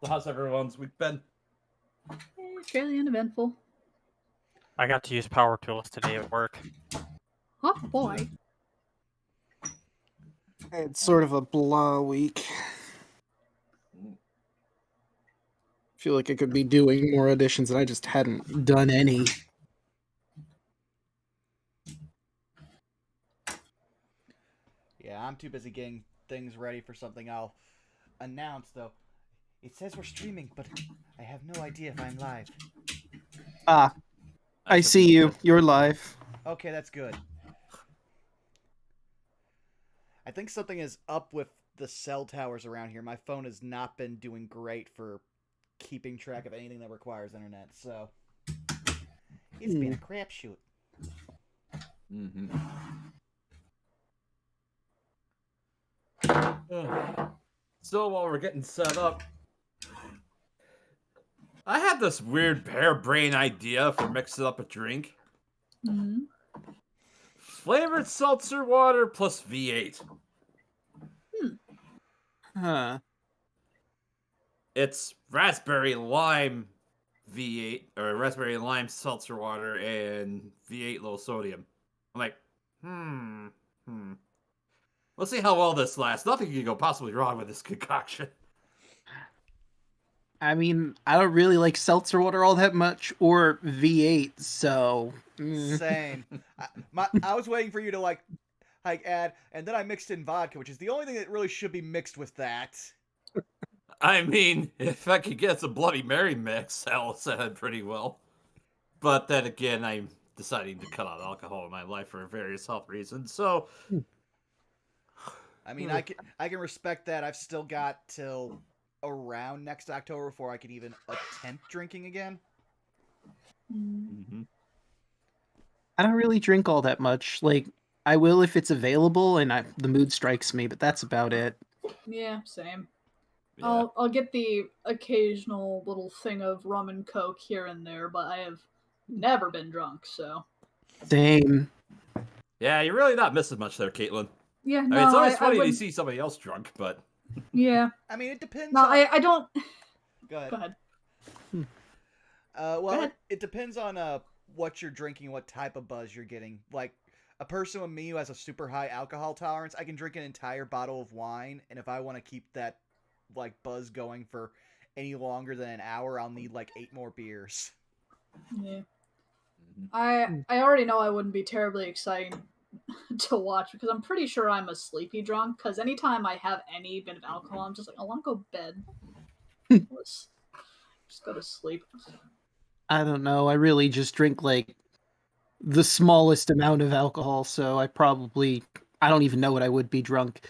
How's everyone's week been? Fairly uneventful. I got to use power tools today at work. Oh boy. It's sort of a blah week. Feel like I could be doing more auditions and I just hadn't done any. Yeah, I'm too busy getting things ready for something I'll announce, though. It says we're streaming, but I have no idea if I'm live. Ah, I see you. You're live. Okay, that's good. I think something is up with the cell towers around here. My phone has not been doing great for keeping track of anything that requires internet, so it's been a crapshoot. Mm-hmm. So while we're getting set up, I had this weird harebrained idea for mixing up a drink. Mm-hmm. Flavored seltzer water plus V8. Huh. It's raspberry lime V8, or raspberry lime seltzer water and V8 low sodium. I'm like, Let's see how well this lasts. Nothing can go possibly wrong with this concoction. I mean, I don't really like seltzer water all that much, or V8, so... Same. I was waiting for you to, like add, and then I mixed in vodka, which is the only thing that really should be mixed with that. I mean, if I could get some Bloody Mary mix, that'll sound pretty well. But then again, I'm deciding to cut out alcohol in my life for various health reasons, so... I mean, I can respect that. I've still got till around next October before I could even attempt drinking again. Mm-hmm. I don't really drink all that much. Like, I will if it's available and the mood strikes me, but that's about it. Yeah, same. Yeah. I'll get the occasional little thing of rum and coke here and there, but I have never been drunk, so. Same. Yeah, you're really not missing much there, Caitlin. Yeah, no, I mean, it's always I funny to wouldn't- see somebody else drunk, but... Yeah. I mean, it depends. No, I don't... Go ahead. Go ahead. Well, Go ahead. it depends on what you're drinking, what type of buzz you're getting. Like, a person with me who has a super high alcohol tolerance, I can drink an entire bottle of wine, and if I want to keep that, like, buzz going for any longer than an hour, I'll need, like, 8 more beers. Yeah. I already know I wouldn't be terribly exciting to watch, because I'm pretty sure I'm a sleepy drunk, because anytime I have any bit of alcohol, I'm just like, I want to go to bed. Let's just go to sleep. I don't know. I really just drink, like, the smallest amount of alcohol, so I don't even know what I would be drunk.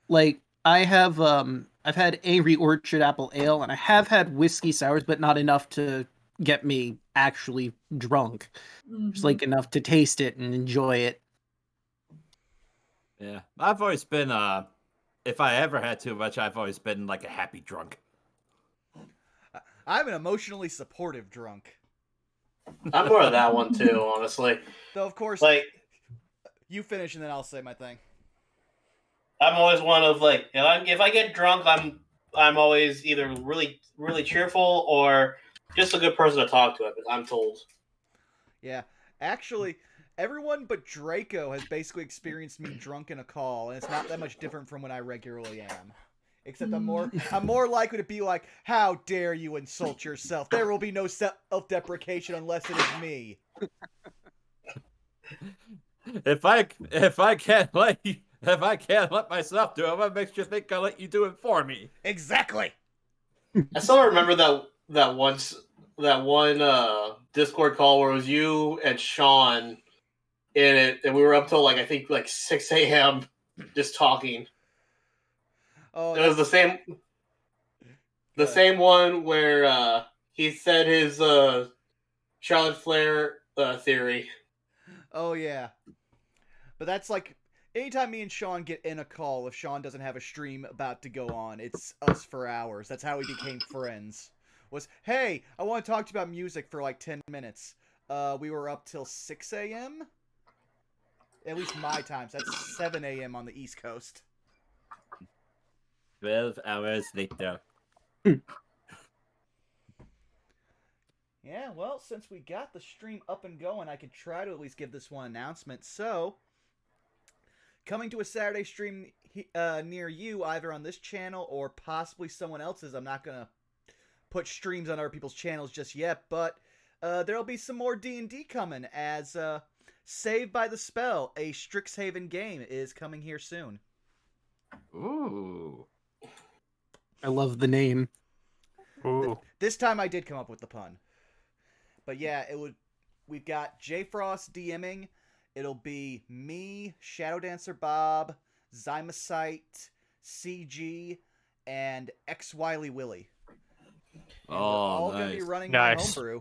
Like, I've had Angry Orchard Apple Ale, and I have had whiskey sours, but not enough to get me actually drunk. Just, like, enough to taste it and enjoy it. Yeah, I've always been, if I ever had too much, I've always been, like, a happy drunk. I'm an emotionally supportive drunk. I'm more of that one too, honestly. Though, of course, Like, you finish and then I'll say my thing. I'm always one of, like, if I get drunk, I'm always either really, really cheerful or just a good person to talk to, I'm told. Yeah. Actually, everyone but Draco has basically experienced me drunk in a call, and it's not that much different from when I regularly am. Except I'm more likely to be like, how dare you insult yourself? There will be no self-deprecation unless it is me. If I can't let myself do it, what makes you think I'll let you do it for me? Exactly. I still remember that one Discord call where it was you and Sean in it, and we were up till I think 6 a.m. just talking. Oh, it was the same one where he said his Charlotte Flair theory. Oh yeah, but that's like anytime me and Sean get in a call, if Sean doesn't have a stream about to go on, it's us for hours. That's how we became friends. Was, hey, I want to talk to you about music for like 10 minutes. We were up till 6 a.m. At least my time. So that's 7 a.m. on the East Coast. 12 hours later. Yeah, well, since we got the stream up and going, I could try to at least give this one announcement. So, coming to a Saturday stream near you, either on this channel or possibly someone else's. I'm not going to put streams on other people's channels just yet, but there'll be some more D&D coming as Saved by the Spell, a Strixhaven game, is coming here soon. Ooh. I love the name. Ooh. This time I did come up with the pun. But yeah, we've got J Frost DMing. It'll be me, Shadow Dancer Bob, Zymocyte, CG, and X Wily Willy. And we're all going to be running my homebrew.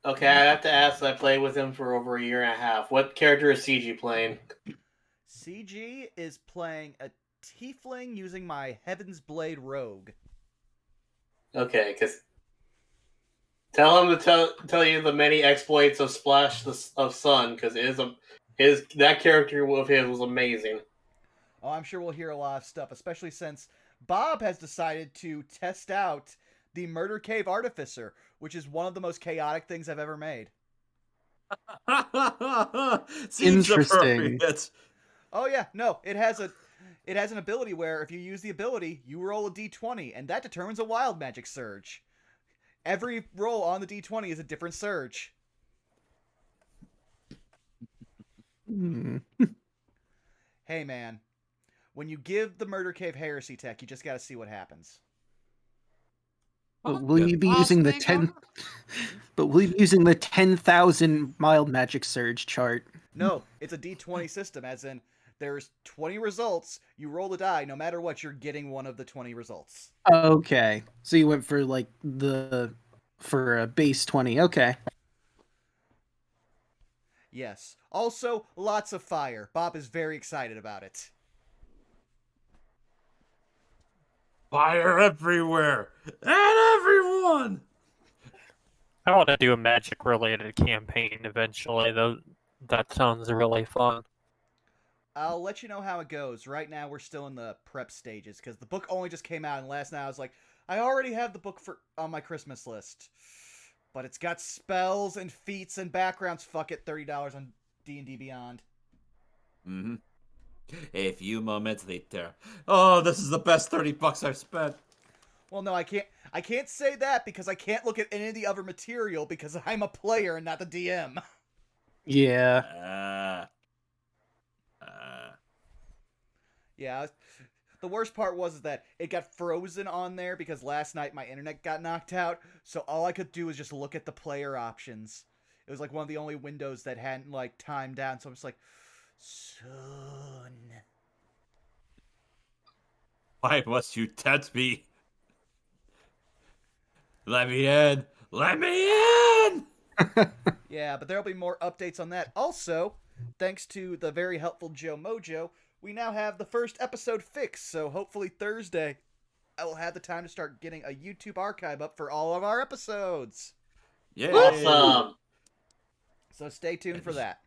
Okay, I have to ask. I played with him for over a year and a half. What character is CG playing? CG is playing a tiefling using my Heaven's Blade Rogue. Okay, because tell him to tell you the many exploits of Splash of Sun, because that character of his was amazing. Oh, I'm sure we'll hear a lot of stuff, especially since Bob has decided to test out the Murder Cave Artificer, which is one of the most chaotic things I've ever made. Seems Interesting. appropriate. Oh yeah, no, it has an ability where if you use the ability, you roll a d20, and that determines a wild magic surge. Every roll on the d20 is a different surge. Hey man, when you give the Murder Cave Heresy tech, you just gotta see what happens. But will you be using the 10? But will you be using the 10,000 mild magic surge chart? No, it's a d20 system, as in there's 20 results. You roll the die, no matter what, you're getting one of the 20 results. Okay, so you went for for a base 20. Okay. Yes. Also, lots of fire. Bob is very excited about it. Fire everywhere and everyone. I want to do a magic-related campaign eventually, though. That sounds really fun. I'll let you know how it goes. Right now, we're still in the prep stages, because the book only just came out, and last night I was like, I already have the book on my Christmas list. But it's got spells and feats and backgrounds. Fuck it, $30 on D&D Beyond. Mm-hmm. A few moments later. Oh, this is the best $30 I've spent. Well, no, I can't say that because I can't look at any of the other material because I'm a player and not the DM. Yeah. Yeah, the worst part was that it got frozen on there because last night my internet got knocked out, so all I could do was just look at the player options. It was like one of the only windows that hadn't like timed down, so I'm just like, soon. Why must you tempt me? Let me in! Let me in! Yeah, but there'll be more updates on that. Also, thanks to the very helpful Joe Mojo, we now have the first episode fixed, so hopefully Thursday I will have the time to start getting a YouTube archive up for all of our episodes. Yay! Awesome! So stay tuned for that.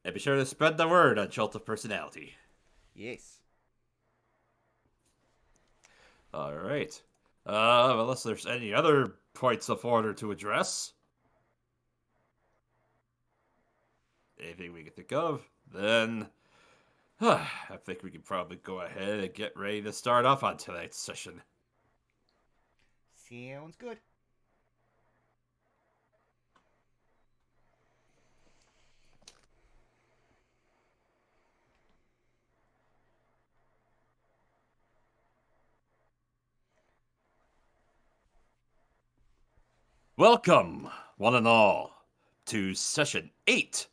And be sure to spread the word on Chult of Personality. Yes. Alright. Unless there's any other points of order to address. Anything we can think of, then I think we can probably go ahead and get ready to start off on tonight's session. Sounds good. Welcome, one and all, to Session 8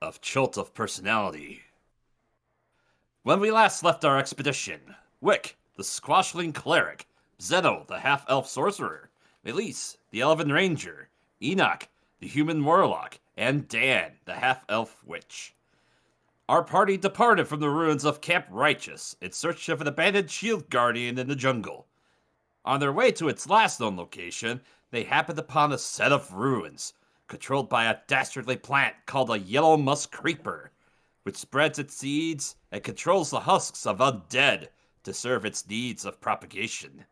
of Chult of Personality. When we last left our expedition, Wick, the squashling cleric, Zeno, the half-elf sorcerer, Elise, the elven ranger, Enoch, the human warlock, and Dan, the half-elf witch. Our party departed from the ruins of Camp Righteous in search of an abandoned Shield Guardian in the jungle. On their way to its last known location, they happened upon a set of ruins, controlled by a dastardly plant called a yellow musk creeper, which spreads its seeds and controls the husks of undead to serve its needs of propagation.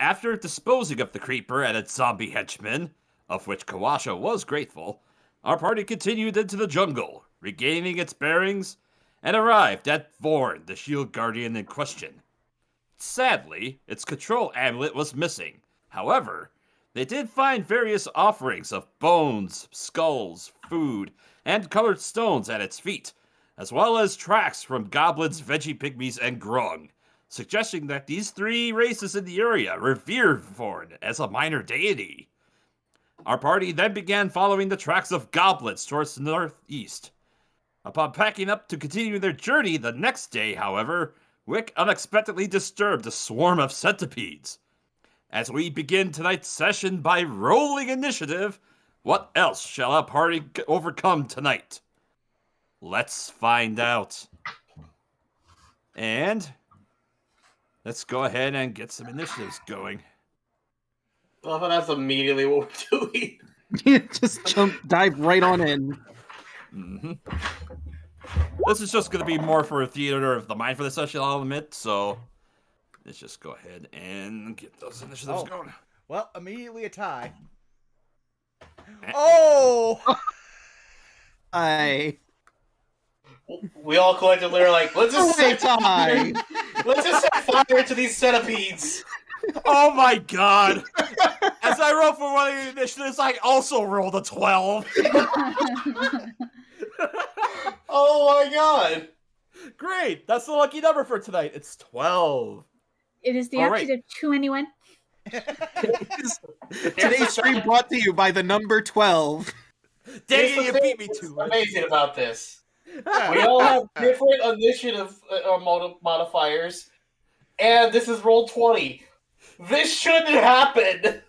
after disposing of the creeper and its zombie henchmen, of which Kawasha was grateful, our party continued into the jungle, regaining its bearings, and arrived at Vorn, the Shield Guardian in question. Sadly, its Control Amulet was missing. However, they did find various offerings of bones, skulls, food, and colored stones at its feet, as well as tracks from goblins, veggie pygmies, and grung, suggesting that these three races in the area revered Vorn as a minor deity. Our party then began following the tracks of goblins towards the northeast. Upon packing up to continue their journey the next day, however, Wick unexpectedly disturbed a swarm of centipedes. As we begin tonight's session by rolling initiative, what else shall our party overcome tonight? Let's find out. And let's go ahead and get some initiatives going. Well, that's immediately what we're doing. Just dive right on in. Mm-hmm. This is just going to be more for a theater of the mind for the session, I'll admit, so let's just go ahead and get those initiatives going. Well, immediately a tie. Eh. Oh! We all collectively are like, let's just set tie. let's just set fire to these centipedes. Oh my god! As I rolled for one of the initiatives, I also rolled a 12. Oh my god! Great! That's the lucky number for tonight. It's 12. It is the All right. opposite of 2 anyone. Today's stream brought to you by the number 12. Dang Here's it, the you thing beat me that's to it. amazing about this. We all have different initiative modifiers, and this is roll 20. This shouldn't happen.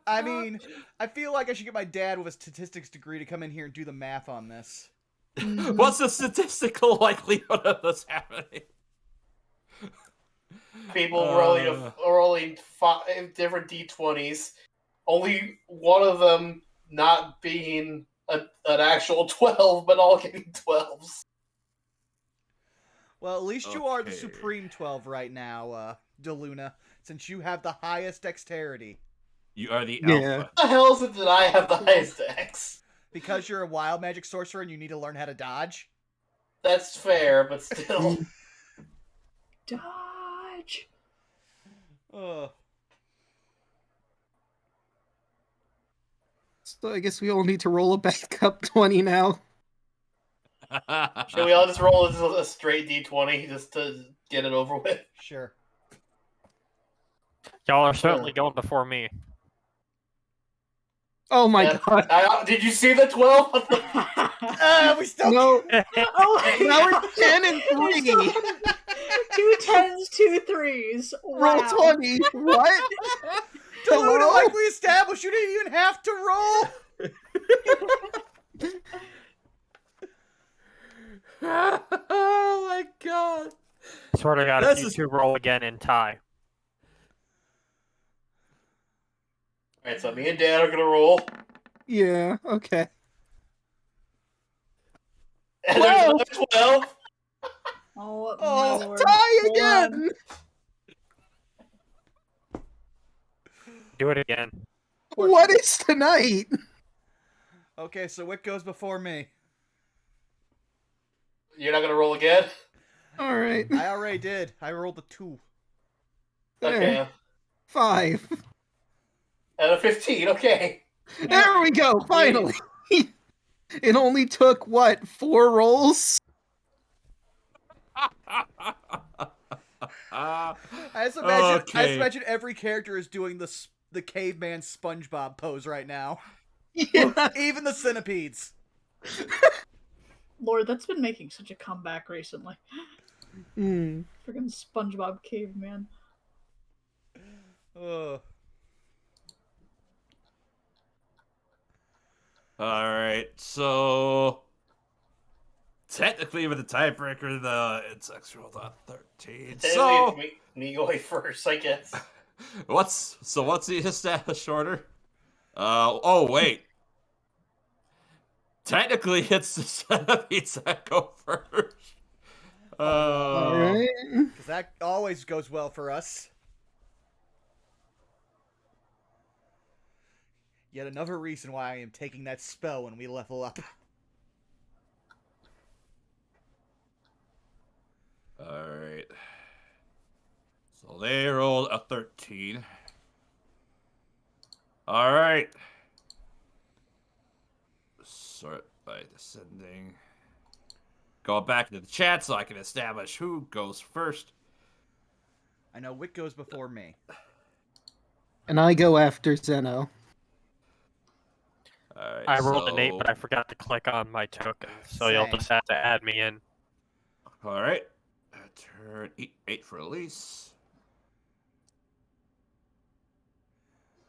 I mean, I feel like I should get my dad with a statistics degree to come in here and do the math on this. What's the statistical likelihood of this happening? People rolling 5 different d20s. Only one of them not being an actual 12, but all getting 12s. Well, at least you are the Okay. supreme 12 right now, DeLuna, since you have the highest dexterity. You are the Yeah. alpha. How the hell is it that I have the highest dex? Because you're a wild magic sorcerer and you need to learn how to dodge. That's fair, but still. Dodge. Ugh. So I guess we all need to roll a backup 20 now. Should we all just roll a straight d20 just to get it over with? Sure. Y'all are certainly going before me. Oh my Yeah. god. Did you see the 12? We still No, Oh, now it's 10 and 3. 2 10s, 2 3s. Roll Wow. 20. What? DeLuna, Hello? like we established, you didn't even have to roll. Oh my god. Swear to God, This if you is- two roll again and tie. Alright, so me and Dad are gonna roll. Yeah, okay. And there's another 12. Oh, Oh, my lord. Die Hold on. again! Do it again. What is tonight? Okay, so Wick goes before me. You're not gonna roll again? Alright. I already did. I rolled a 2. Okay. 5. And a 15, okay. There we go, finally! It only took, what, 4 rolls? I just imagine, Okay. every character is doing the caveman SpongeBob pose right now. Yeah. Even the centipedes. Lord, that's been making such a comeback recently. Hmm. Freaking SpongeBob caveman. Ugh. Alright, so technically with the tiebreaker, the insects rolled on 13. So Technically, it's me going first, I guess. what's the established order? Oh wait. Technically, it's the centipedes that go first. Alright. Because that always goes well for us. Yet another reason why I am taking that spell when we level up. Alright. So they rolled a 13. Alright. Sort by descending. Go back into the chat so I can establish who goes first. I know Wick goes before me. And I go after Zeno. Alright, I rolled an 8, so- but I forgot to click on my token, so you'll Same. just have to add me in. Alright. Turn 8 for Elise.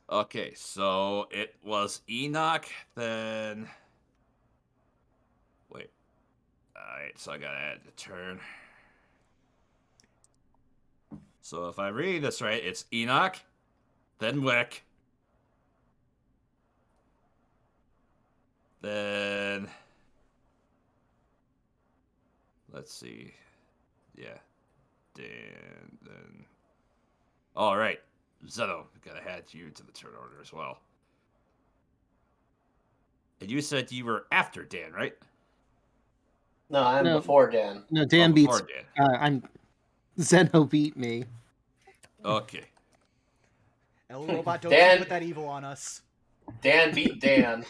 Okay, so it was Enoch, then... Wait. Alright, so I gotta add the turn. So if I read this right, it's Enoch, then Wick, then... Let's see. Yeah. Dan, then... Alright. Zeno, gotta add you to the turn order as well. And you said you were after Dan, right? No, I'm No. before Dan. No, Dan beats. before Dan. Zeno beat me. Okay. El Robot, don't Dan- you put that evil on us. Dan beat Dan.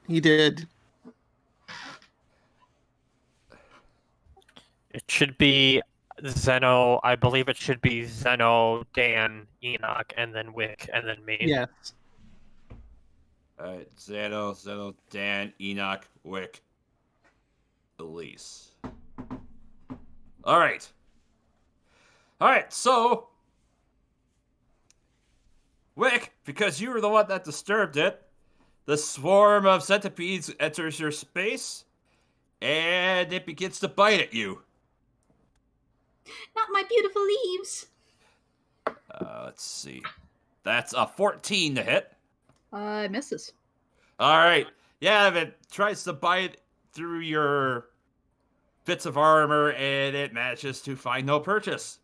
He did. It should be Zeno. I believe it should be Zeno, Dan, Enoch, and then Wick, and then me. Yes. Alright, Zeno, Dan, Enoch, Wick, Elise. Alright. Alright, so... Wick, because you were the one that disturbed it, the swarm of centipedes enters your space, and it begins to bite at you. Not my beautiful leaves. Let's see. That's a 14 to hit. Misses. Alright. Yeah, if it tries to bite through your bits of armor, and it manages to find no purchase.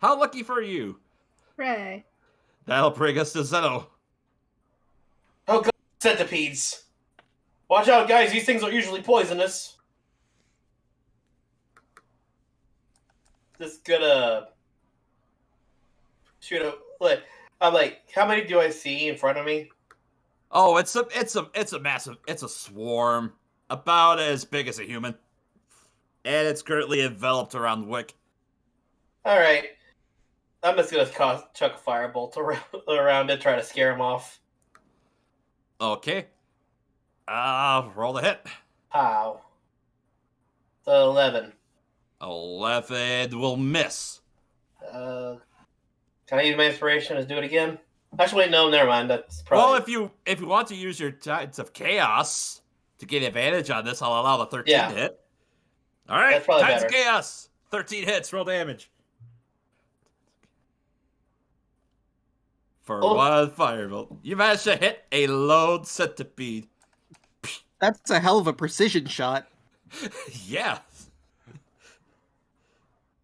How lucky for you. Hooray. That'll bring us to Zeno. Oh god, centipedes. Watch out, guys. These things are usually poisonous. Just gonna shoot a. Like, I'm like, how many do I see in front of me? Oh, it's a massive, it's a swarm. About as big as a human. And it's currently enveloped around Wick. Alright. I'm just gonna chuck a firebolt around it, try to scare him off. Okay. Roll the hit. How? 11. 11 will miss. Can I use my inspiration to do it again? Actually, no, never mind. That's probably... Well, if you want to use your Tides of Chaos to get advantage on this, I'll allow the 13 to hit. Alright, That's probably Tides of better. Chaos. 13 hits, roll damage. For one firebolt. You managed to hit a lone centipede. That's a hell of a precision shot. Yeah.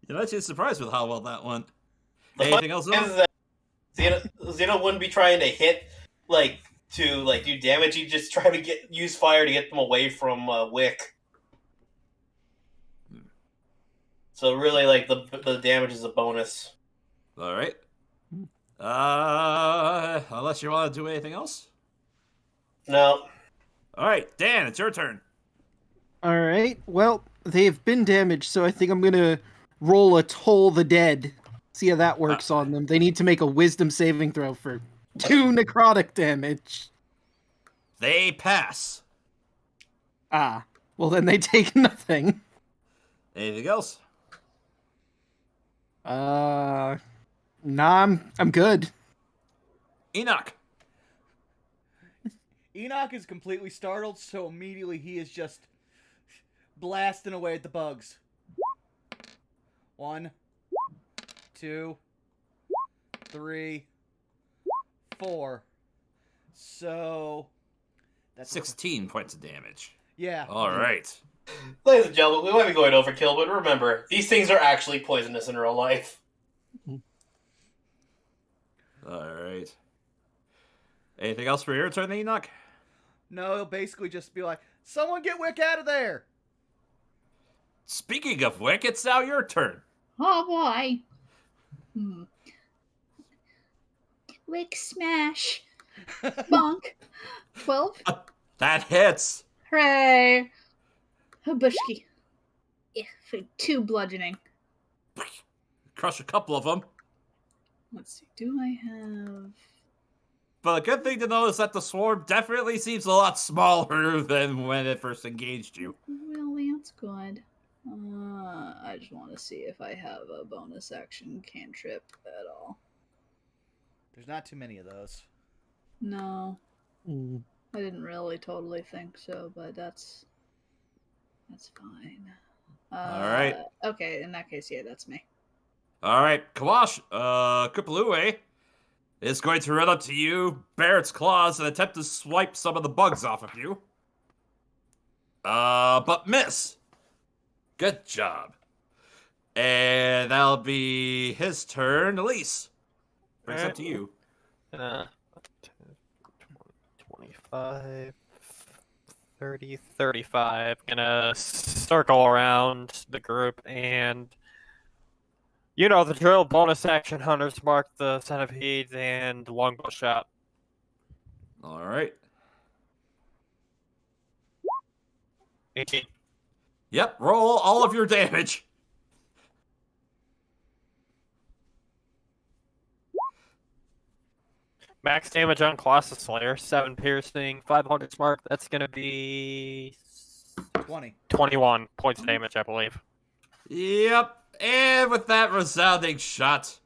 You're actually surprised with how well that went. The Anything else? funny thing is that Xeno wouldn't be trying to hit, to do damage. He'd just try to use fire to get them away from Wick. So really, the damage is a bonus. All right. Unless you want to do anything else. No. All right, Dan, it's your turn. All right. Well, they've been damaged, so I think I'm gonna roll a Toll the Dead. See how that works on them. They need to make a Wisdom saving throw for 2 necrotic damage. They pass. Ah. Well, then they take nothing. Anything else? Nah, I'm good. Enoch. Enoch is completely startled, so immediately he is just blasting away at the bugs. 1, 2, 3, 4. So that's 16 points of damage. Yeah. All right. Ladies and gentlemen, we might be going overkill, but remember, these things are actually poisonous in real life. All right. Anything else for your turn, Enoch? No, he'll basically just be like, someone get Wick out of there! Speaking of Wick, it's now your turn. Oh boy. Wick smash. Bonk. 12. That hits. Hooray. Habushki. Yeah, for 2 bludgeoning. Crush a couple of them. Let's see. Do I have... But a good thing to know is that the swarm definitely seems a lot smaller than when it first engaged you. Well, that's good. I just want to see if I have a bonus action cantrip at all. There's not too many of those. No. Mm. I didn't really totally think so, but that's fine. Alright. Okay, in that case, yeah, that's me. Alright, Kawash, Kupalue is going to run up to you, bare its claws, and attempt to swipe some of the bugs off of you. But miss. Good job. And that'll be his turn. Elise, brings up to you. 25, 30, 35. Gonna circle around the group and, you know the drill, bonus action hunters mark the centipedes and longbow shot. Alright. 18. Yep, roll all of your damage. Max damage on Colossus Slayer, 7 piercing, 500 mark. That's gonna be 20. 21 points of damage, I believe. Yep, and with that resounding shot,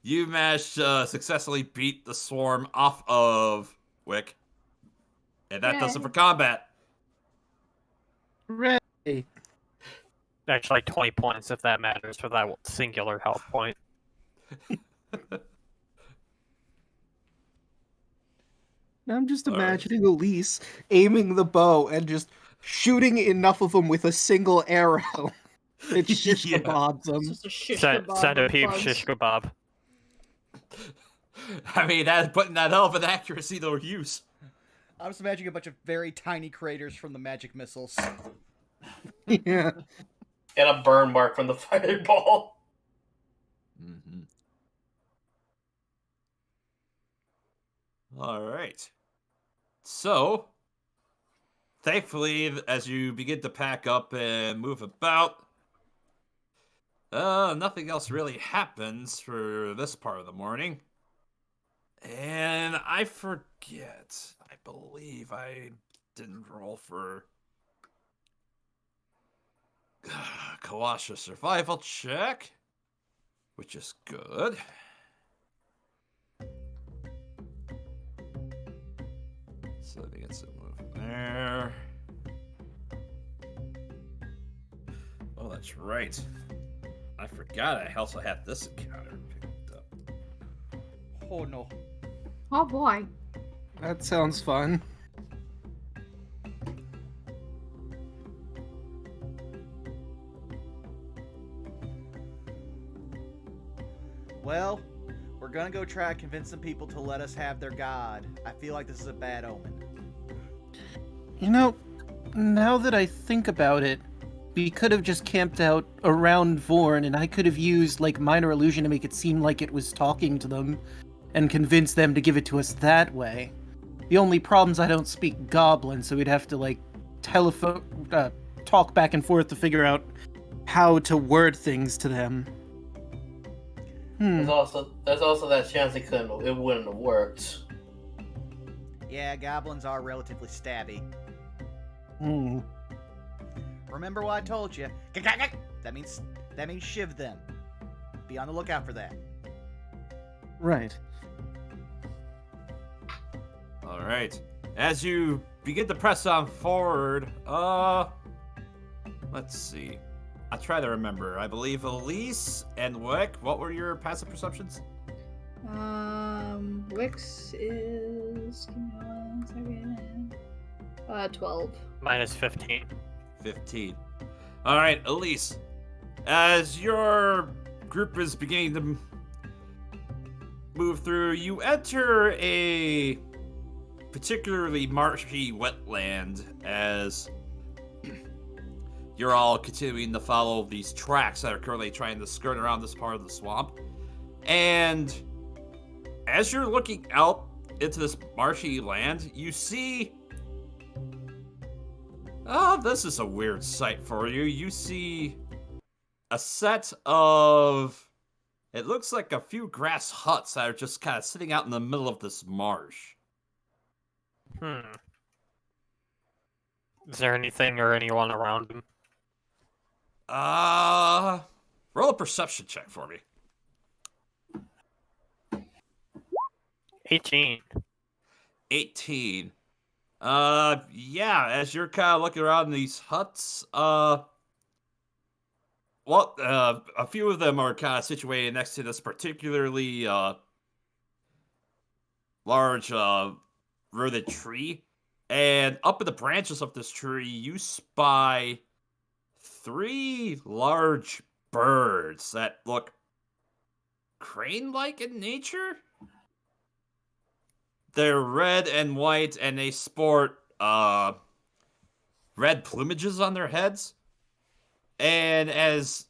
you managed to successfully beat the swarm off of Wick. And that does it for combat. Hooray! Actually, like 20 points if that matters for that singular health point. I'm just All right. imagining Elise aiming the bow and just shooting enough of them with a single arrow. It shish Yeah. kebabs them. It's just a shish Send kebab a of peep bugs. shish kebab. I mean, that putting that hell of an accuracy to use. I'm just imagining a bunch of very tiny craters from the magic missiles. Yeah. And a burn mark from the fireball. Mm-hmm. All right. So, thankfully, as you begin to pack up and move about, nothing else really happens for this part of the morning. And I forget. I believe I didn't roll for Kawasha survival check, which is good. So let me get some movement there. Oh, that's right. I forgot I also had this encounter picked up. Oh no. Oh boy. That sounds fun. Well, we're gonna go try to convince some people to let us have their god. I feel like this is a bad omen. You know, now that I think about it, we could have just camped out around Vorn, and I could have used, like, Minor Illusion to make it seem like it was talking to them, and convince them to give it to us that way. The only problem's I don't speak Goblin, so we'd have to, like, talk back and forth to figure out how to word things to them. There's also that chance it wouldn't have worked. Yeah, goblins are relatively stabby. Hmm. Remember what I told you? That means shiv them. Be on the lookout for that. Right. All right. As you begin to press on forward, let's see. I'll try to remember. I believe Elise and Wick, what were your passive perceptions? Wix is... Give me 1 second. 12. Minus 15. 15. All right, Elise. As your group is beginning to move through, you enter a particularly marshy wetland as you're all continuing to follow these tracks that are currently trying to skirt around this part of the swamp. And as you're looking out into this marshy land, you see... Oh, this is a weird sight for you. You see a set of... It looks like a few grass huts that are just kind of sitting out in the middle of this marsh. Is there anything or anyone around him? Roll a perception check for me. 18. 18. Yeah, as you're kind of looking around these huts, a few of them are kind of situated next to this particularly, large, rooted tree. And up in the branches of this tree, you spy 3 large birds that look crane-like in nature. They're red and white, and they sport red plumages on their heads. And as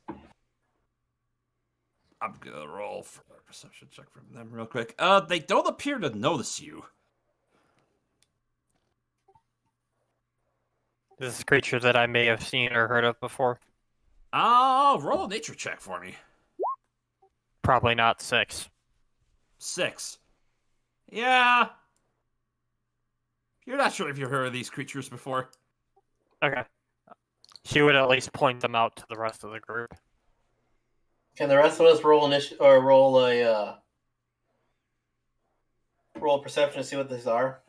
I'm gonna roll for a perception check from them real quick. They don't appear to notice you. This is a creature that I may have seen or heard of before. Roll a nature check for me. Probably not 6. 6. Yeah. You're not sure if you've heard of these creatures before. Okay. She would at least point them out to the rest of the group. Can the rest of us roll roll a perception to see what these are?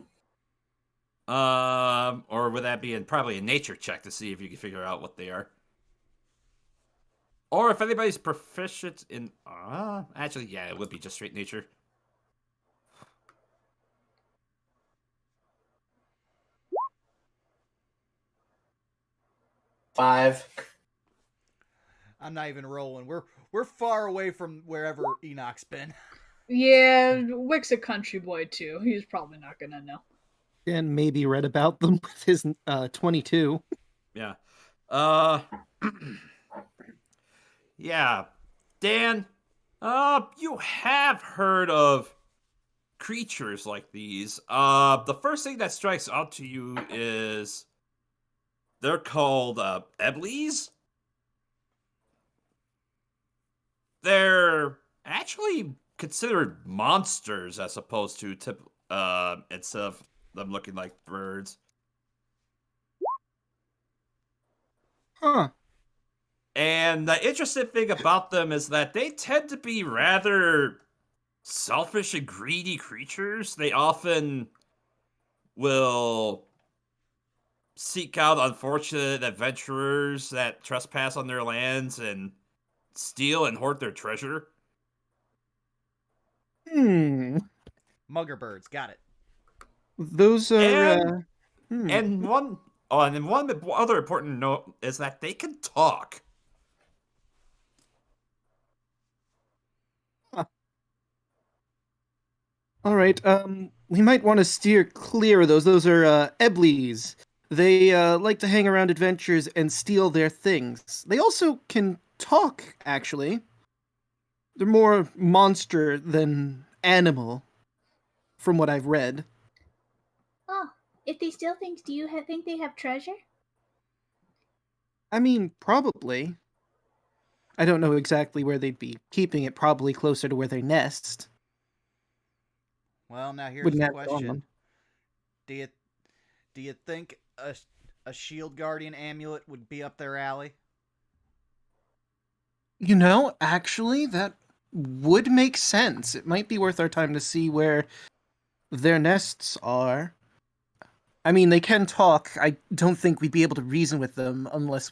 Or would that be probably a nature check to see if you can figure out what they are? Or if anybody's proficient in... actually, yeah, it would be just straight nature. Five. I'm not even rolling. We're far away from wherever Enoch's been. Yeah, Wick's a country boy too. He's probably not gonna know. And maybe read about them with his 22. Yeah. Yeah. Dan, you have heard of creatures like these. The first thing that strikes out to you is they're called Eblies. They're actually considered monsters as opposed to instead of them looking like birds. Huh. And the interesting thing about them is that they tend to be rather selfish and greedy creatures. They often will seek out unfortunate adventurers that trespass on their lands and steal and hoard their treasure. Mugger birds, got it. Those are... And one other important note is that they can talk. All right, we might want to steer clear of those. Those are Eblies. They like to hang around adventures and steal their things. They also can talk, actually. They're more monster than animal, from what I've read. Oh, if they steal things, do you think they have treasure? I mean, probably. I don't know exactly where they'd be keeping it, probably closer to where they nest. Well, now here's Wouldn't the have it on question: them. Do you think a Shield Guardian Amulet would be up their alley? You know, actually, that would make sense. It might be worth our time to see where their nests are. I mean, they can talk. I don't think we'd be able to reason with them unless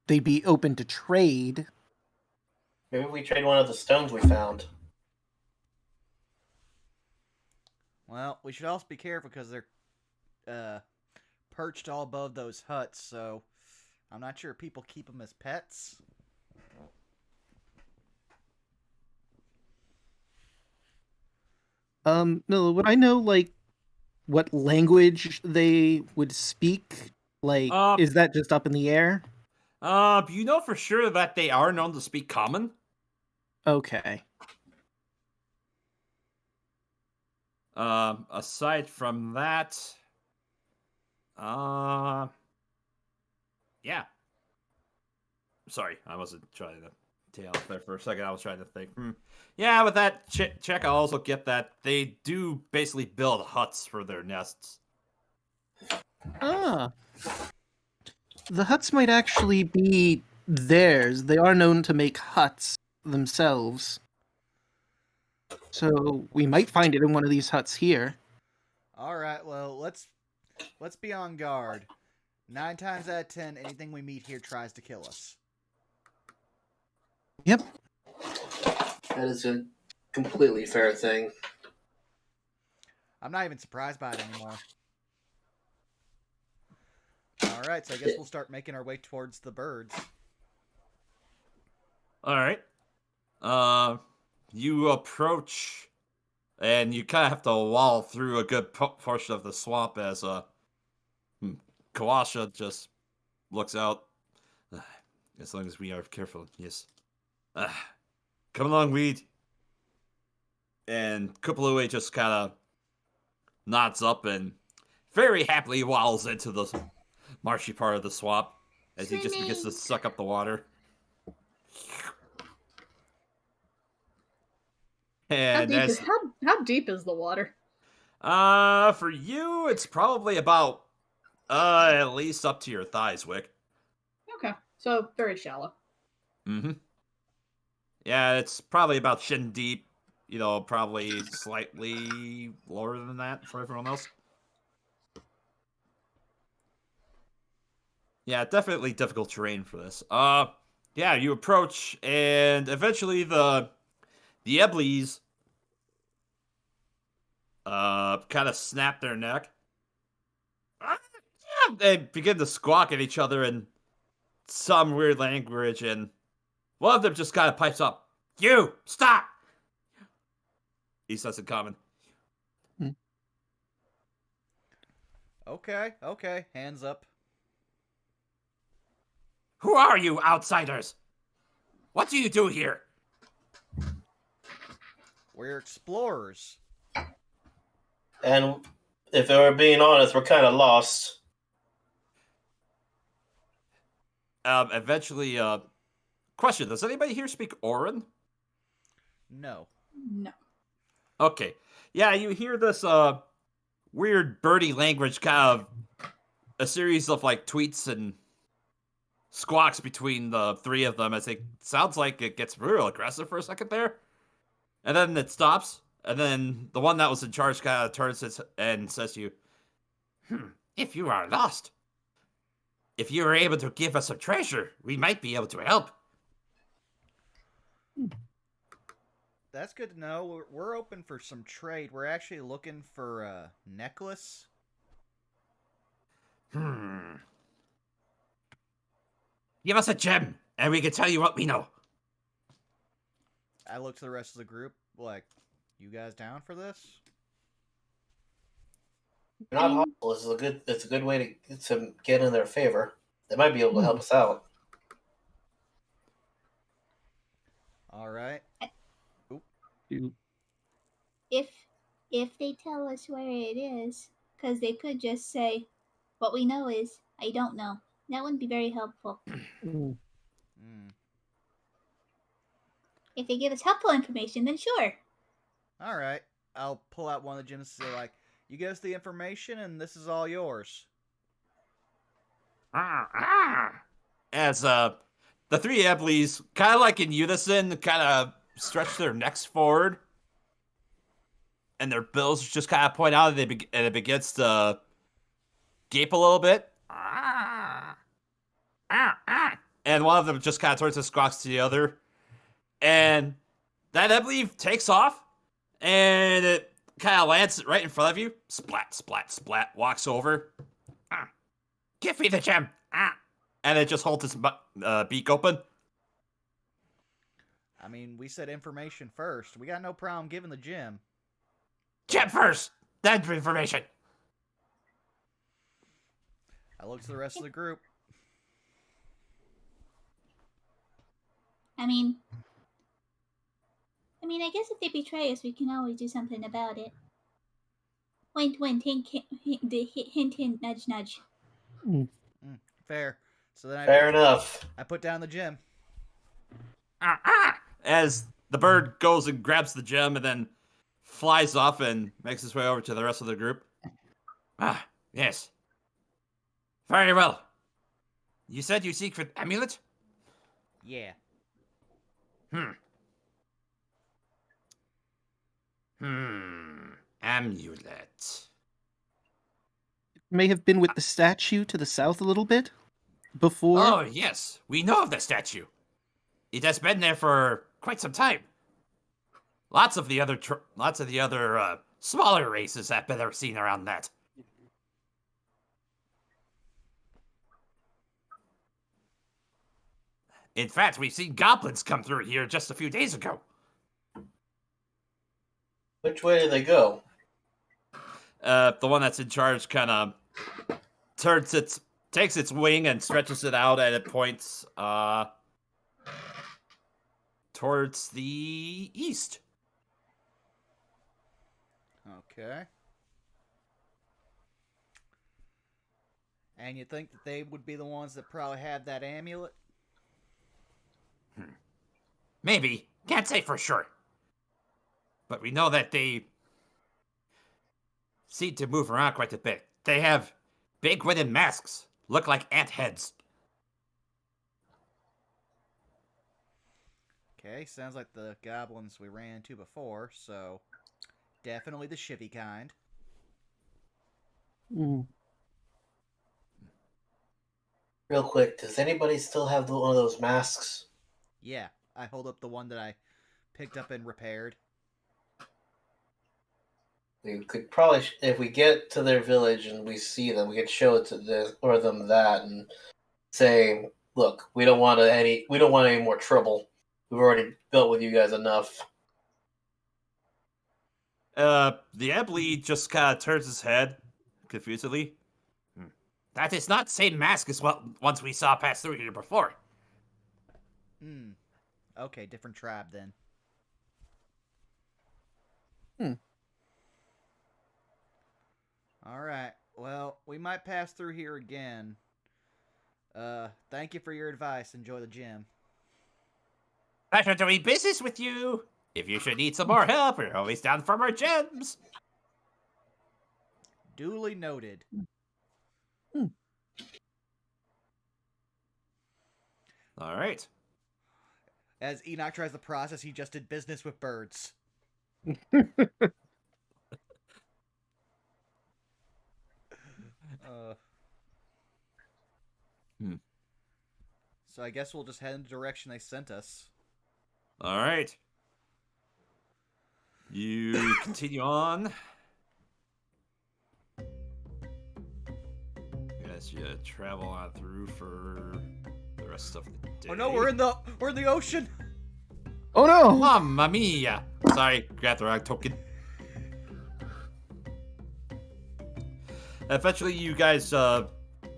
they'd be open to trade. Maybe we trade one of the stones we found. Well, we should also be careful because they're perched all above those huts, so I'm not sure people keep them as pets. No, what I know, like, what language they would speak? Like, is that just up in the air? You know for sure that they are known to speak common. Okay. Aside from that, yeah. Sorry, I wasn't trying to tail off there for a second. I was trying to think. Yeah, with that check, I also get that they do basically build huts for their nests. Ah. The huts might actually be theirs. They are known to make huts themselves. So we might find it in one of these huts here. All right, well, let's be on guard. 9 times out of 10, anything we meet here tries to kill us. Yep. That is a completely fair thing. I'm not even surprised by it anymore. All right, so I guess we'll start making our way towards the birds. All right. You approach, and you kind of have to wall through a good portion of the swamp as Kawasha just looks out. As long as we are careful, yes. Come along, Weed. And Kupalue just kind of nods up and very happily waddles into the marshy part of the swamp as he just begins to suck up the water. And how deep is the water? For you, it's probably about at least up to your thighs, Wick. Okay, so very shallow. Mm-hmm. Yeah, it's probably about shin deep. You know, probably slightly lower than that for everyone else. Yeah, definitely difficult terrain for this. Yeah, you approach, and eventually the Eblies kind of snap their neck. They begin to squawk at each other in some weird language, and one of them just kind of pipes up, "You, stop!" He says in common. Okay, hands up. Who are you, outsiders? What do you do here? We're explorers. And if we're being honest, we're kind of lost. Eventually, question, does anybody here speak Orin? No. No. Okay. Yeah, you hear this, weird birdie language, kind of a series of, like, tweets and squawks between the three of them as it sounds like it gets real aggressive for a second there. And then it stops. And then the one that was in charge kind of turns and says to you, if you are lost, if you were able to give us a treasure, we might be able to help. That's good to know. We're open for some trade. We're actually looking for a necklace. Give us a gem, and we can tell you what we know. I look to the rest of the group like, you guys down for this? We're not hostile. It's a good way to get in their favor. They might be able to help us out. All right. If they tell us where it is, because they could just say, what we know is, I don't know. That wouldn't be very helpful. If they give us helpful information, then sure. All right. I'll pull out one of the gems and say, like, you give us the information and this is all yours. As the three Eblies, kind of like in unison, kind of stretch their necks forward, and their bills just kind of point out, and it begins to gape a little bit. And one of them just kind of turns and squawks to the other, and that Ebly takes off, and it kind of lands right in front of you. Splat, splat, splat. Walks over. Give me the gem. And it just holds its beak open. I mean, we said information first. We got no problem giving the gem. Gem first, then information. I look to the rest of the group. I mean, I guess if they betray us, we can always do something about it. Wink, wink, hint, hint, hint, nudge, nudge. Fair. So then Fair enough. I put down the gem. As the bird goes and grabs the gem and then flies off and makes his way over to the rest of the group. Ah, yes. Very well. You said you seek for amulet? Yeah. Amulet. May have been with the statue to the south a little bit before. Oh, yes. We know of the statue. It has been there for quite some time. Lots of the other smaller races have been seen around that. In fact, we've seen goblins come through here just a few days ago. Which way do they go? The one that's in charge kind of takes its wing and stretches it out, and it points towards the east. Okay. And you think that they would be the ones that probably have that amulet? Maybe. Can't say for sure. But we know that they seem to move around quite a bit. They have big wooden masks. Look like ant heads. Okay, sounds like the goblins we ran into before, so definitely the shivy kind. Real quick, does anybody still have one of those masks? Yeah, I hold up the one that I picked up and repaired. We could probably, if we get to their village and we see them, we could show it to them that and say, "Look, we don't want any more trouble. We've already dealt with you guys enough." The Ebly just kind of turns his head confusedly. That is not the same mask as what once we saw pass through here before. Okay, different tribe then. Alright, well, we might pass through here again. Thank you for your advice. Enjoy the gym. Pleasure doing business with you. If you should need some more help, we're always down for more gems. Duly noted. All right. As Enoch tries to process, he just did business with birds. So I guess we'll just head in the direction they sent us. All right. You continue on. As you travel on through for the rest of the day. Oh no, we're in the ocean. Oh no! Mamma mia! Sorry, grabbed the wrong token. Eventually, you guys,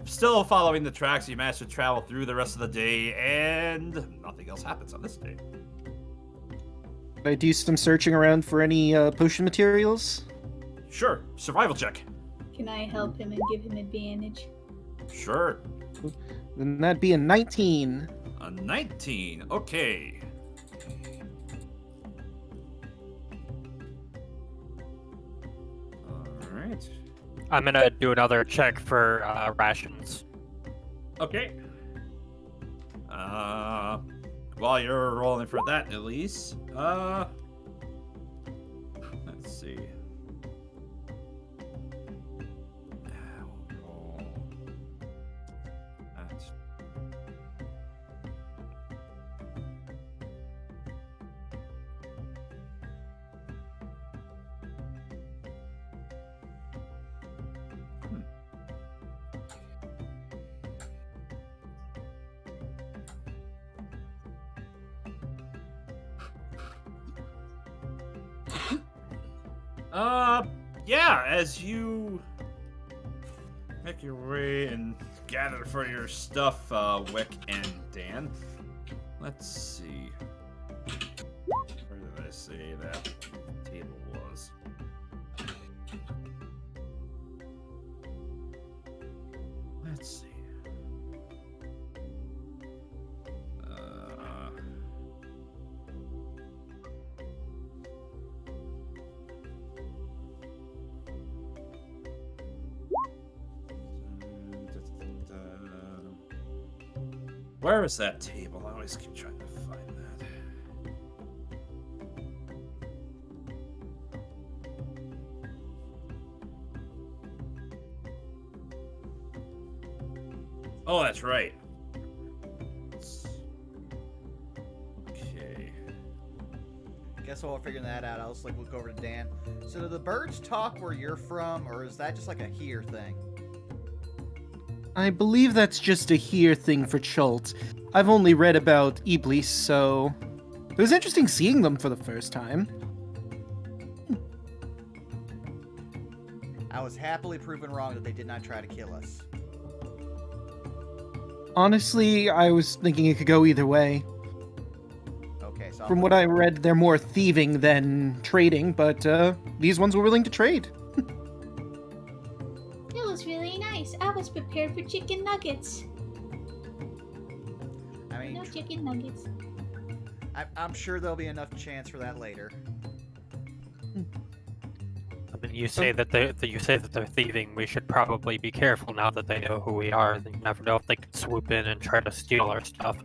still following the tracks, you manage to travel through the rest of the day, and nothing else happens on this day. I do some searching around for any potion materials. Sure, survival check. Can I help him and give him advantage? Sure. Then that'd be a 19. A 19. Okay. All right. I'm gonna do another check for rations. Okay. While you're rolling for that, at least, let's see. We'll roll that. make your way and gather for your stuff, Wick and Dan. Let's see. Where did I say that table was? Let's see. Where is that table? I always keep trying to find that. Oh, that's right. Okay. Guess while we're figuring that out, I'll just like look over to Dan. So do the birds talk where you're from, or is that just like a here thing? I believe that's just a here thing for Chult. I've only read about Iblis, so it was interesting seeing them for the first time. I was happily proven wrong that they did not try to kill us. Honestly, I was thinking it could go either way. Okay, so From what I read, they're more thieving than trading, but these ones were willing to trade. It was really nice. I was prepared for chicken nuggets. I mean, No chicken nuggets. I'm sure there'll be enough chance for that later. I mean, you say that they're thieving. We should probably be careful now that they know who we are. You never know if they could swoop in and try to steal our stuff.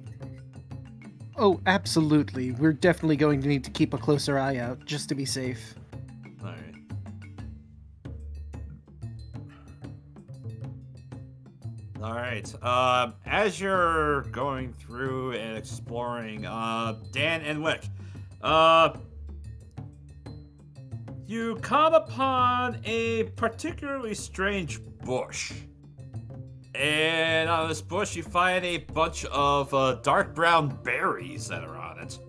Oh, absolutely. We're definitely going to need to keep a closer eye out, just to be safe. Alright. Alright. As you're going through and exploring, Dan and Wick, you come upon a particularly strange bush. And on this bush, you find a bunch of dark brown berries that are on it.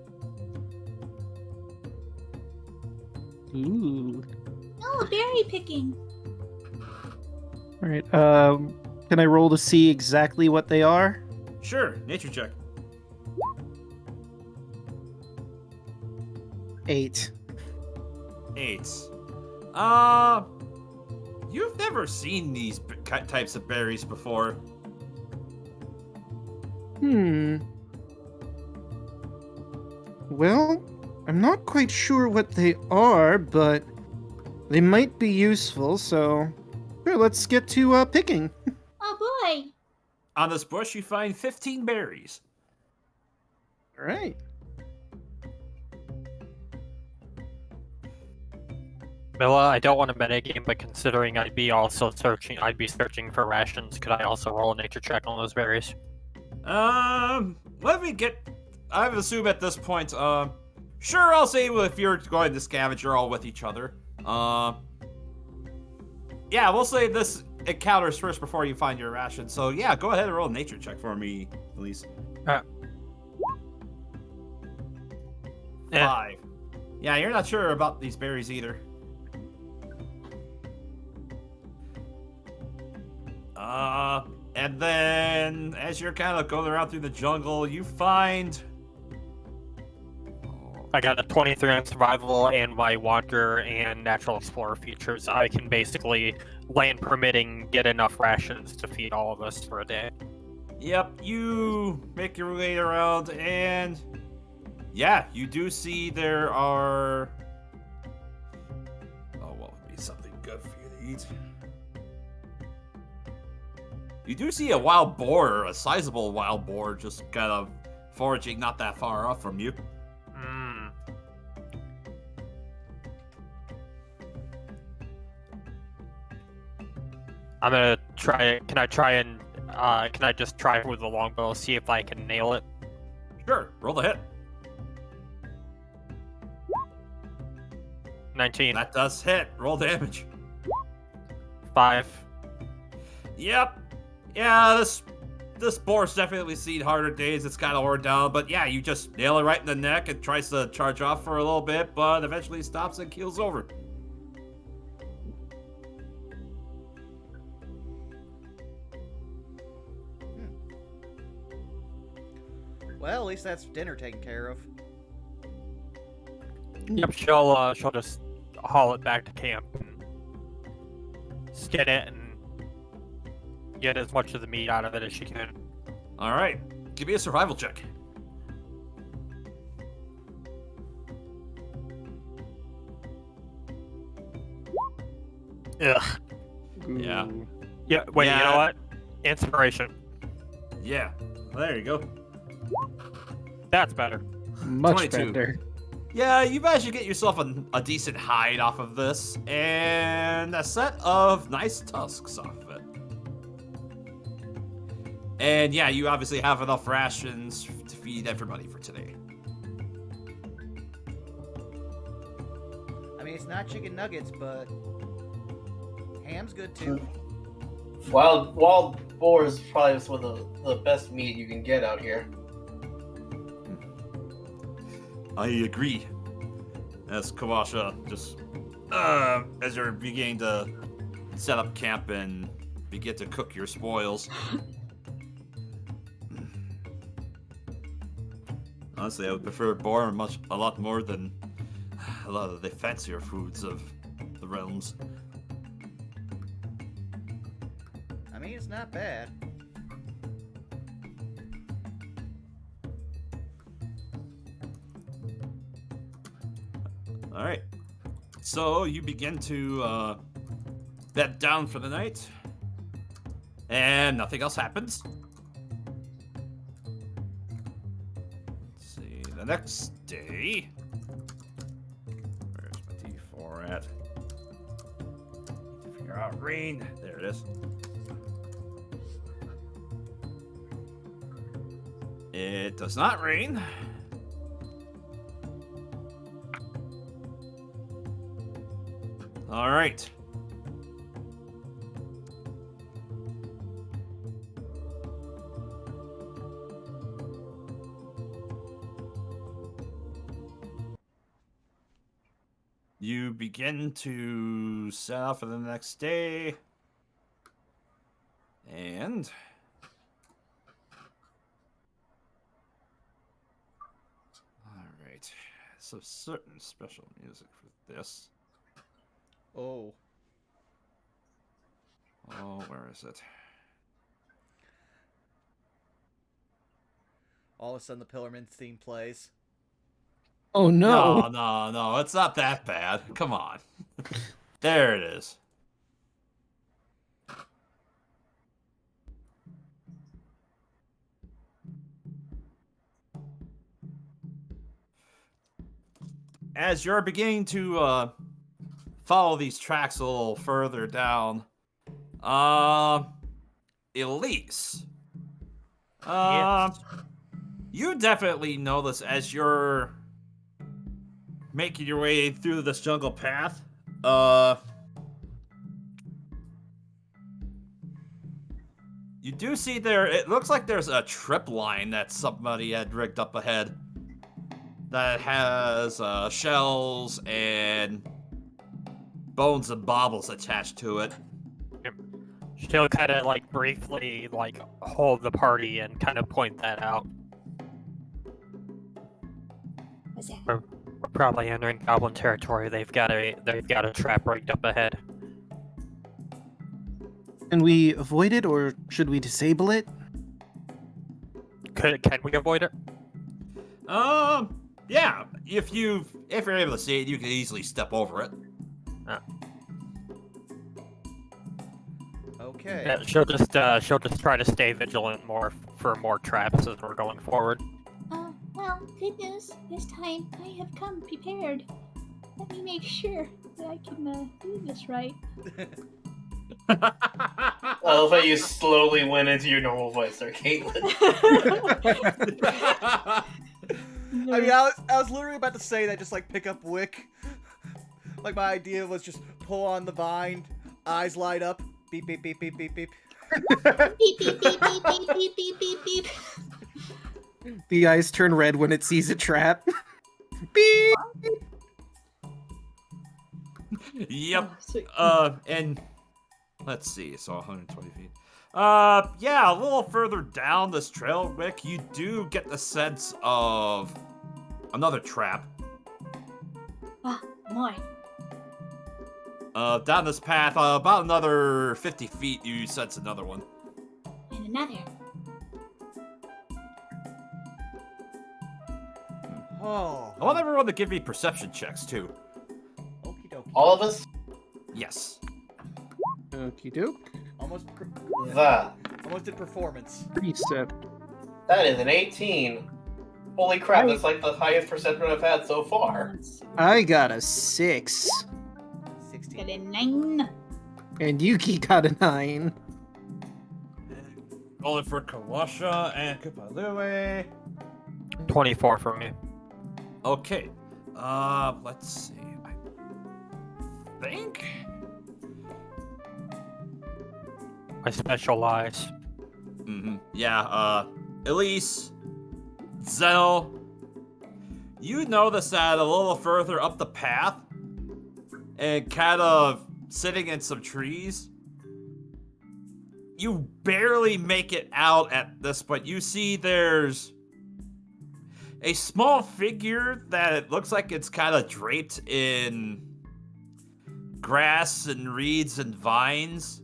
Ooh. Oh, berry picking. Alright, can I roll to see exactly what they are? Sure, nature check. 8. 8. You've never seen these types of berries before. Well, I'm not quite sure what they are, but they might be useful, so sure, let's get to picking. Oh boy. On this bush, you find 15 berries. Alright. Milla, I don't want to metagame, but considering I'd be searching for rations, could I also roll a nature check on those berries? Let me get. I would assume at this point, sure, I'll say if you're going to scavenge, you're all with each other. Yeah, we'll say this encounters first before you find your ration. So yeah, go ahead and roll a nature check for me, Elise. 5. Yeah, you're not sure about these berries either. And then as you're kind of going around through the jungle, you find. I got a 23 on survival and my wander and natural explorer features. I can basically, land permitting, get enough rations to feed all of us for a day. Yep, you make your way around, and yeah, you do see there are. Oh, what would be something good for you to eat? You do see a wild boar, a sizable wild boar, just kind of foraging not that far off from you. I'm gonna try. Can I just try with the longbow, see if I can nail it? Sure, roll the hit. 19. That does hit. Roll damage. 5. Yep. Yeah, this boar's definitely seen harder days. It's kind of worn down, but yeah, you just nail it right in the neck. It tries to charge off for a little bit, but eventually stops and keels over. Well, at least that's dinner taken care of. Yep, she'll just haul it back to camp and skin it and get as much of the meat out of it as she can. All right, give me a survival check. Ugh. Yeah. Yeah. Wait. You Yeah. know what? Inspiration. Yeah, there you go. That's better. Much 22. better. Yeah, you managed to get yourself a decent hide off of this, and a set of nice tusks off of it. And yeah, you obviously have enough rations to feed everybody for today. I mean, it's not chicken nuggets, but ham's good too. Wild boar is probably some of the best meat you can get out here. I agree. As Kawasha just, as you're beginning to set up camp and begin to cook your spoils. Honestly, I would prefer boar a lot more than a lot of the fancier foods of the realms. I mean, it's not bad. All right. So you begin to bed down for the night, and nothing else happens. Let's see. The next day. Where's my D4 at? Need to figure out rain. There it is. It does not rain. All right. You begin to set out for the next day. And all right. So certain special music for this. Oh. Oh, where is it? All of a sudden, the Pillarman theme plays. Oh no. No, it's not that bad. Come on. There it is. As you're beginning to follow these tracks a little further down, Elise, Yes. you definitely notice as you're making your way through this jungle path, you do see there, it looks like there's a trip line that somebody had rigged up ahead that has shells and bones and baubles attached to it. She'll kind of like briefly like hold the party and kind of point that out. What's that? We're probably entering goblin territory. They've got a trap rigged up ahead. Can we avoid it or should we disable it? Can we avoid it? Yeah. If you're able to see it, you can easily step over it. Okay. Yeah, she'll just try to stay vigilant for more traps as we're going forward. Well, good news. This time I have come prepared. Let me make sure that I can do this right. I love how you slowly went into your normal voice there, Caitlin. I mean, I was literally about to say that, just like pick up Wick. Like my idea was just pull on the vine, eyes light up, beep beep beep beep beep beep. Beep beep beep beep beep beep beep beep beep. The eyes turn red when it sees a trap. Beep. Yep. Sweet. And let's see. So 120 feet. Yeah, a little further down this trail, Rick, you do get the sense of another trap. Ah, more. Down this path, about another 50 feet, you sense another one. And another. Oh. I want everyone to give me perception checks, too. Okie dokie. All of us? Yes. Okie doke. Almost did performance. Precept. That is an 18. Holy crap, that's like the highest perception I've had so far. I got a 6. 16. Got a 9. And Yuki got a 9. Rolling for Kawasha and Kupalue. 24 for me. Okay. Let's see. I think... I specialize. Yeah, Elise, Zeno, you notice that a little further up the path, and kind of sitting in some trees, you barely make it out at this point. You see there's a small figure that it looks like it's kind of draped in grass and reeds and vines.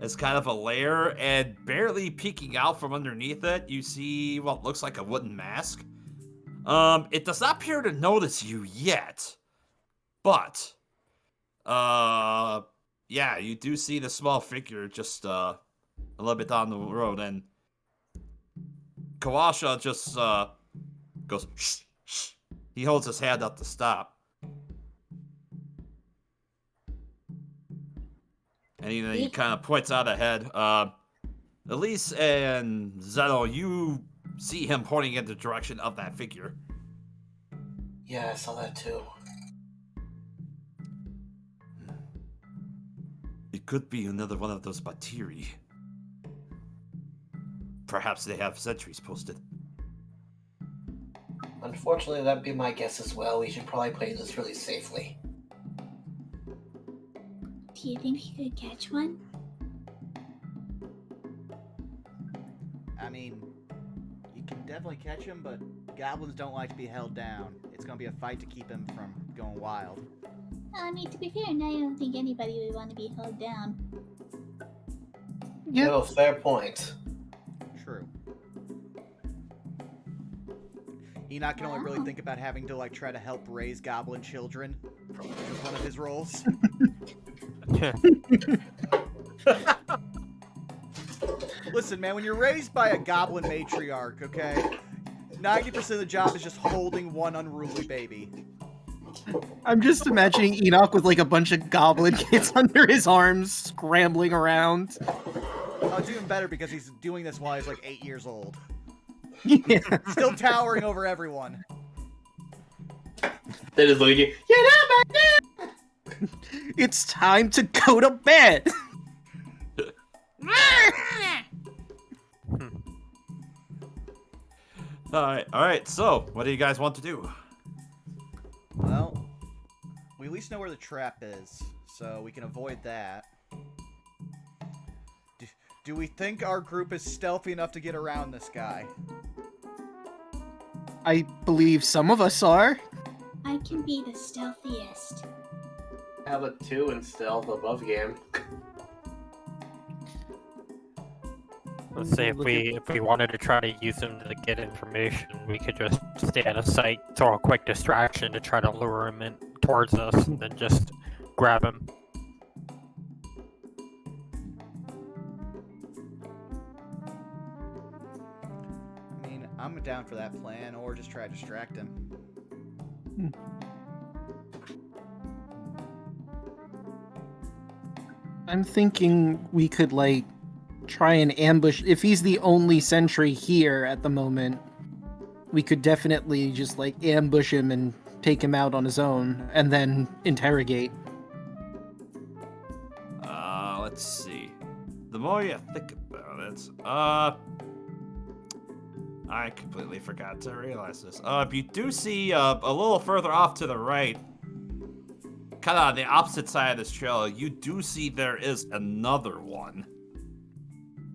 As kind of a lair, and barely peeking out from underneath it, you see what looks like a wooden mask. It does not appear to notice you yet, but, yeah, you do see the small figure just, a little bit down the road, and Kawasha just, goes, shh, shh. He holds his hand up to stop. And he kind of points out ahead. Elise and Zeno, you see him pointing in the direction of that figure. Yeah, I saw that too. It could be another one of those Batiri. Perhaps they have sentries posted. Unfortunately, that'd be my guess as well. We should probably play this really safely. Do you think you could catch one? I mean, you can definitely catch him, but goblins don't like to be held down. It's gonna be a fight to keep him from going wild. I mean, to be fair, I don't think anybody would want to be held down. Yeah. No, fair point. True. Enoch can only really think about having to, like, try to help raise goblin children. Which is one of his roles. Listen, man, when you're raised by a goblin matriarch, okay, 90% of the job is just holding one unruly baby. I'm just imagining Enoch with like a bunch of goblin kids under his arms, scrambling around. Oh, it's even better because he's doing this while he's like 8 years old. Yeah. Still towering over everyone. They just look at you. Get out back there! It's time to go to bed. Alright, so, what do you guys want to do? Well, we at least know where the trap is, so we can avoid that. Do we think our group is stealthy enough to get around this guy? I believe some of us are. I can be the stealthiest. Have a 2 in stealth above game. Let's say if we wanted to try to use him to get information, we could just stay out of sight, throw a quick distraction to try to lure him in towards us, and then just grab him. I mean, I'm down for that plan, or just try to distract him. I'm thinking we could like try and ambush. If he's the only sentry here at the moment, we could definitely just like ambush him and take him out on his own, and then interrogate. Let's see. The more you think about it, I completely forgot to realize this. You do see a little further off to the right, kind of on the opposite side of this trail, you do see there is another one.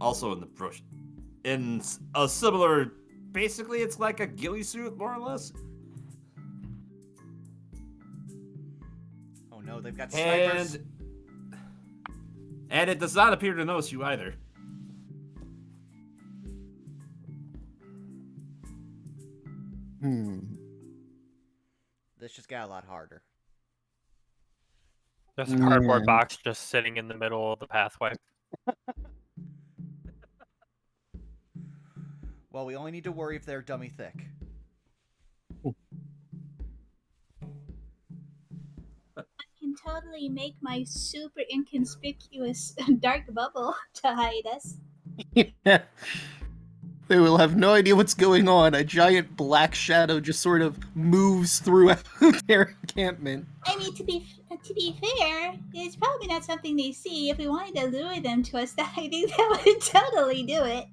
also in the bush. In a similar, basically, it's like a ghillie suit, more or less. Oh no, they've got snipers. And it does not appear to notice you either. This just got a lot harder. There's a cardboard Yeah. box just sitting in the middle of the pathway. Well, we only need to worry if they're dummy thick. I can totally make my super inconspicuous dark bubble to hide us. Yeah. They will have no idea what's going on. A giant black shadow just sort of moves throughout their encampment. I mean, to be fair, it's probably not something they see. If we wanted to lure them to us, I think that would totally do it.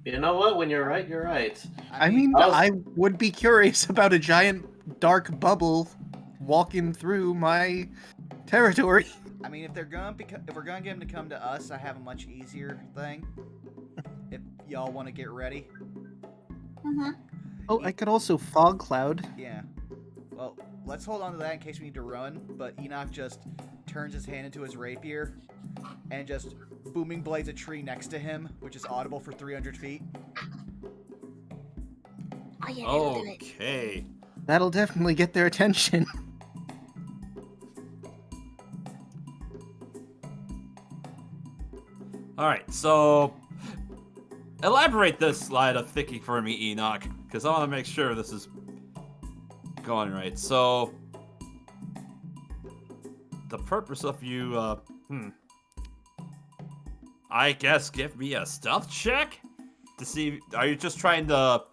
You know what? When you're right, you're right. I mean, I would be curious about a giant dark bubble walking through my territory. I mean, if we're gonna get them to come to us, I have a much easier thing. If y'all want to get ready, Uh-huh. Oh, I could also fog cloud. yeah. Well, let's hold on to that in case we need to run. But Enoch just turns his hand into his rapier and just booming blades a tree next to him, which is audible for 300 feet. Oh yeah, that'll do it. Okay. That'll definitely get their attention. Alright, so elaborate this line of thinking for me, Enoch, because I want to make sure this is going right. So, the purpose of you, I guess give me a stealth check to see, are you just trying to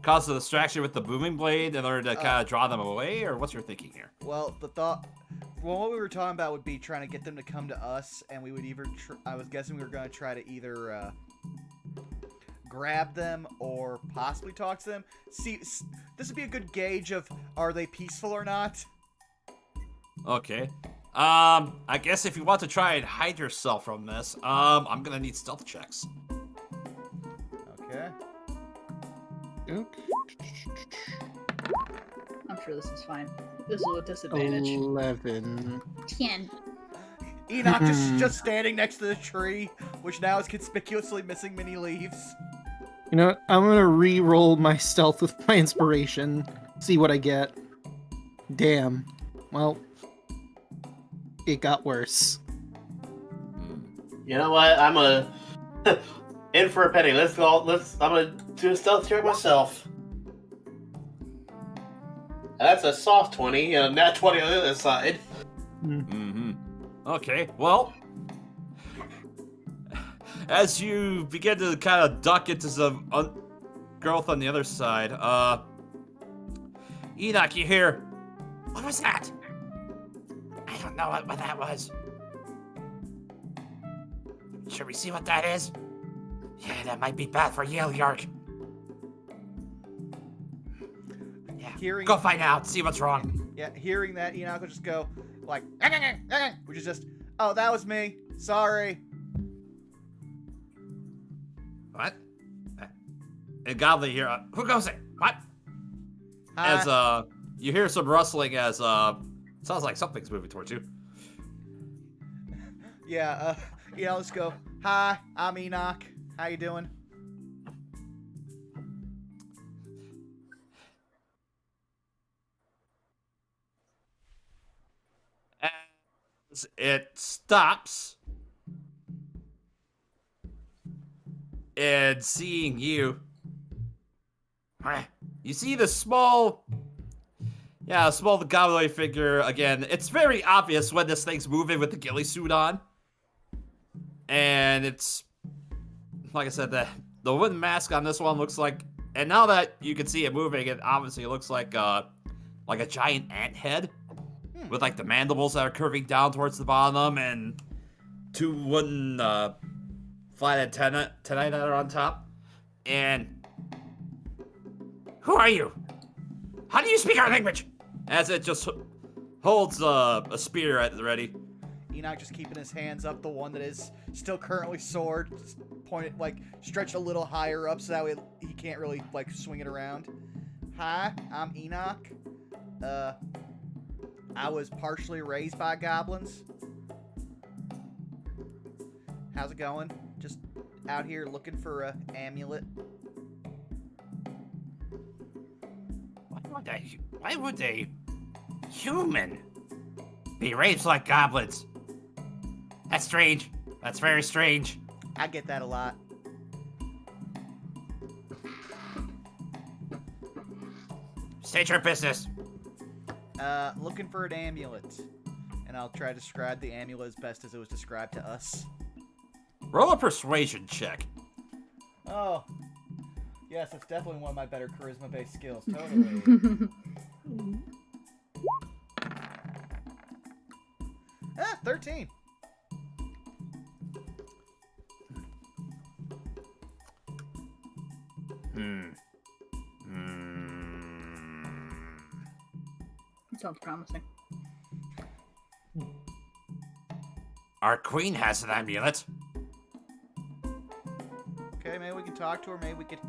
cause a distraction with the booming blade in order to kind of draw them away, or what's your thinking here? Well, what we were talking about would be trying to get them to come to us, and we would either. I was guessing we were going to try to either grab them or possibly talk to them. See, this would be a good gauge of are they peaceful or not. Okay. I guess if you want to try and hide yourself from this, I'm gonna need stealth checks. Okay. I'm sure this is fine. This is a disadvantage. 11. 10. Enoch just standing next to the tree, which now is conspicuously missing many leaves. You know what? I'm gonna re-roll my stealth with my inspiration. See what I get. Damn. Well, it got worse. You know what? I'm in for a penny. Let's go. I'm gonna do a stealth check myself. That's a soft 20, and a nat 20 on the other side. Mm-hmm. Okay, well, as you begin to kind of duck into some growth on the other side, Enoch, you hear, what was that? I don't know what that was. Should we see what that is? Yeah, that might be bad for Yale Yark. Yeah, go find out, see what's wrong. Yeah, hearing that, Enoch will just go, like, which is just, oh, that was me. Sorry. What? And Godly here, who goes it? What? Hi. As, you hear some rustling as, sounds like something's moving towards you. Yeah, let's go. Hi, I'm Enoch. How you doing? As it stops, and seeing you, you see the small goblinoid figure again. It's very obvious when this thing's moving with the ghillie suit on. And it's, like I said, the wooden mask on this one looks like, and now that you can see it moving, it obviously looks like a giant ant head with like the mandibles that are curving down towards the bottom and two wooden flat antennae that are on top. And who are you? How do you speak our language? As it just holds a spear at the ready. Enoch just keeping his hands up, the one that is still currently sword, pointed, like, stretched a little higher up so that way he can't really, like, swing it around. Hi, I'm Enoch. I was partially raised by goblins. How's it going? Just out here looking for a amulet. Why would a human be raised like goblins? That's strange. That's very strange. I get that a lot. State your business. Looking for an amulet. And I'll try to describe the amulet as best as it was described to us. Roll a persuasion check. Oh. Yes, that's definitely one of my better charisma-based skills. Totally. 13. Sounds promising. Our queen has an amulet. Okay, maybe we can talk to her. Maybe we could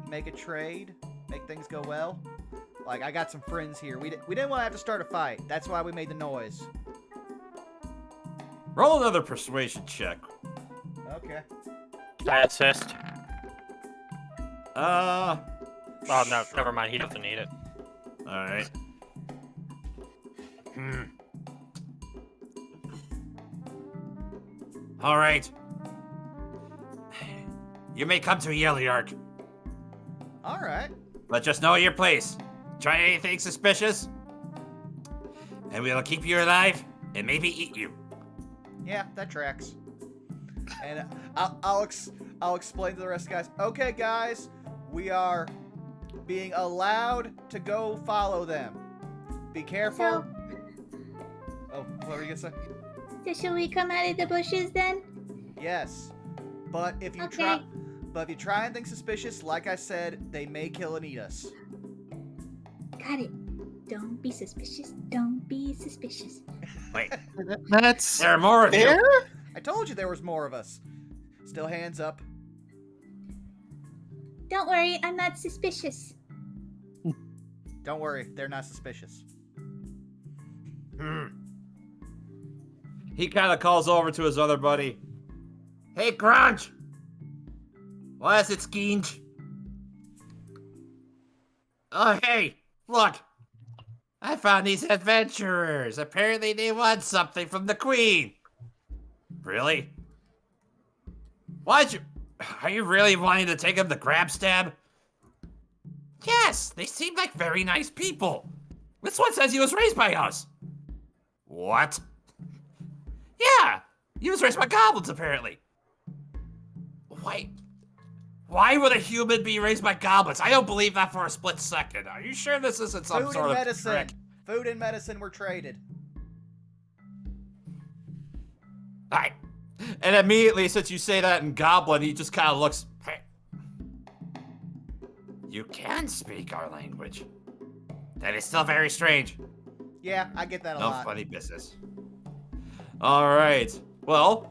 make a trade. Make things go well. Like, I got some friends here. We didn't want to have to start a fight. That's why we made the noise. Roll another persuasion check. Okay. Can I assist? Uh. Oh, no, never mind. He doesn't need it. Alright. Alright. You may come to Yellyark, Alright. but just know your place. Try anything suspicious, and we'll keep you alive and maybe eat you. Yeah, that tracks. And I'll explain to the rest of the guys. Okay, guys, we are being allowed to go follow them. Be careful. So, Oh, what were you gonna say? so should we come out of the bushes then? Yes, but if you Okay. if you try anything suspicious, like I said, they may kill and eat us. Got it. Don't be suspicious. Don't be suspicious. Wait, That's there are more of fair? you. I told you there was more of us. Still hands up. Don't worry, I'm not suspicious. Don't worry, they're not suspicious. He kind of calls over to his other buddy. Hey, Grunge! What is it, Skeenge? Oh, hey, look! I found these adventurers. Apparently they want something from the queen. Really? Are you really wanting to take them to grab stab? Yes, they seem like very nice people. This one says he was raised by us. What? Yeah, he was raised by goblins, apparently. Why would a human be raised by goblins? I don't believe that for a split second. Are you sure this isn't some Food sort and of medicine. trick? Food and medicine were traded. Alright. And immediately, since you say that in Goblin, he just kind of looks... Hey. You can speak our language. That is still very strange. Yeah, I get that a No lot. funny business. Alright. Well...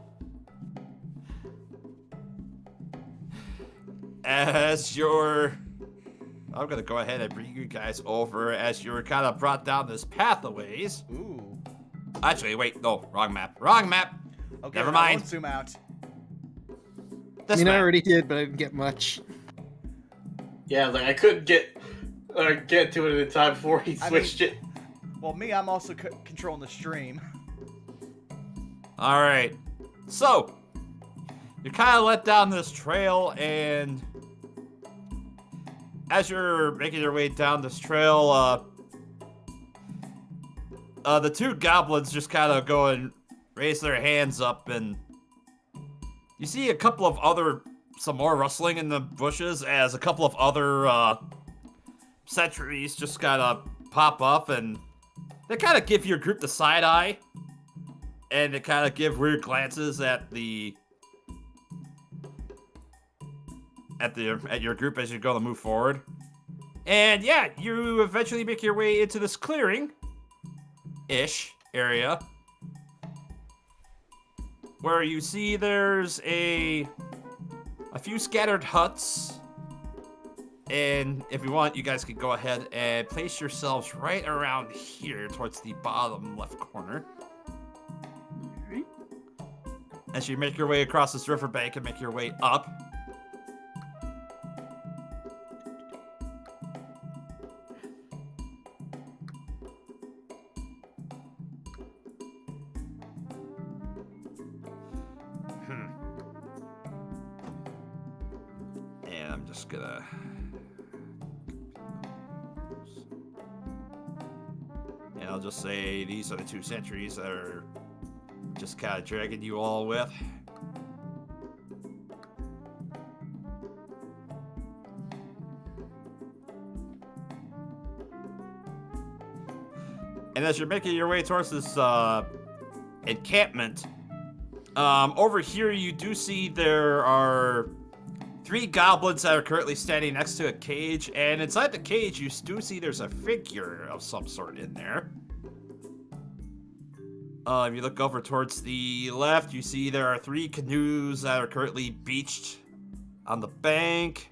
As you're... I'm gonna go ahead and bring you guys over as you're kind of brought down this path a ways. Ooh. Actually, wait, no, wrong map. Wrong map! Okay, Never I mind. won't zoom out. This I map. already did, but I didn't get much. Yeah, like I couldn't get to it in time before he I switched it. Well, me, I'm also controlling the stream. Alright. So, you kind of let down this trail, and as you're making your way down this trail, the two goblins just kind of go and raise their hands up, and you see a couple of some more rustling in the bushes as a couple of other sentries just kind of pop up, and they kind of give your group the side eye, and they kind of give weird glances at your group as you're going to move forward. And yeah, you eventually make your way into this clearing-ish area. where you see there's a few scattered huts. And if you want, you guys can go ahead and place yourselves right around here towards the bottom left corner. Alright. As you make your way across this riverbank and make your way up. And I'm just gonna... And I'll just say these are the 2 sentries that are just kind of dragging you all with. And as you're making your way towards this encampment, over here you do see there are 3 goblins that are currently standing next to a cage, and inside the cage you do see there's a figure of some sort in there. If you look over towards the left, you see there are 3 canoes that are currently beached on the bank.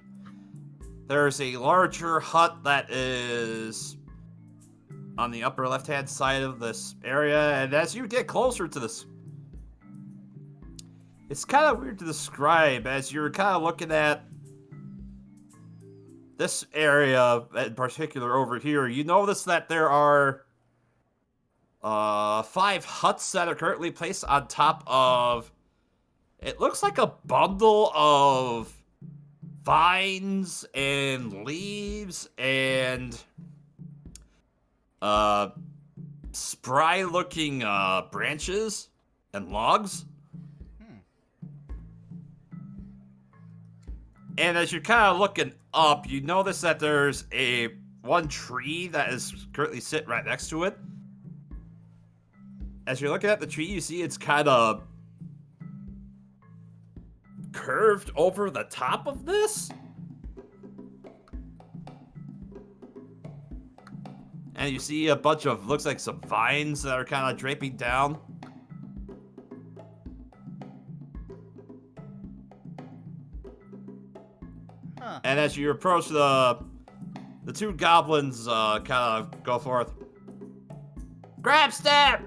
There's a larger hut that is on the upper left-hand side of this area, and as you get closer to this, it's kind of weird to describe as you're kind of looking at this area in particular over here. You notice that there are 5 huts that are currently placed on top of, it looks like a bundle of vines and leaves and spry looking branches and logs. And as you're kind of looking up, you notice that there's one tree that is currently sitting right next to it. As you're looking at the tree, you see it's kind of curved over the top of this. And you see a bunch of, looks like some vines that are kind of draping down. Huh. And as you approach the 2 goblins, kind of go forth. Grab stab!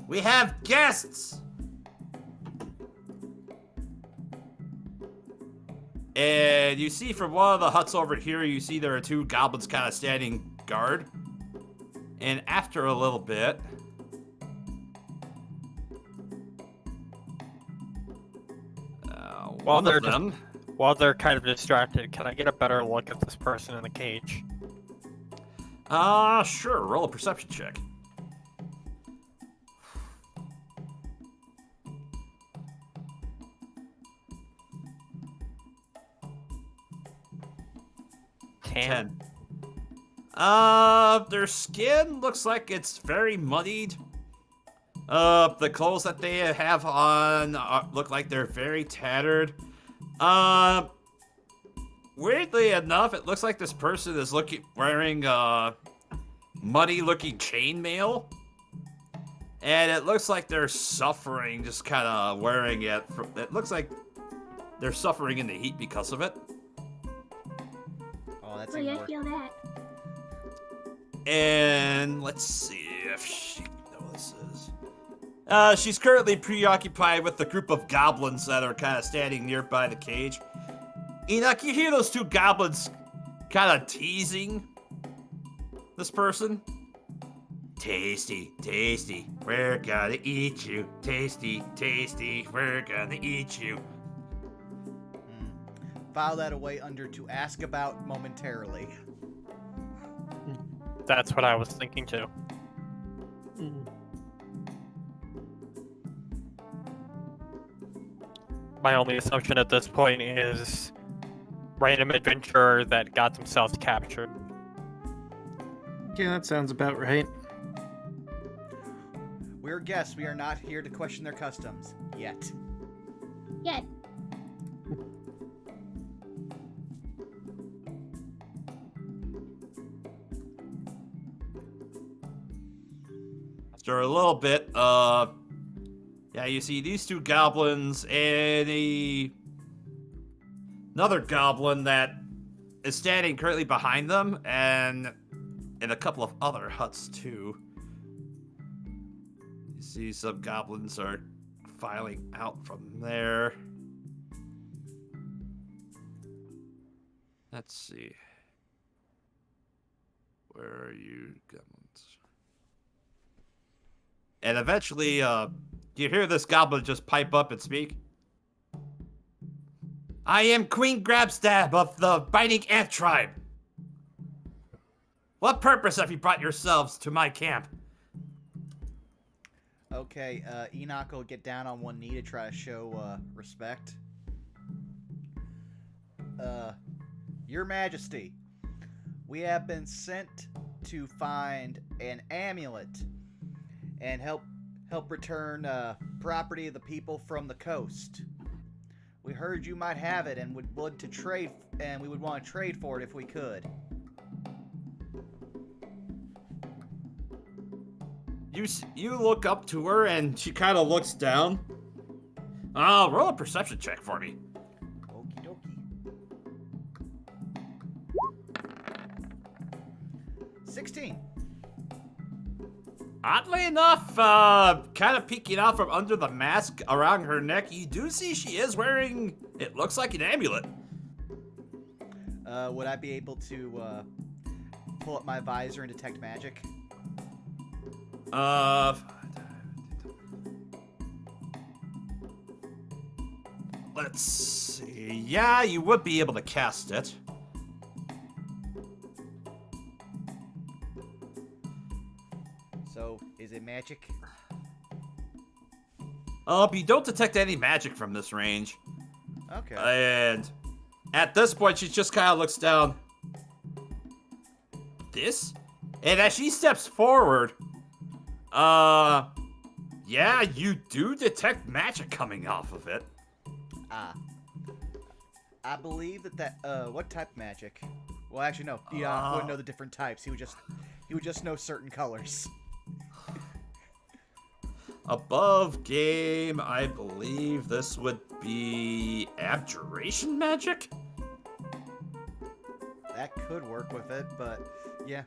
We have guests! And you see from one of the huts over here, you see there are 2 goblins kind of standing guard. And after a little bit, While one they're of them... While they're kind of distracted, can I get a better look at this person in the cage? Sure. Roll a perception check. Ten. Their skin looks like it's very muddied. The clothes that they have on look like they're very tattered. Weirdly enough, it looks like this person is wearing muddy-looking chainmail. And it looks like they're suffering, just kind of wearing it. It looks like they're suffering in the heat because of it. Oh, that's Oh, even yeah, I worse. feel that. And let's see if she notices. She's currently preoccupied with the group of goblins that are kind of standing nearby the cage. Enoch, you hear those 2 goblins kind of teasing this person? Tasty, tasty, we're gonna eat you. Tasty, tasty, we're gonna eat you. File that away under to ask about momentarily. That's what I was thinking too. My only assumption at this point is random adventurer that got themselves captured. Yeah, that sounds about right. We're guests. We are not here to question their customs. Yet. Yet. After a little bit, Yeah, you see these two goblins and another goblin that is standing currently behind them, and a couple of other huts too. You see some goblins are filing out from there. Let's see. Where are you, goblins? And eventually, you hear this goblin just pipe up and speak. I am Queen Grabstab of the Biting Ant Tribe. What purpose have you brought yourselves to my camp? Okay, Enoch will get down on one knee to try to show respect. Your Majesty, we have been sent to find an amulet and help return property of the people from the coast. We heard you might have it and would want to trade, and we would want to trade for it if we could. You look up to her and she kind of looks down. Roll a perception check for me. Okie dokie. 16. Oddly enough, kind of peeking out from under the mask around her neck, you do see she is wearing, it looks like an amulet. Would I be able to pull up my visor and detect magic? Let's see. Yeah, you would be able to cast it. So, is it magic? You don't detect any magic from this range. Okay. And at this point, she just kind of looks down. This? And as she steps forward, yeah, you do detect magic coming off of it. I believe that what type magic? Well, actually, no. Enoch wouldn't know the different types. He would just know certain colors. Above game, I believe this would be abjuration magic? That could work with it, but yeah.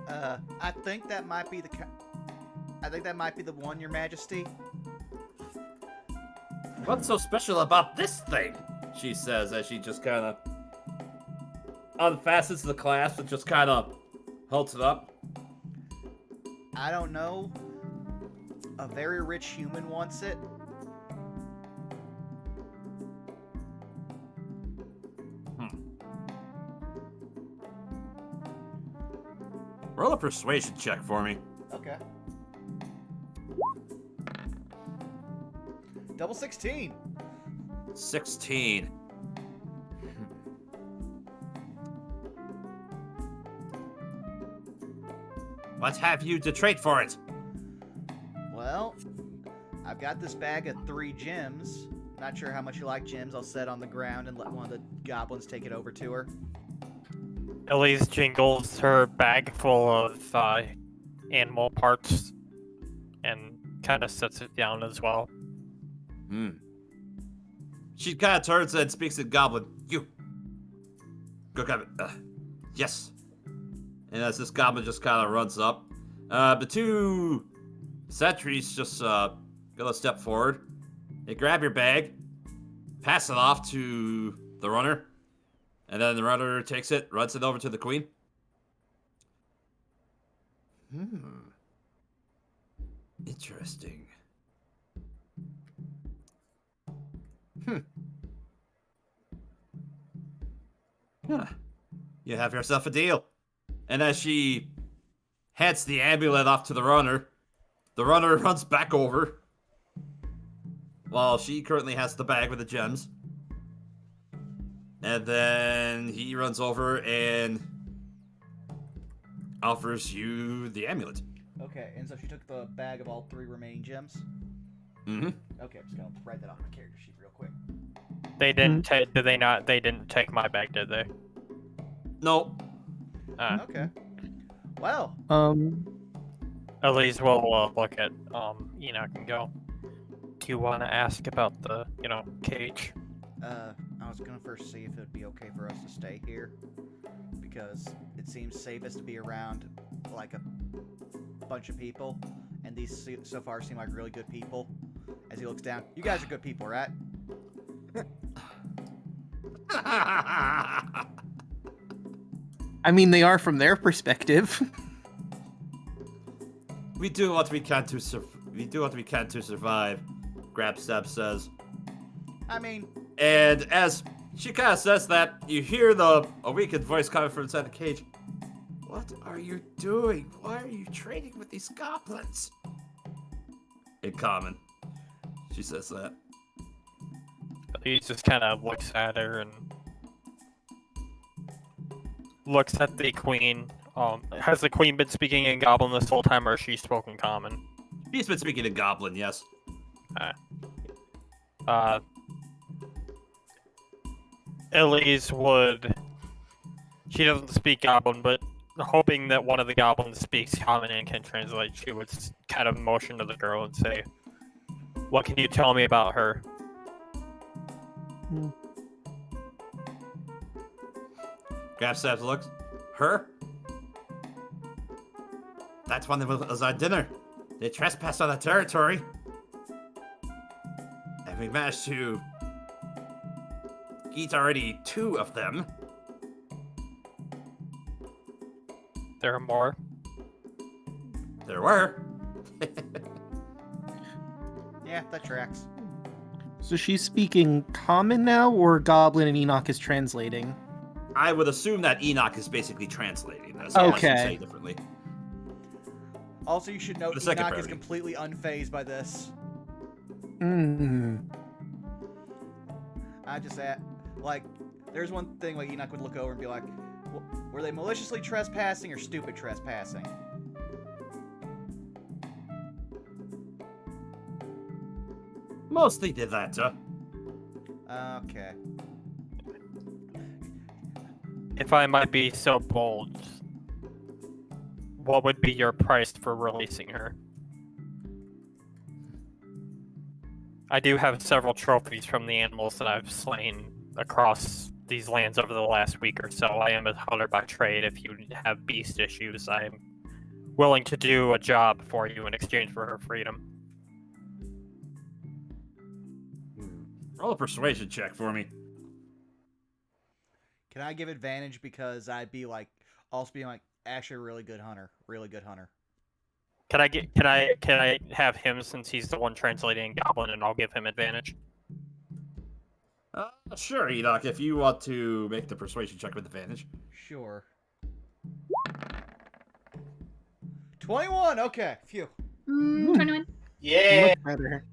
I think that might be the one, Your Majesty. What's so special about this thing? She says as she just kind of unfastens the clasp and just kind of holds it up. I don't know. A very rich human wants it. Roll a persuasion check for me. Okay. Double 16. 16. What have you to trade for it? Well, I've got this bag of 3 gems. Not sure how much you like gems. I'll set it on the ground and let one of the goblins take it over to her. Elise jingles her bag full of animal parts and kind of sets it down as well. She kind of turns and speaks to Goblin. You. Go grab it. Yes. And as this Goblin just kind of runs up, the 2 sentries just go a step forward. They grab your bag, pass it off to the runner, and then the runner takes it, runs it over to the queen. Interesting. Huh. You have yourself a deal. And as she hands the amulet off to the runner runs back over while she currently has the bag with the gems. And then he runs over and offers you the amulet. Okay, and so she took the bag of all 3 remaining gems? Mm-hmm. Okay, I'm just gonna write that off my character sheet real quick. They didn't take. Did they not? They didn't take my bag, did they? Nope. Okay. Well. Elise will look at Enoch and go. you want to ask about the, cage? I was gonna first see if it would be okay for us to stay here, because it seems safest to be around, like, a bunch of people, and these so far seem like really good people. As he looks down, you guys are good people, right? I mean, they are from their perspective. We do what we can to survive. Grabstep says. I mean, And as she kind of says that, you hear a weakened voice coming from inside the cage. What are you doing? Why are you trading with these goblins? In common, she says that. He just kind of looks at her and looks at the queen. Has the queen been speaking in Goblin this whole time, or has she spoken Common? She's been speaking in Goblin, yes. Elise would. She doesn't speak Goblin, but hoping that one of the goblins speaks Common and can translate, she would kind of motion to the girl and say, "What can you tell me about her?" Grabstaff looks. Her? That's one that was at dinner. They trespassed on the territory. And we managed to eat already 2 of them. There are more. There were. yeah, that tracks. So she's speaking Common now, or Goblin and Enoch is translating? I would assume that Enoch is basically translating this. Okay. Unless you say differently. Also, you should note For the second Enoch is priority. completely unfazed by this. I just like, there's one thing like Enoch would look over and be like, were they maliciously trespassing or stupid trespassing? Mostly did that, Okay. If I might be so bold, what would be your price for releasing her? I do have several trophies from the animals that I've slain across these lands over the last week or so. I am a hunter by trade. If you have beast issues, I am willing to do a job for you in exchange for her freedom. Roll a persuasion check for me. Can I give advantage because I'd be like, also being like, actually a really good hunter. Really good hunter. Can I have him, since he's the one translating Goblin, and I'll give him advantage? Sure, Enoch, if you want to make the persuasion check with advantage. Sure. 21, okay. Phew. 21. Yeah. Much better.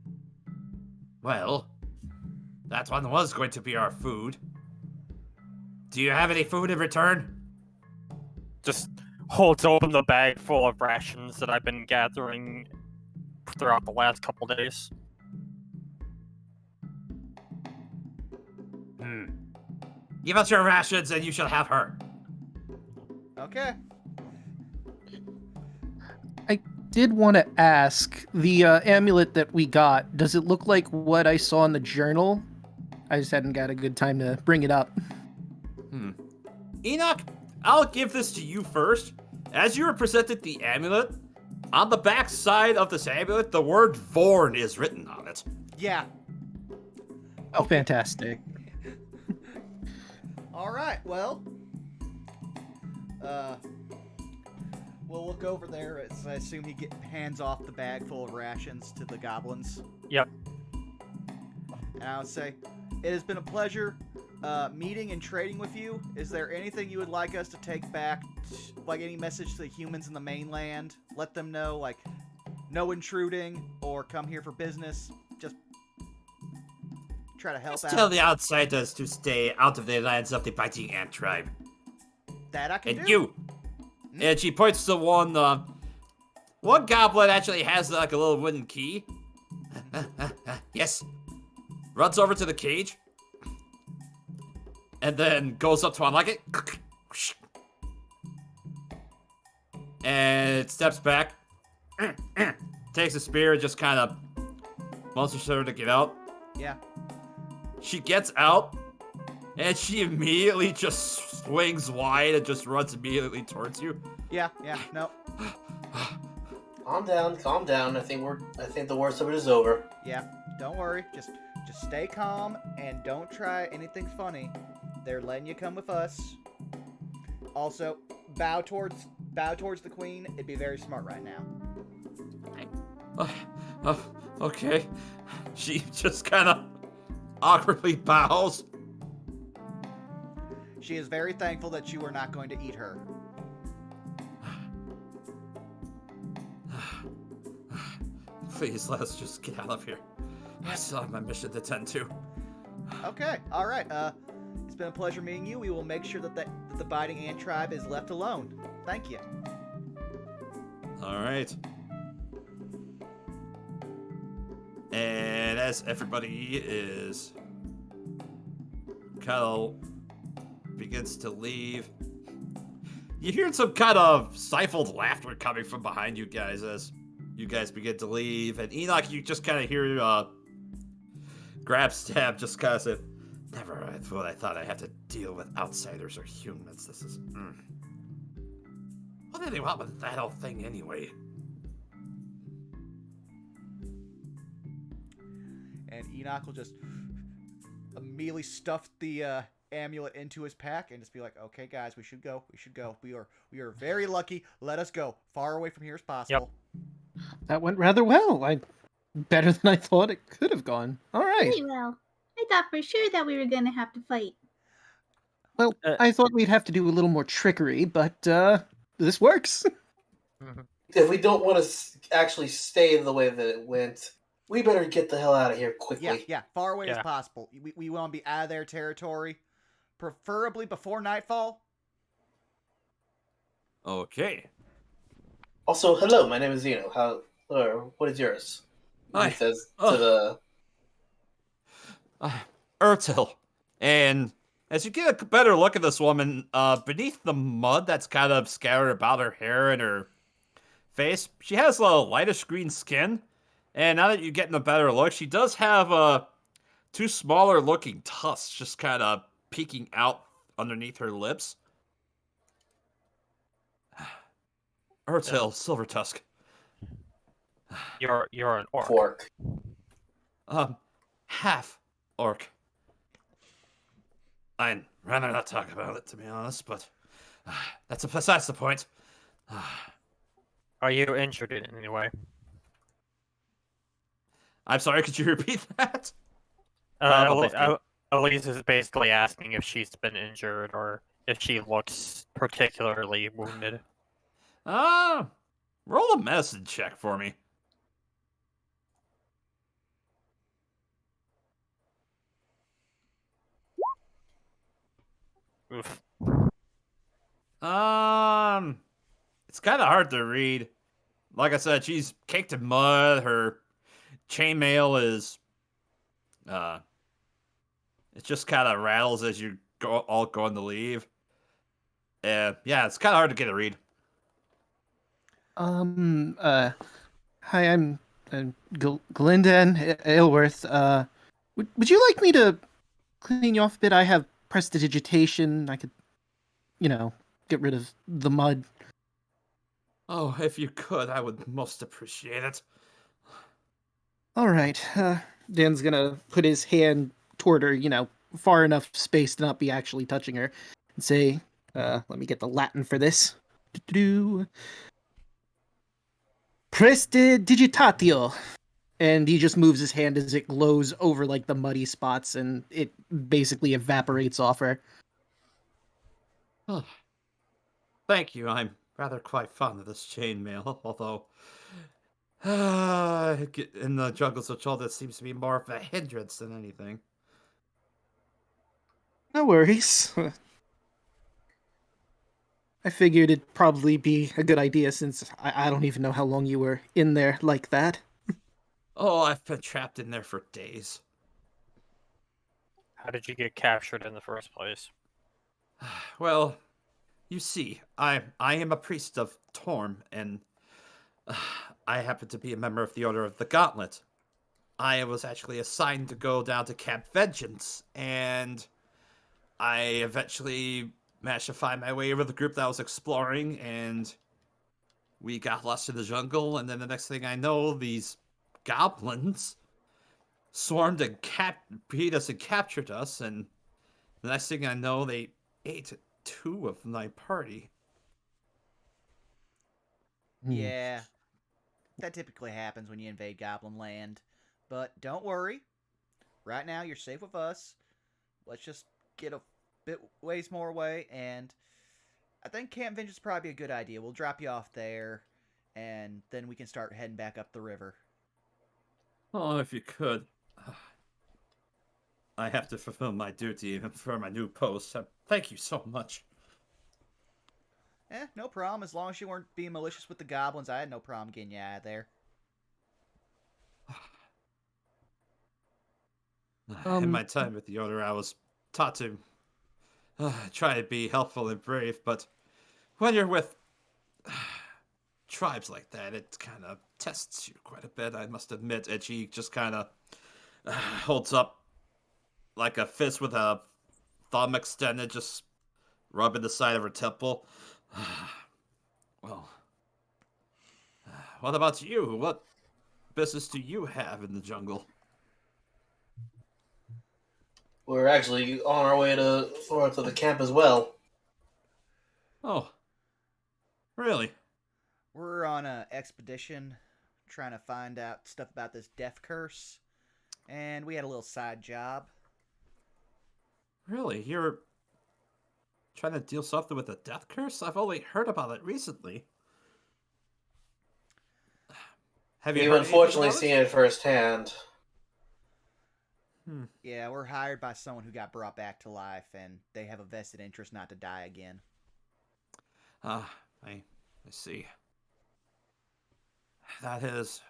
Well, that one was going to be our food. Do you have any food in return? Just holds open the bag full of rations that I've been gathering throughout the last couple days. Give us your rations and you shall have her. Okay. I did want to ask, the amulet that we got, does it look like what I saw in the journal? I just hadn't got a good time to bring it up. Enoch, I'll give this to you first. As you were presented the amulet, on the back side of this amulet, the word Vorn is written on it. Yeah. Oh, fantastic. Alright, well. We'll look over there as I assume he hands off the bag full of rations to the goblins. Yep. And I would say, it has been a pleasure meeting and trading with you. Is there anything you would like us to take back? Like any message to the humans in the mainland? Let them know, like, no intruding or come here for business. Just try to help Just out. tell the outsiders to stay out of the lands of the Biting Ant tribe. That I can And do. you! And she points to one goblin actually has like a little wooden key. Yes. Runs over to the cage. And then goes up to unlock it. And it steps back. Takes a spear and just kind of Monster showed her to get out. Yeah. She gets out, and she immediately just swings wide and just runs immediately towards you. Yeah, no. Calm down. I think the worst of it is over. Yeah, don't worry. Just stay calm and don't try anything funny. They're letting you come with us. Also, bow towards the queen. It'd be very smart right now. Okay. She just kind of awkwardly bows. She is very thankful that you are not going to eat her. Please, let's just get out of here. I still have my mission to tend to. Okay, all right. It's been a pleasure meeting you. We will make sure that the Biting Ant Tribe is left alone. Thank you. All right. And as everybody is kind of begins to leave, you hear some kind of stifled laughter coming from behind you guys as you guys begin to leave. And Enoch, you just kind of hear Grabstab just kind of say, "Never I thought I'd have to deal with outsiders or humans. This is... What do they want with that whole thing anyway?" And Enoch will just immediately stuff the amulet into his pack and just be like, "Okay, guys, we should go. We are very lucky. Let us go far away from here as possible." That went rather well. Better than I thought it could have gone. All right. Very well. I thought for sure that we were going to have to fight. Well, I thought we'd have to do a little more trickery, but this works. If we don't want to actually stay the way that it went, we better get the hell out of here quickly. Yeah, far away as possible. We want to be out of their territory, preferably before nightfall. Okay. Also, hello, my name is Zeno. What is yours? Hi. He says to the... Urtil. And as you get a better look at this woman, beneath the mud that's kind of scattered about her hair and her face, she has a lightish green skin. And now that you're getting a better look, she does have two smaller looking tusks just kind of peeking out underneath her lips. Urtil, Silver Tusk. You're an orc. Fork. Half orc. I'd rather not talk about it, to be honest, but that's besides the point. Are you injured in any way? I'm sorry, could you repeat that? Elise is basically asking if she's been injured or if she looks particularly wounded. Roll a medicine check for me. Oof. It's kind of hard to read. Like I said, she's caked in mud. Her chainmail is, it just kind of rattles as you all going to leave. Yeah, it's kind of hard to get a read. Hi, I'm Glendan Aylworth. Would you like me to clean you off a bit? I have prestidigitation. I could, get rid of the mud. Oh, if you could, I would most appreciate it. All right. Dan's gonna put his hand toward her, far enough space to not be actually touching her, and say, let me get the Latin for this. Prestidigitatio. And he just moves his hand as it glows over the muddy spots, and it basically evaporates off her. Oh. Thank you. I'm rather quite fond of this chainmail, although in the jungles of Chult it seems to be more of a hindrance than anything. No worries. I figured it'd probably be a good idea since I don't even know how long you were in there like that. Oh, I've been trapped in there for days. How did you get captured in the first place? Well, you see, I am a priest of Torm, and I happen to be a member of the Order of the Gauntlet. I was actually assigned to go down to Camp Vengeance, and I eventually managed to find my way over the group that I was exploring, and we got lost in the jungle, and then the next thing I know, these goblins swarmed and beat us and captured us, and the next thing I know, they ate 2 of my party. Yeah, that typically happens when you invade Goblin Land. But don't worry. Right now, you're safe with us. Let's just get a bit ways more away, and I think Camp Vengeance is probably a good idea. We'll drop you off there, and then we can start heading back up the river. Oh, if you could. I have to fulfill my duty for my new post. Thank you so much. No problem. As long as you weren't being malicious with the goblins, I had no problem getting you out of there. In my time with the owner, I was taught to try to be helpful and brave, but when you're with tribes like that, it kind of tests you quite a bit, I must admit. And she just kind of holds up like a fist with a thumb extended, just rubbing the side of her temple. Well, what about you? What business do you have in the jungle? We're actually on our way to the camp as well. Oh, really? We're on an expedition trying to find out stuff about this death curse, and we had a little side job. Really? You're trying to deal something with a death curse? I've only heard about it recently. Have you We've heard unfortunately anything seen it firsthand. about it? Yeah, we're hired by someone who got brought back to life, and they have a vested interest not to die again. I see. That is...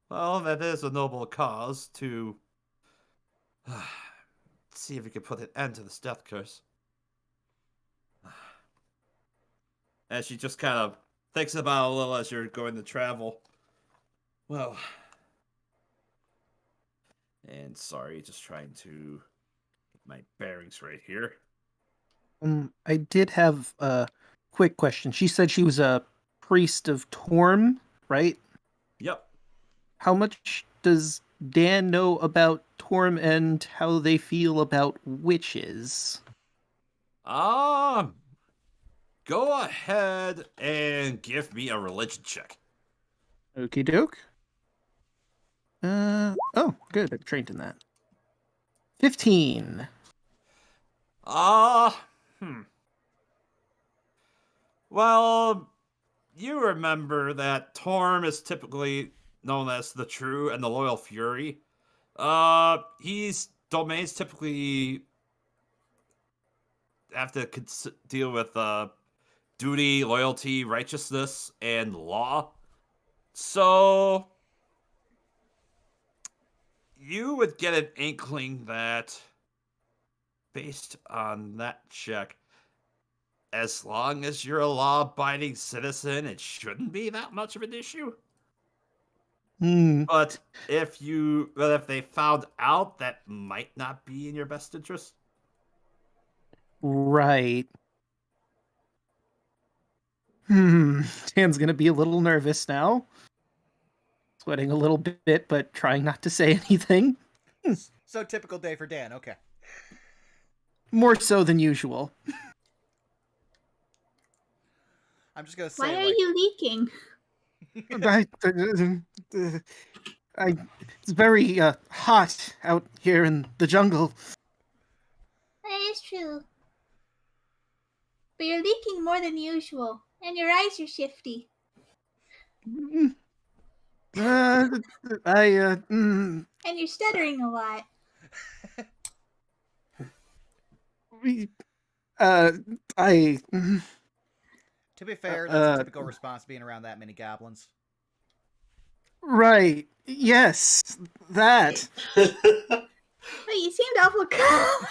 Well, that is a noble cause to see if we can put an end to this death curse. And she just kind of thinks about it a little as you're going to travel. Well... And sorry, just trying to get my bearings right here. I did have a quick question. She said she was a priest of Torm, right? Yep. How much does Dan know about Torm and how they feel about witches? Go ahead and give me a religion check. Okie doke. Oh, good. I'm trained in that. 15. Well, you remember that Torm is typically known as the True and the Loyal Fury. His domains typically have to deal with duty, loyalty, righteousness, and law. So you would get an inkling that, based on that check, as long as you're a law-abiding citizen, it shouldn't be that much of an issue. But if they found out, that might not be in your best interest. Right. Dan's gonna be a little nervous now. Sweating a little bit, but trying not to say anything. So typical day for Dan, okay. More so than usual. I'm just gonna say, Why are you leaking? It's very hot out here in the jungle. That is true. But you're leaking more than usual, and your eyes are shifty. And you're stuttering a lot. To be fair, that's a typical response being around that many goblins. Right. Yes. That. Oh, you seemed awful calm.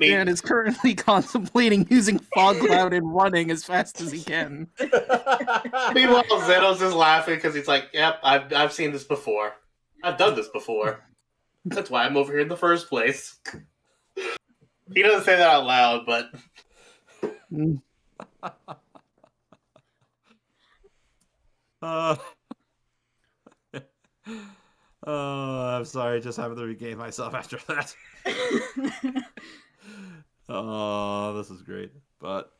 Dan is currently contemplating using fog cloud and running as fast as he can. Meanwhile, Zenos is laughing because he's like, "Yep, I've seen this before. I've done this before. That's why I'm over here in the first place." He doesn't say that out loud, but Mm. I'm sorry, just having to regain myself after that. Oh, this is great. But,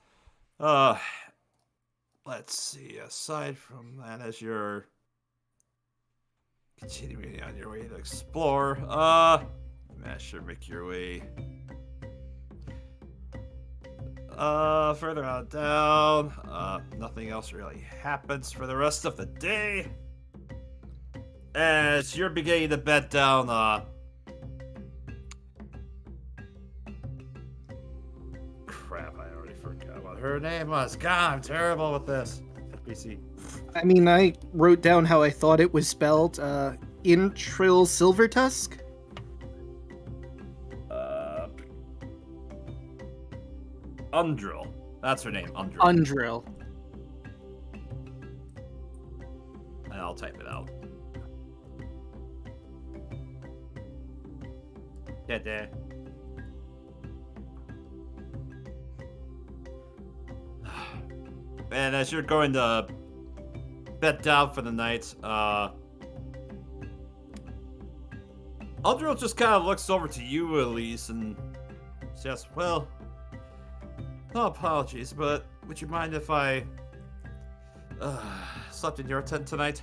let's see. Aside from that, as you're continuing on your way to explore, sure, make your way further on down. Nothing else really happens for the rest of the day. As you're beginning to bed down, crap, I already forgot what her name was. God, I'm terrible with this. NPC. I mean, I wrote down how I thought it was spelled. Intril Silvertusk? Undrill. That's her name, Undrill. Undrill. And I'll type it out. Dede. And as you're going to bed down for the night, Undrill just kind of looks over to you, Elise, and says, "Well, no apologies, but would you mind if I slept in your tent tonight?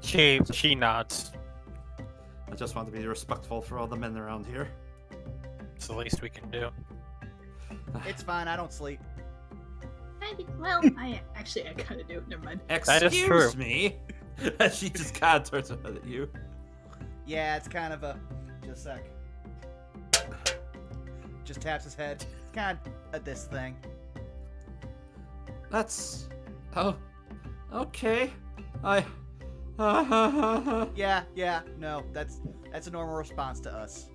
She nods. I just want to be respectful for all the men around here." It's the least we can do. It's fine. I don't sleep. Well, I kind of do. Never mind. That is true. Excuse me. And she just kind of turns around at you. Yeah, it's kind of a. Just a sec. Just taps his head. It's kind of this thing. That's. Oh. Okay. Yeah. No, that's a normal response to us.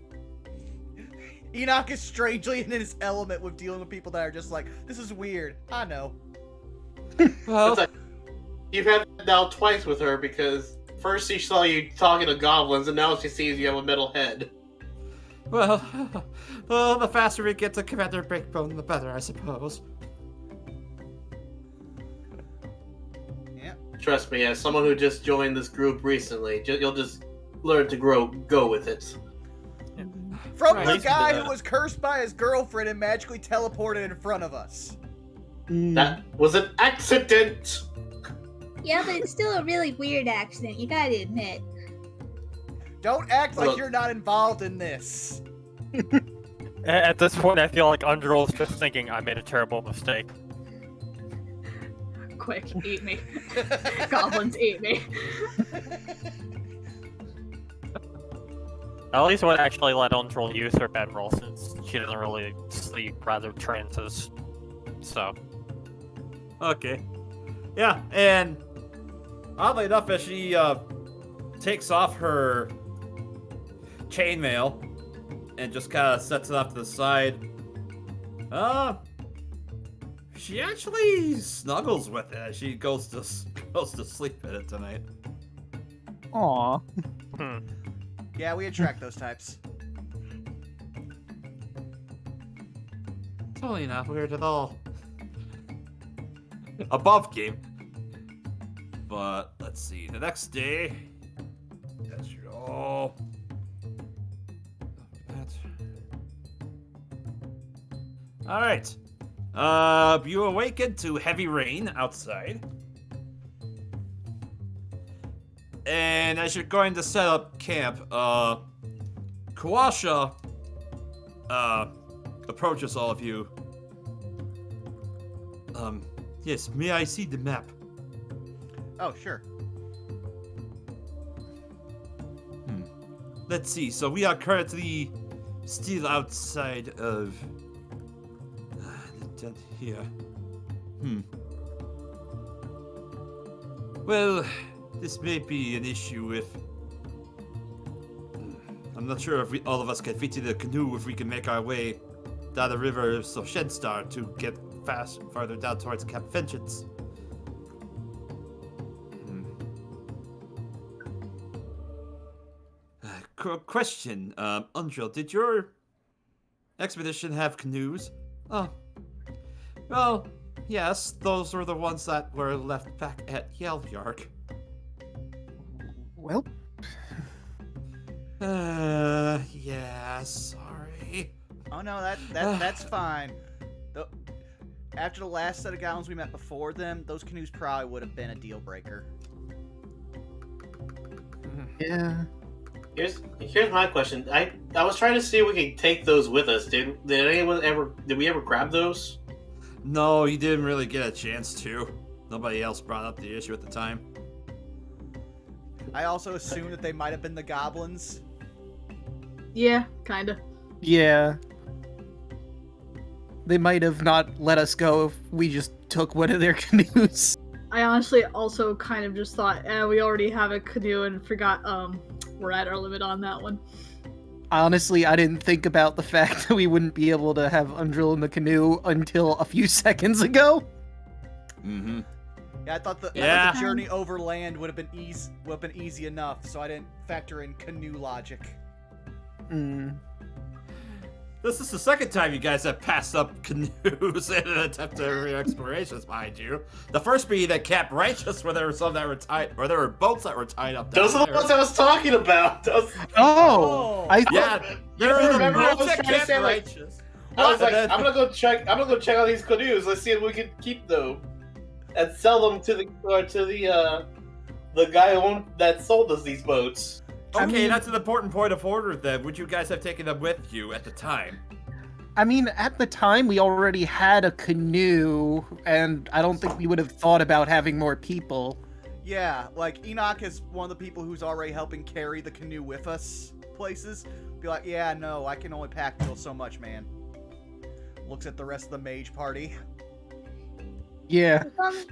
Enoch is strangely in his element with dealing with people that are just like, this is weird. I know. Well, it's like you've had that now twice with her because first she saw you talking to goblins, and now she sees you have a metal head. well, the faster we get to Commander Breakbone, the better, I suppose. Yeah. Trust me, as someone who just joined this group recently, you'll just learn to go with it. From Right. the guy who was cursed by his girlfriend and magically teleported in front of us. That was an accident! Yeah, but it's still a really weird accident, you gotta admit. Don't act like Look. you're not involved in this. At this point, I feel like Underworld is just thinking, I made a terrible mistake. Quick, eat me. Goblins, eat me. At least I would actually let Underworld use her bedroll since she doesn't really sleep, rather trances. So. Okay. Yeah, and oddly enough, as she takes off her chainmail and just kind of sets it off to the side, she actually snuggles with it as she goes to sleep in it tonight. Aw. Yeah, we attract those types. Totally not weird at all. Above game. But let's see. The next day. That's all. Alright. You awaken to heavy rain outside. And as you're going to set up camp, Kawasha approaches all of you. Yes, may I see the map? Oh, sure. Let's see, so we are currently still outside of the tent here. Well, this may be an issue if I'm not sure if all of us can fit in the canoe if we can make our way down the river of Shedstar to get farther down towards Cap Vengeance. Question, Undrill, did your expedition have canoes? Oh, well, yes, those were the ones that were left back at Yelvyark. Well, Yeah, sorry. Oh no, that's fine. After the last set of goblins we met before them, those canoes probably would have been a deal breaker. yeah. Here's my question. I was trying to see if we could take those with us. Did we ever grab those? No, you didn't really get a chance to. Nobody else brought up the issue at the time. I also assume that they might have been the goblins. Yeah, kinda. Yeah. They might have not let us go if we just took one of their canoes. I honestly also kind of just thought, we already have a canoe and forgot, we're at our limit on that one. Honestly, I didn't think about the fact that we wouldn't be able to have Undrill in the canoe until a few seconds ago. Mm-hmm. Yeah, I thought the journey overland would have been easy enough, so I didn't factor in canoe logic. This is the second time you guys have passed up canoes in an attempt to explorations, mind you. The first being at Cap Righteous, where there were some that were tied, or there were boats that were tied up down Those are the ones I was talking about. Oh! I Yeah, there were remember I was boats at trying to Cap say, like, Righteous. I was like, And then- I'm gonna go check out these canoes. Let's see if we can keep them and sell them to the guy that sold us these boats. Okay, I mean- that's an important point of order then. Would you guys have taken them with you at the time? I mean, at the time, we already had a canoe, and I don't think we would have thought about having more people. Yeah, like Enoch is one of the people who's already helping carry the canoe with us places. Be like, yeah, no, I can only pack till so much, man. Looks at the rest of the mage party. Yeah.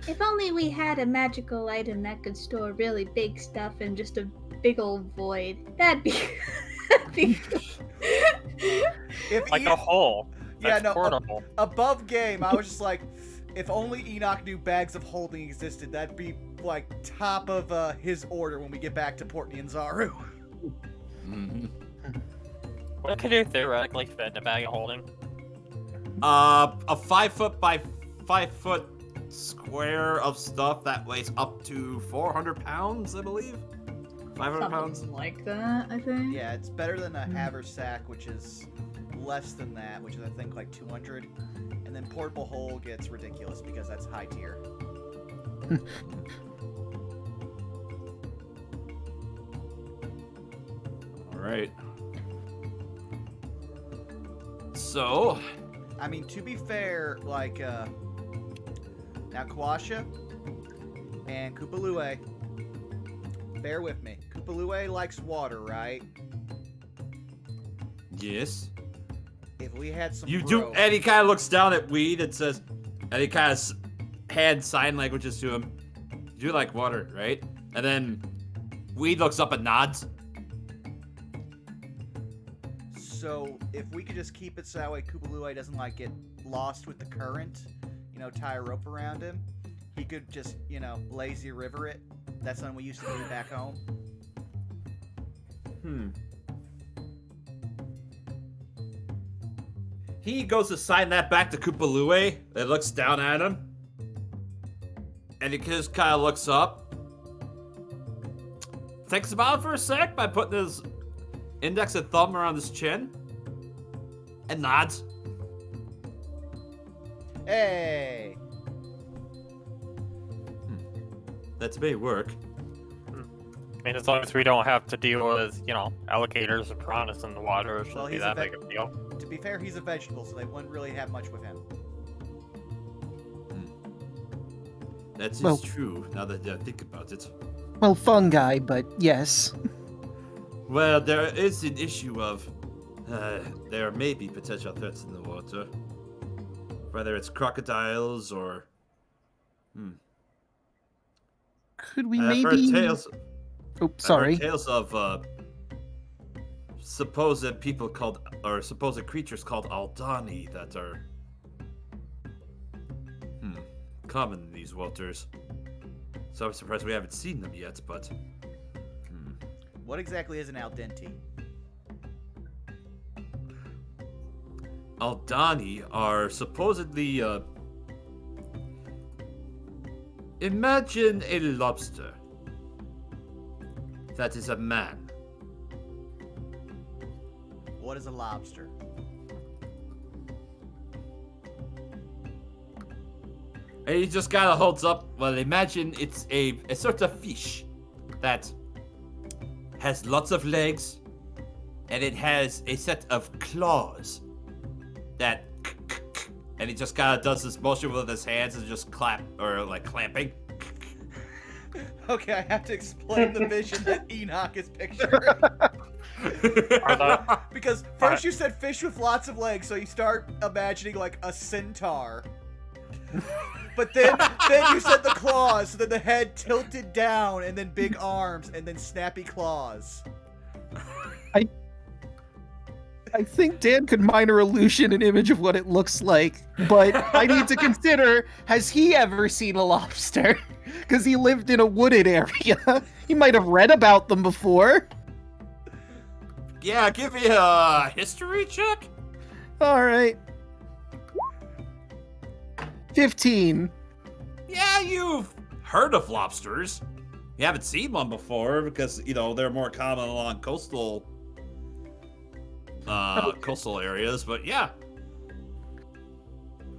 If only we had a magical item that could store really big stuff in just a big old void. That'd be. If Like a hole. Yeah, That's no, portable. above game, I was just like, if only Enoch knew bags of holding existed, that'd be like top of his order when we get back to Port Nyanzaru. Mm-hmm. What could you theoretically fit in a bag of holding? A 5 foot by 5 foot square of stuff that weighs up to 400 pounds, I believe. 500 pounds. Something like that, I think. Yeah, it's better than a haversack, which is less than that, which is I think like 200. And then portable hole gets ridiculous because that's high tier. All right. So, I mean, to be fair, like, now Kwasha and Kupalue, bear with me. Kupalue likes water, right? yes. If we had some You do, rope- and he kind of looks down at Weed and says, and he kind of hand sign languages to him. You do like water, right? And then Weed looks up and nods. So, if we could just keep it so that way Kupalue doesn't, like, get lost with the current, you know, tie a rope around him, he could just, you know, lazy river it. That's something we used to do back home. He goes to sign that back to Kupalue and looks down at him. And he just kind of looks up. Thinks about it for a sec by putting his index and thumb around his chin. And nods. Hey! That may work. I mean, as long as we don't have to deal with, you know, alligators or piranhas in the water, it shouldn't Well, be he's that a big of a deal. To be fair, he's a vegetable, so they wouldn't really have much with him. That is Well- true, now that I think about it. Well, fungi, but yes. Well, there is an issue of... there may be potential threats in the water. Whether it's crocodiles or... Could we I've maybe... heard tales... Oh, I've heard sorry. tales of supposed people called, or supposed creatures called Aldani that are common in these waters. So I'm surprised we haven't seen them yet, but What exactly is an al dente? Aldani are supposedly, imagine a lobster that is a man. What is a lobster? And he just kind of holds up, well, imagine it's a sort of fish that has lots of legs, and it has a set of claws that, and he just kind of does this motion with his hands and just clap, or like clamping. Okay, I have to explain the vision that Enoch is picturing. Because first you said fish with lots of legs, so you start imagining like a centaur. But then you said the claws, so then the head tilted down, and then big arms, and then snappy claws. I think Dan could minor illusion an image of what it looks like, but I need to consider, has he ever seen a lobster? Because he lived in a wooded area. He might have read about them before. Yeah, give me a history check. All right. 15. Yeah, you've heard of lobsters. You haven't seen one before because, you know, they're more common along coastal areas, but yeah.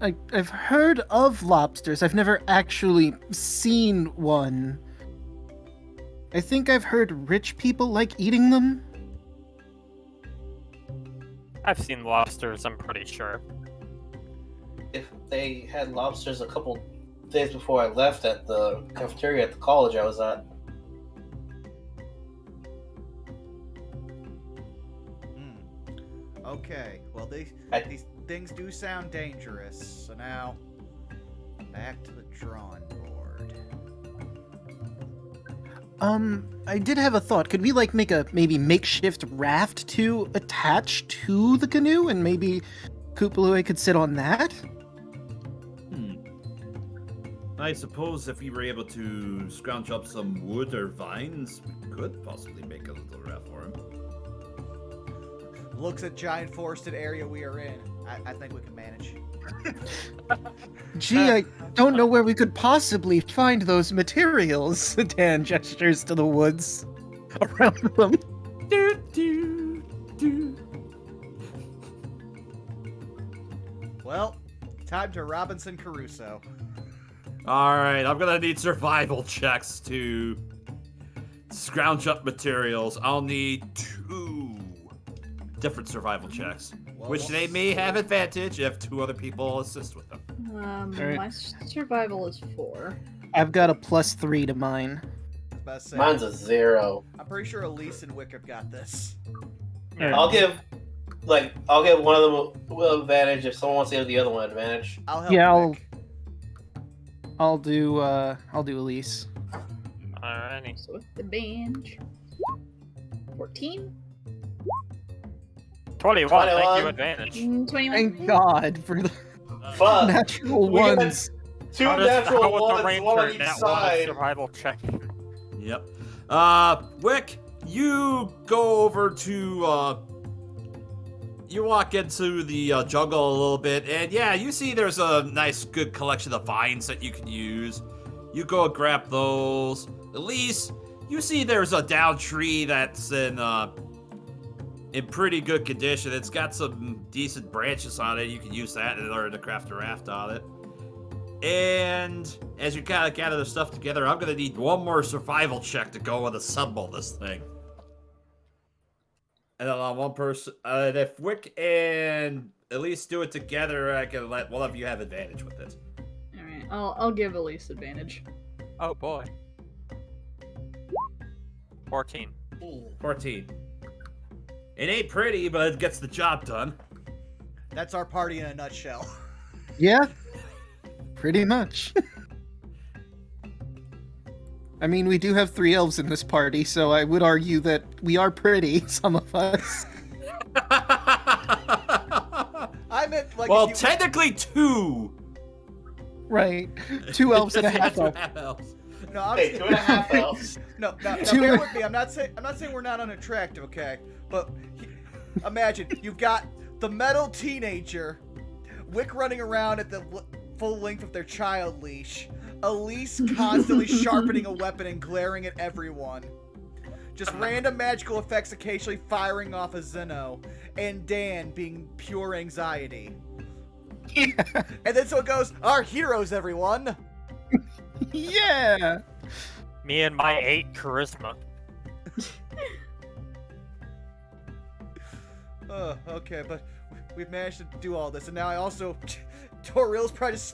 I've heard of lobsters. I've never actually seen one. I think I've heard rich people like eating them. I've seen lobsters, I'm pretty sure. If they had lobsters a couple days before I left at the cafeteria at the college I was at. Okay, well these things do sound dangerous. So now, back to the drawing board. I did have a thought. Could we like make a maybe makeshift raft to attach to the canoe, and maybe Kupalue could sit on that? I suppose if we were able to scrounge up some wood or vines, we could possibly make a little raft for him. Looks at giant forested area we are in. I think we can manage. Gee, I don't know where we could possibly find those materials. Dan gestures to the woods around them. Well, time to Robinson Crusoe. Alright, I'm gonna need survival checks to scrounge up materials. I'll need 2 different survival checks, which they may have advantage if 2 other people assist with them. Alright. My survival is 4. I've got a +3 to mine. About to say, Mine's a 0. I'm pretty sure Elise and Wick have got this. I'll give one of them advantage if someone wants to give the other one advantage. I'll help. Yeah, Wick. I'll do Elise. Alrighty. So with the binge. 14? 21, thank 21. you, advantage. 21. Thank God for the Fuck. natural We got- ones. 2 How natural was the ones, one on ranger each that one side. survival check? Yep. Wick, you go over to, you walk into the jungle a little bit, and yeah, you see there's a nice, good collection of vines that you can use. You go and grab those. Elise, you see there's a down tree that's in pretty good condition. It's got some decent branches on it. You can use that in order to craft a raft on it. And as you kind of gather the stuff together, I'm gonna need one more survival check to go and assemble this thing. And then on one person, and if Wick and Elise do it together, I can let one of you have advantage with it. Alright, I'll give Elise advantage. Oh boy. 14. 14. It ain't pretty, but it gets the job done. That's our party in a nutshell. Yeah, pretty much. I mean, we do have 3 elves in this party, so I would argue that we are pretty, some of us. meant like. Well, if you, technically 2. Right. 2 elves and a half elf. elves. no, I'm Hey, 2.5 elves. No, Two- bear with me. I'm not saying we're not unattractive, okay? But imagine you've got the metal teenager, Wick running around at the full length of their child leash, Elise constantly sharpening a weapon and glaring at everyone, just random magical effects occasionally firing off a Zeno, and Dan being pure anxiety. And then so it goes, our heroes, everyone. Yeah. Me and my 8 charisma. Okay, but we've managed to do all this, and now I also... Undrill's probably just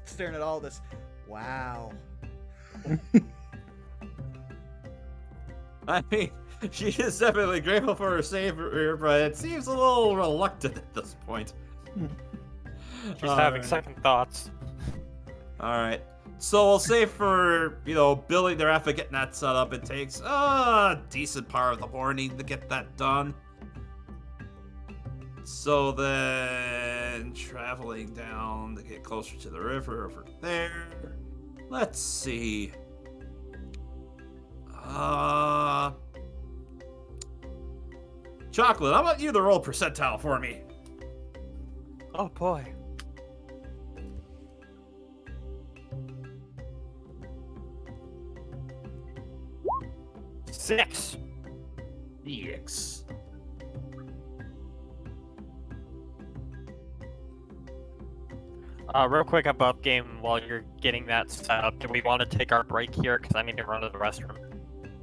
staring at all this. Wow. I mean, she is definitely grateful for her savior, but it seems a little reluctant at this point. She's having second thoughts. Alright. So we'll say for, building their effort, getting that set up, it takes a decent part of the morning to get that done. So then, traveling down to get closer to the river over there. Let's see. Chocolate, how about you to roll percentile for me? Oh boy. Six. Yikes. Real quick above game while you're getting that set up, do we want to take our break here? Because I need to run to the restroom.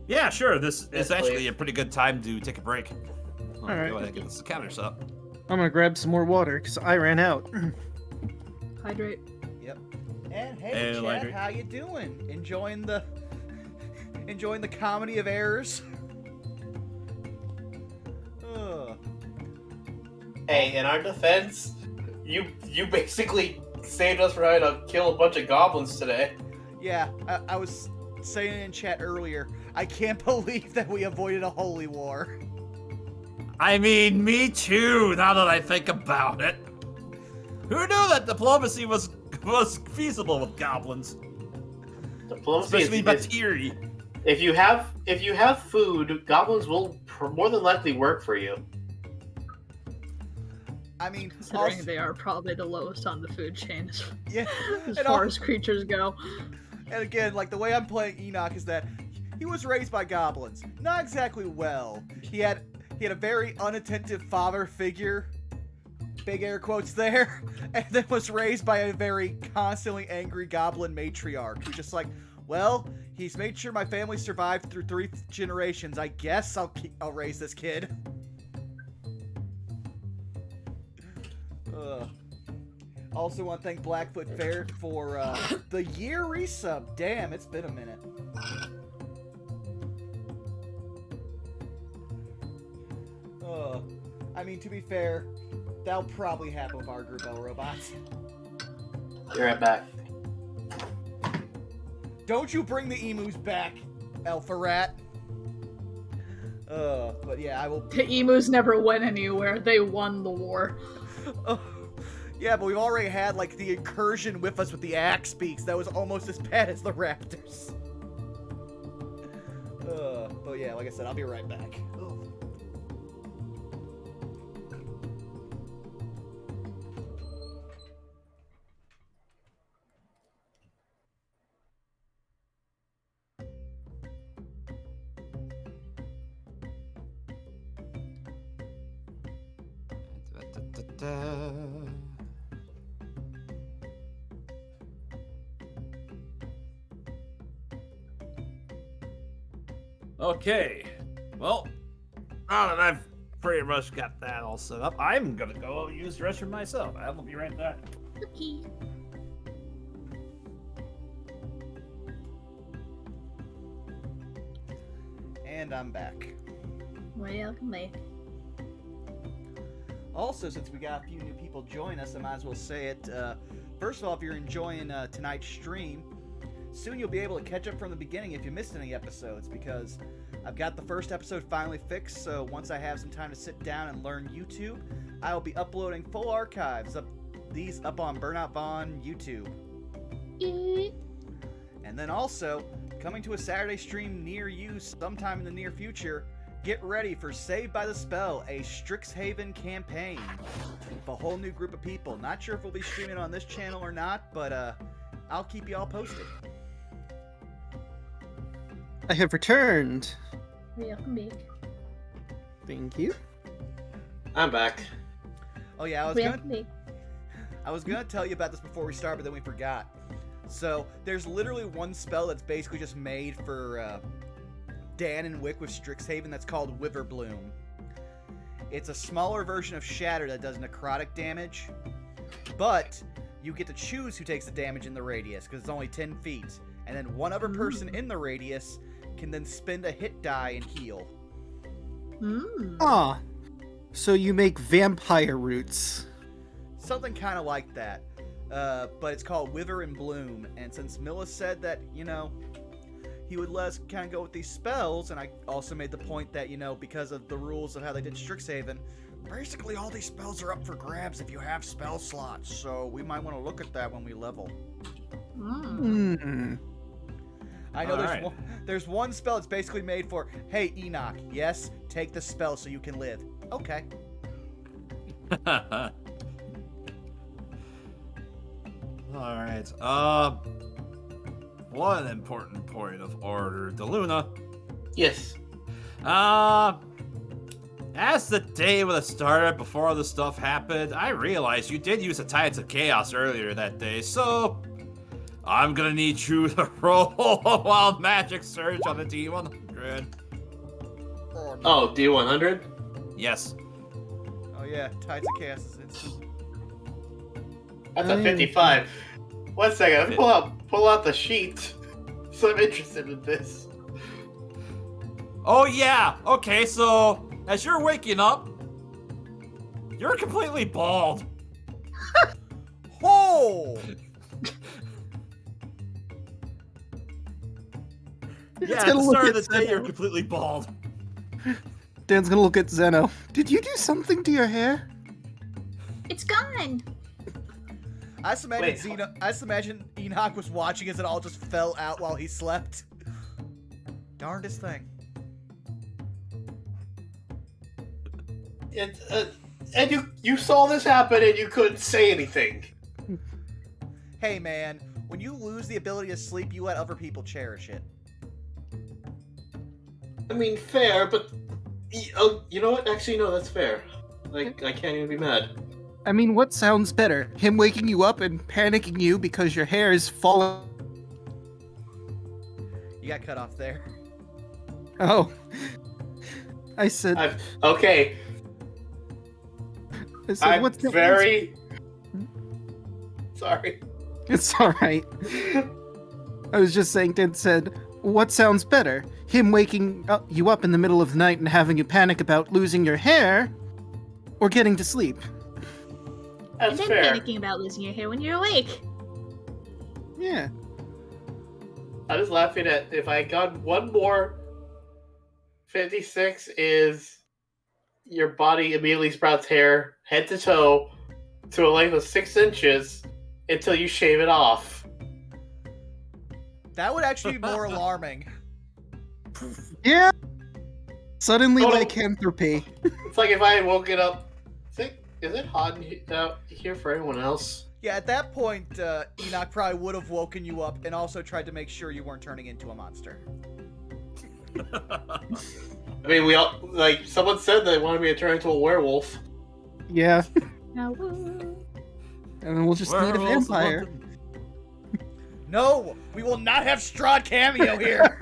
Yeah, sure. This Yes, is actually please. a pretty good time to take a break. All right. Go ahead and get this counter set up. I'm gonna grab some more water because I ran out. Hydrate. Yep. And hey, Hey, Chad, Landry. how you doing? Enjoying the comedy of errors? Ugh. Hey, in our defense, you basically saved us from having to kill a bunch of goblins today. Yeah, I was saying in chat earlier, I can't believe that we avoided a holy war. I mean, me too, now that I think about it. Who knew that diplomacy was feasible with goblins? Diplomacy Especially is, Batiri. if you have food, goblins will more than likely work for you. I mean, Considering also, they are probably the lowest on the food chain yeah, as and far al- as creatures go. and again, like the way I'm playing Enoch is that he was raised by goblins, not exactly well. He had a very unattentive father figure, big air quotes there, and then was raised by a very constantly angry goblin matriarch who's just like, well, he's made sure my family survived through 3 generations. I guess I'll raise this kid. Also want to thank Blackfoot Ferret for the year resub. Damn, it's been a minute. I mean, to be fair, that'll probably happen with our group L robots. Be right back. Don't you bring the emus back, Alpha Rat. But yeah, I will. The emus never went anywhere. They won the war. Yeah, but we've already had like the incursion with us with the axe beaks. That was almost as bad as the raptors. But yeah, like I said, I'll be right back. Okay. Well, now that I've pretty much got that all set up, I'm gonna go use the restroom myself. I will be right back. Okay. And I'm back. Welcome back. Also, since we got a few new people join us, I might as well say it. First of all, if you're enjoying tonight's stream, soon you'll be able to catch up from the beginning if you missed any episodes, because I've got the first episode finally fixed, so once I have some time to sit down and learn YouTube, I will be uploading full archives of these up on Burnout Vaughn YouTube. And then also, coming to a Saturday stream near you sometime in the near future, get ready for Saved by the Spell, a Strixhaven campaign. With a whole new group of people. Not sure if we'll be streaming on this channel or not, but I'll keep you all posted. I have returned. Welcome back. Thank you. I'm back. Oh yeah, Welcome back. I was gonna tell you about this before we start, but then we forgot. So, there's literally one spell that's basically just made for Dan and Wick with Strixhaven that's called Witherbloom. It's a smaller version of Shatter that does necrotic damage, but you get to choose who takes the damage in the radius, because it's only 10 feet. And then one other person in the radius can then spend a hit die and heal. Ah, so you make vampire roots. Something kind of like that. But it's called Wither and Bloom. And since Milla said that, he would let us kind of go with these spells, and I also made the point that, because of the rules of how they did Strixhaven, basically all these spells are up for grabs if you have spell slots. So we might want to look at that when we level. I know there's one spell that's basically made for, hey, Enoch, yes, take the spell so you can live. Okay. Alright, one important point of order. DeLuna. Yes. As the day would have started before all this stuff happened, I realized you did use the Tides of Chaos earlier that day, so I'm gonna need you to roll a Wild Magic Surge on the D100. Oh, D100? Yes. Oh yeah, Tides of Chaos is instant. That's a 55. 1 second, let me pull out the sheet. So I'm interested in this. Oh yeah, okay, so as you're waking up, you're completely bald. Oh! Yeah, at gonna the look start of at the day, you're Zeno. completely bald. Dan's gonna look at Zeno. Did you do something to your hair? It's gone. I just imagine Enoch was watching as it all just fell out while he slept. Darndest thing. And you saw this happen and you couldn't say anything. Hey man, when you lose the ability to sleep, you let other people cherish it. I mean, fair, but you know what? Actually, no, that's fair. Like, I can't even be mad. I mean, what sounds better? Him waking you up and panicking you because your hair is falling. You got cut off there. Oh. I said, Okay. I'm what's the- very sorry. It's alright. I was just saying, Dan said, what sounds better? Him waking you up in the middle of the night and having you panic about losing your hair, or getting to sleep? That's And then fair. panicking about losing your hair when you're awake. Yeah. I was laughing at if I got one more. 56 is your body immediately sprouts hair head to toe to a length of 6 inches until you shave it off. That would actually be more alarming. Yeah. Suddenly Total- lycanthropy. It's like if I had woken up. Is it hot out here for anyone else? Yeah, at that point, Enoch probably would have woken you up and also tried to make sure you weren't turning into a monster. I mean, we all someone said they wanted me to turn into a werewolf. Yeah. No. And then we'll just need a Werewolves vampire. love No, we will not have Strahd cameo here.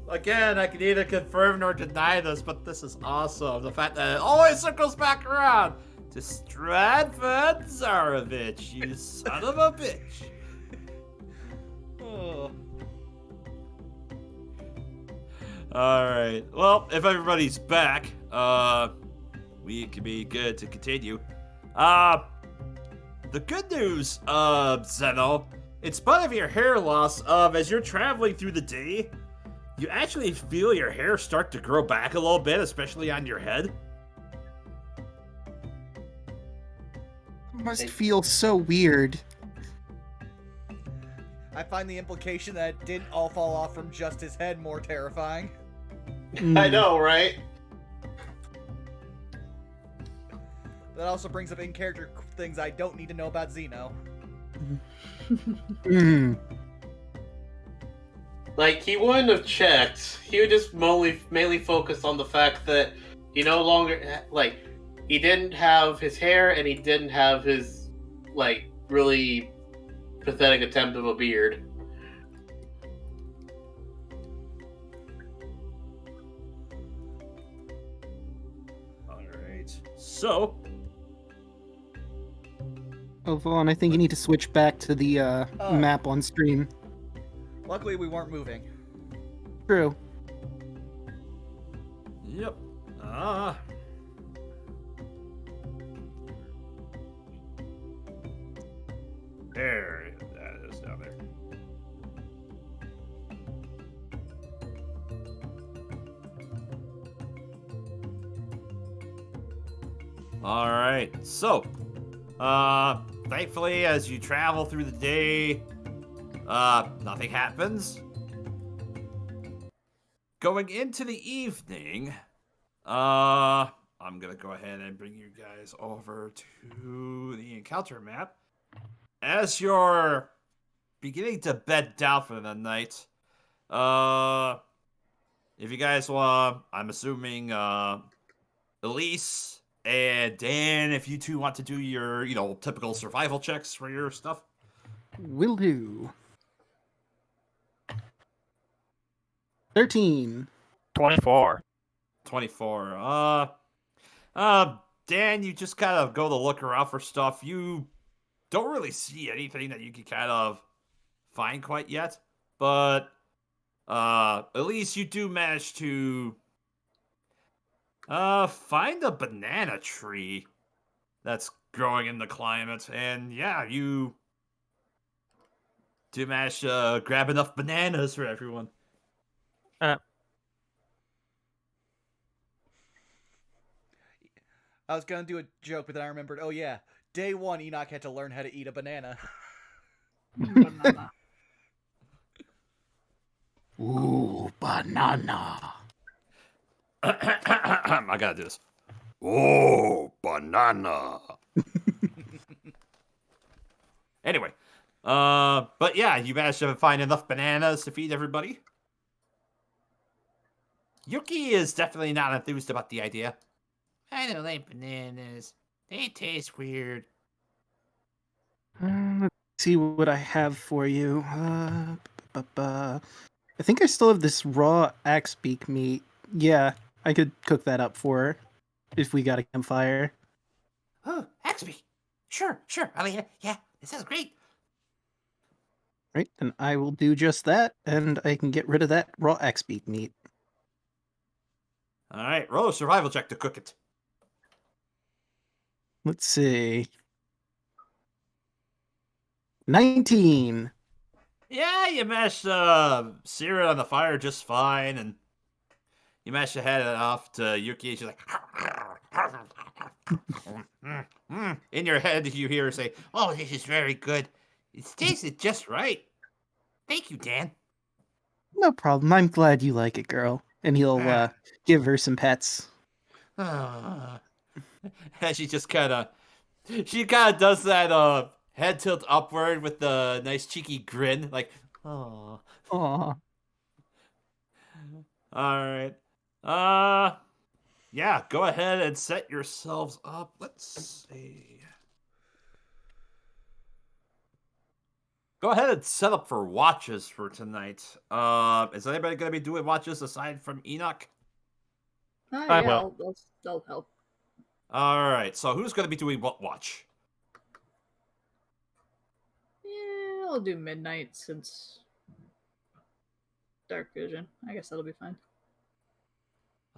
Again, I can neither confirm nor deny this, but this is awesome. The fact that it always circles back around to Stradford Zarovich, you son of a bitch. Oh. Alright, well, if everybody's back, we can be good to continue. The good news, Zeno, in spite of your hair loss, as you're traveling through the day, you actually feel your hair start to grow back a little bit, especially on your head. Must feel so weird. I find the implication that it didn't all fall off from just his head more terrifying. I know, right? That also brings up in-character things I don't need to know about Xeno. Mm. Like, he wouldn't have checked. He would just mainly focus on the fact that he no longer, like, he didn't have his hair and he didn't have his, like, really pathetic attempt of a beard. Alright. So, Oh, Vaughn, I think you need to switch back to the map on stream. Luckily, we weren't moving. True. yep. There, that is down there. Alright, so, thankfully, as you travel through the day, nothing happens. Going into the evening, I'm gonna go ahead and bring you guys over to the encounter map. As you're beginning to bed down for the night, if you guys want, I'm assuming, Elise and Dan, if you two want to do your, typical survival checks for your stuff. Will do. 13. 24. 24. Dan, you just kind of go to look around for stuff. You don't really see anything that you can kind of find quite yet, but at least you do manage to find a banana tree that's growing in the climate, and yeah, you do manage to grab enough bananas for everyone. I was gonna do a joke, but then I remembered, oh yeah, day one, Enoch had to learn how to eat a banana. Banana. Ooh, banana. I gotta do this. Oh, banana. Anyway, but yeah, you managed to find enough bananas to feed everybody. Yuki is definitely not enthused about the idea. I don't like bananas. They taste weird. Let's see what I have for you. I think I still have this raw axe beak meat. Yeah, I could cook that up for her if we got a campfire. Oh, Axby. Sure. I mean, yeah, it sounds great. Right, and I will do just that, and I can get rid of that raw axe beak meat. All right, roll a survival check to cook it. Let's see. 19. Yeah, you managed to sear it on the fire just fine, and you managed to head it off to Yuki. She's like, in your head, you hear her say, "Oh, this is very good. It tasted just right. Thank you, Dan." No problem. I'm glad you like it, girl. And he'll give her some pets. And she just kind of does that head tilt upward with the nice cheeky grin, like, oh. Aw. All right. Yeah, go ahead and set yourselves up. Let's see. Go ahead and set up for watches for tonight. Is anybody going to be doing watches aside from Enoch? I Yeah, will. I'll help. All right, so who's going to be doing what watch? Yeah, I'll do midnight since dark vision. I guess that'll be fine.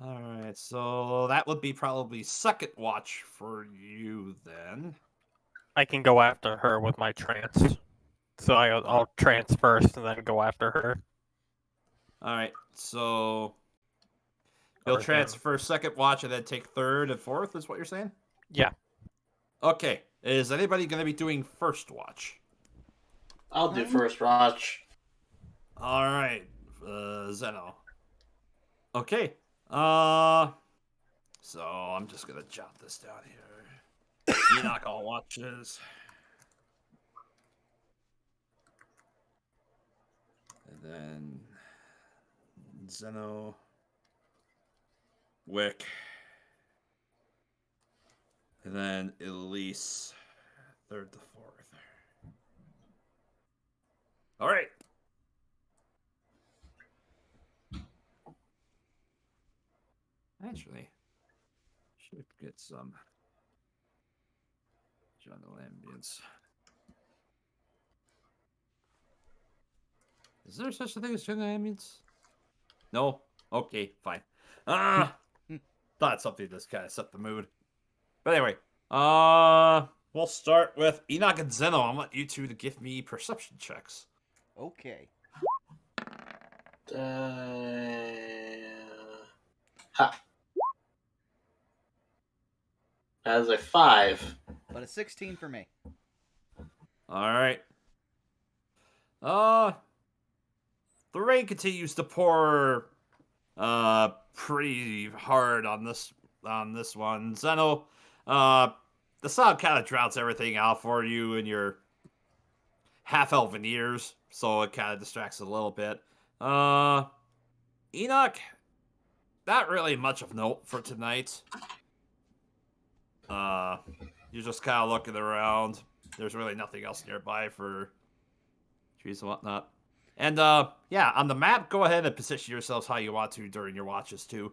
All right, so that would be probably second watch for you then. I can go after her with my trance. So I'll trance first and then go after her. Alright, so you'll Or him. transfer second watch and then take third and fourth, is what you're saying? Yeah. Okay. Is anybody going to be doing first watch? I'll do first watch. Alright, Zeno. Okay. So I'm just going to jot this down here. Enoch all watches. And then Zeno, Wick, and then Elise, third to fourth. All right. Actually, should get some general ambience. Is there such a thing as general ambience? No? Okay, fine. Thought something just kind of set the mood. But anyway, we'll start with Enoch and Zeno. I want you two to give me perception checks. Okay. Ha. That is a 5. But a 16 for me. All right. The rain continues to pour pretty hard on this one. Zeno, the sound kind of drowns everything out for you in your half-elven ears, so it kind of distracts it a little bit. Enoch, not really much of note for tonight. You're just kind of looking around. There's really nothing else nearby for trees and whatnot. And, yeah, on the map, go ahead and position yourselves how you want to during your watches, too.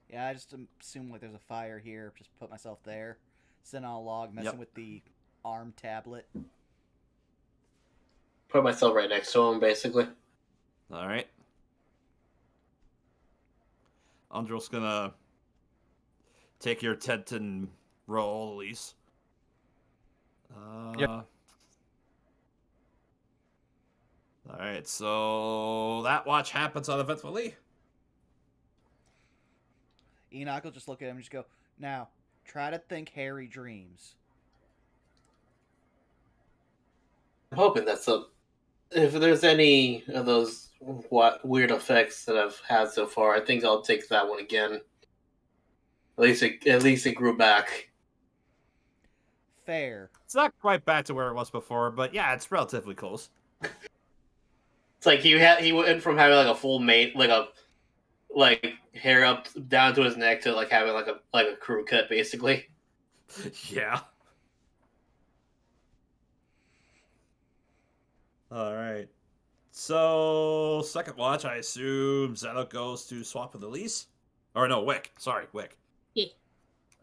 Yeah, I just assume like there's a fire here. Just put myself there. Send on a log, messing with the arm tablet. Put myself right next to him, basically. All right. Andrel's gonna take your Tenton roll, Elise. Yep. All right, so that watch happens uneventfully. Enoch will just look at him and just go, now, try to think hairy dreams. I'm hoping that's if there's any of those weird effects that I've had so far, I think I'll take that one again. At least it grew back. Fair. It's not quite back to where it was before, but yeah, it's relatively close. It's like he went from having like a full mate, like hair up down to his neck to like having like a crew cut, basically. Yeah. All right. So, second watch, I assume Zeno goes to swap with Elise. Or no, Wick. Sorry, Wick. Yeah.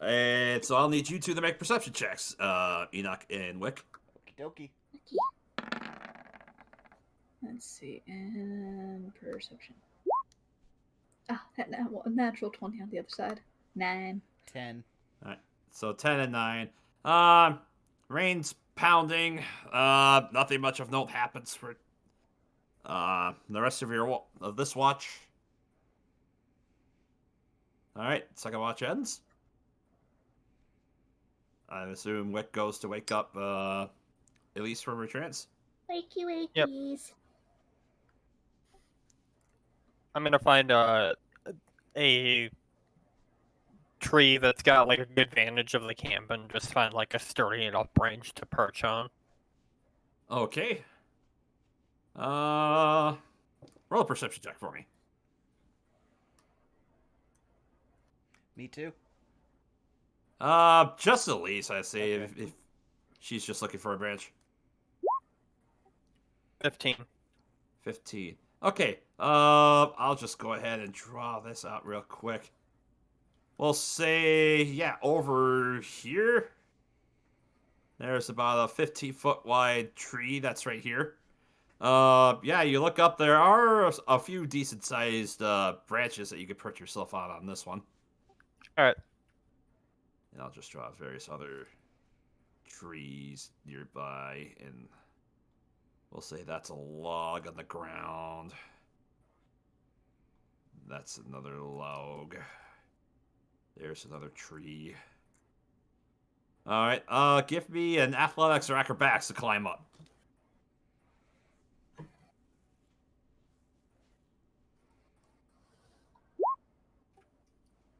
And so I'll need you two to make perception checks, Enoch and Wick. Okie dokie. Let's see, and perception. Ah, natural 20 on the other side. 9. 10. All right. So 10 and 9. Rain's pounding. Nothing much of note happens for the rest of this watch. All right, second watch ends. I assume Wick goes to wake up Elise from her trance. Wakey wakies. Yep. I'm gonna find a tree that's got like a good vantage of the camp and just find like a sturdy enough branch to perch on. Okay. Roll a perception check for me. Me too. Just Elise, I say, Okay. if she's just looking for a branch. 15. 15. Okay. I'll just go ahead and draw this out real quick. We'll say, yeah, over here. There's about a 15-foot wide tree that's right here. Yeah, you look up, there are a few decent-sized branches that you could perch yourself on this one. Alright. And I'll just draw various other trees nearby. And We'll say that's a log on the ground. That's another log. There's another tree. Alright, give me an athletics or acrobatics to climb up.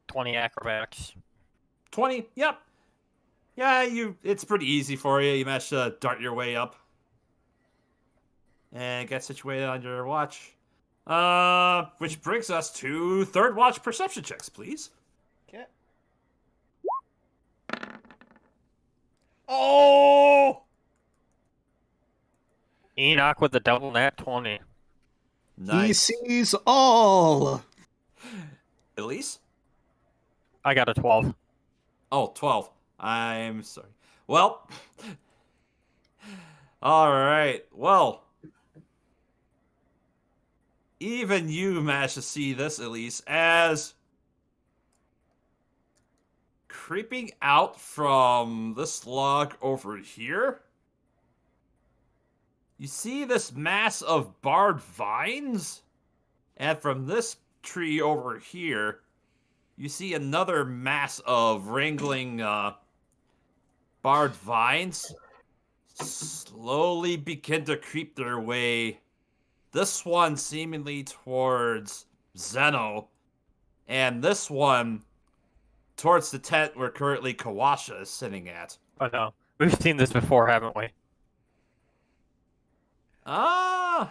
20 acrobatics. 20, yep. Yeah, it's pretty easy for you. You managed to dart your way up. And get situated on your watch. Which brings us to third watch perception checks, please. Okay. Oh! Enoch with the double nat 20. Nice. He sees all. Elise? I got a 12. Oh, 12. I'm sorry. Well. Alright. Well. Even you managed to see this, Elise, as creeping out from this log over here. You see this mass of barred vines? And from this tree over here, you see another mass of wrangling barred vines slowly begin to creep their way. This one seemingly towards Zeno, and this one towards the tent where currently Kawasha is sitting at. Oh no. We've seen this before, haven't we? Ah!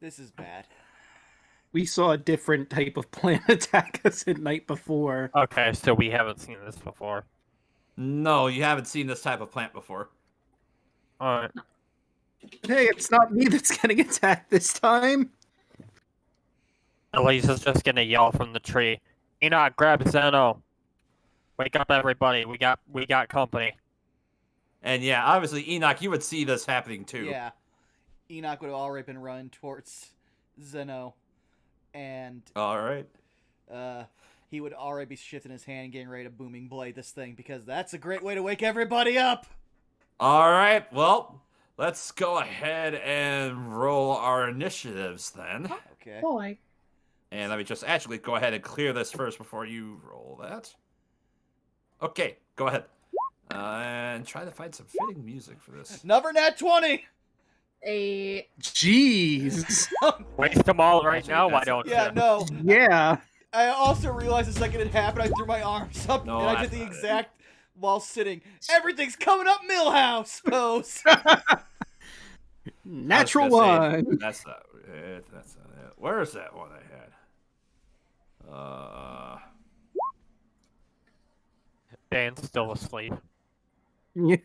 This is bad. We saw a different type of plant attack us at night before. Okay, so we haven't seen this before. No, you haven't seen this type of plant before. Alright. Hey, it's not me that's getting attacked this time. Elisa's just gonna yell from the tree. Enoch, grab Zeno. Wake up, everybody. We got company. And yeah, obviously, Enoch, you would see this happening too. Yeah. Enoch would have already been running towards Zeno. And Alright. he would already be shifting his hand, getting ready to booming blade this thing, because that's a great way to wake everybody up. Alright, well, let's go ahead and roll our initiatives then. Okay. Boy. And let me just actually go ahead and clear this first before you roll that. Okay, go ahead. And try to find some fitting music for this. Another nat 20! A Jeez. Waste them all right Actually, now, why that's- don't Yeah, you? no. Yeah. I also realized the second it happened, I threw my arms up, No, and I that's did the not it. exact, while sitting, everything's coming up Millhouse pose! Natural I was gonna say, one. That's not it. That's not it. Where's that one I had? Dan's still asleep. Yeah.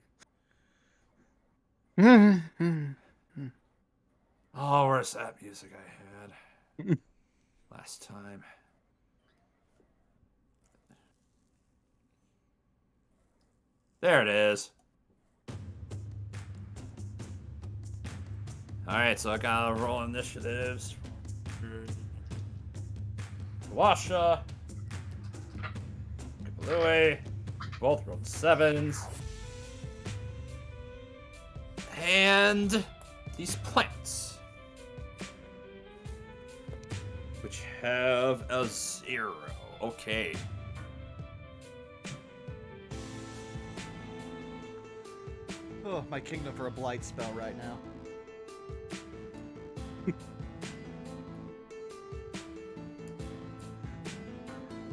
Oh, where's that music I had last time? There it is. Alright, so I gotta roll initiatives. Washa. Kabalooey. Both rolled 7s. And these plants, which have a 0. Okay. Oh, my kingdom for a blight spell right now.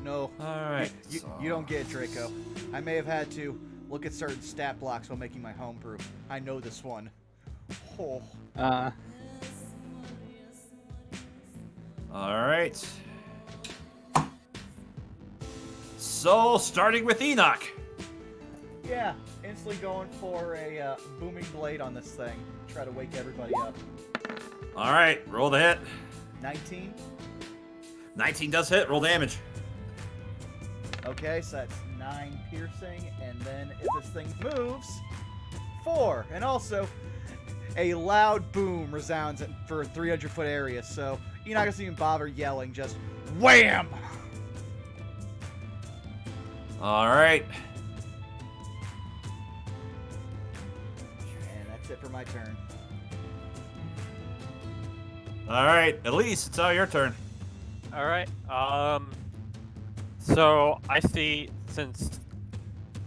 No. Alright. You don't get it, Draco. I may have had to look at certain stat blocks while making my homebrew. I know this one. Oh. Alright. So, starting with Enoch. Yeah, instantly going for a booming blade on this thing. Try to wake everybody up. Alright, roll the hit. 19. 19 does hit, roll damage. Okay, so that's 9 piercing, and then if this thing moves, 4. And also, a loud boom resounds for a 300-foot area, so you're not gonna even bother yelling, just wham! Alright. And that's That's it for my turn. Alright, Elise, it's now your turn. All right. So I see since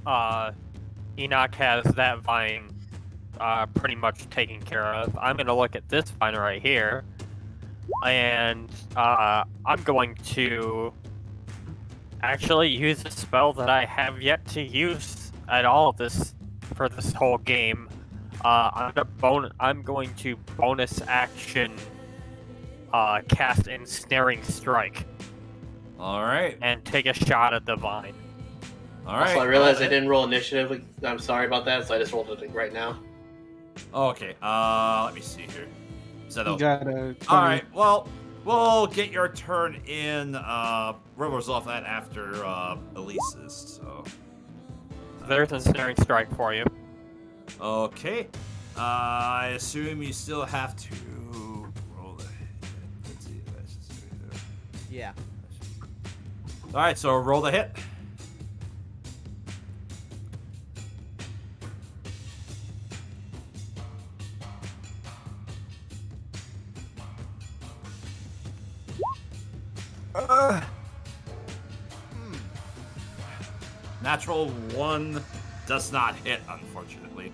Enoch has that vine pretty much taken care of, I'm gonna look at this vine right here, and I'm going to actually use a spell that I have yet to use at all for this whole game. I'm going to bonus action cast Ensnaring Strike Alright. and take a shot at the vine. Alright. Also, I realized I didn't roll initiative. I'm sorry about that, so I just rolled it right now. Okay, let me see here. You got a 20. Alright, well, we'll get your turn in, we'll resolve that after, Elise's, so. There's Ensnaring Strike for you. Okay. I assume you still have to roll the hit. Let's see. Yeah. Alright, so roll the hit. Natural 1 does not hit, unfortunately.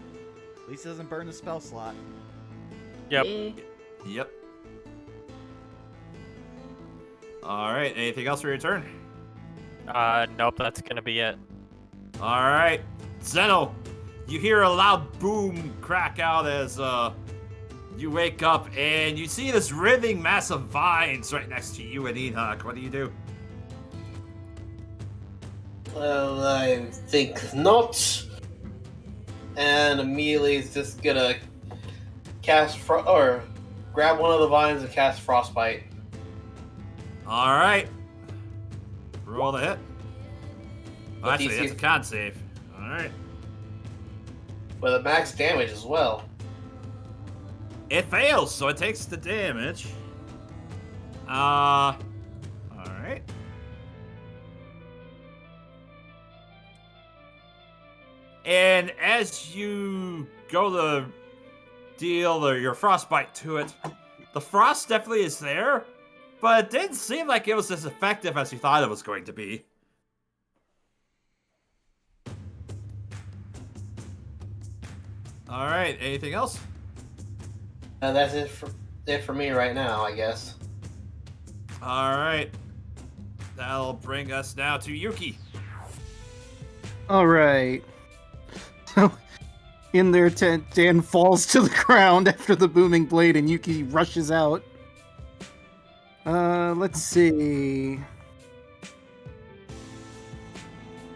At least it doesn't burn the spell slot. Yep. Eh. Yep. Alright, anything else for your turn? Nope, that's gonna be it. Alright. Zeno, you hear a loud boom crack out as you wake up and you see this writhing mass of vines right next to you and Enoch. What do you do? Well, I think not. And immediately is just gonna cast or grab one of the vines and cast Frostbite. Alright. Roll the hit. Oh, What actually, DC? that's a con save. Alright. With a max damage as well. It fails, so it takes the damage. Alright. And as you go to deal your frostbite to it, the frost definitely is there, but it didn't seem like it was as effective as you thought it was going to be. Alright, anything else? That's it for me right now, I guess. Alright. That'll bring us now to Yuki. All right. So, in their tent, Dan falls to the ground after the booming blade, and Yuki rushes out. Let's see.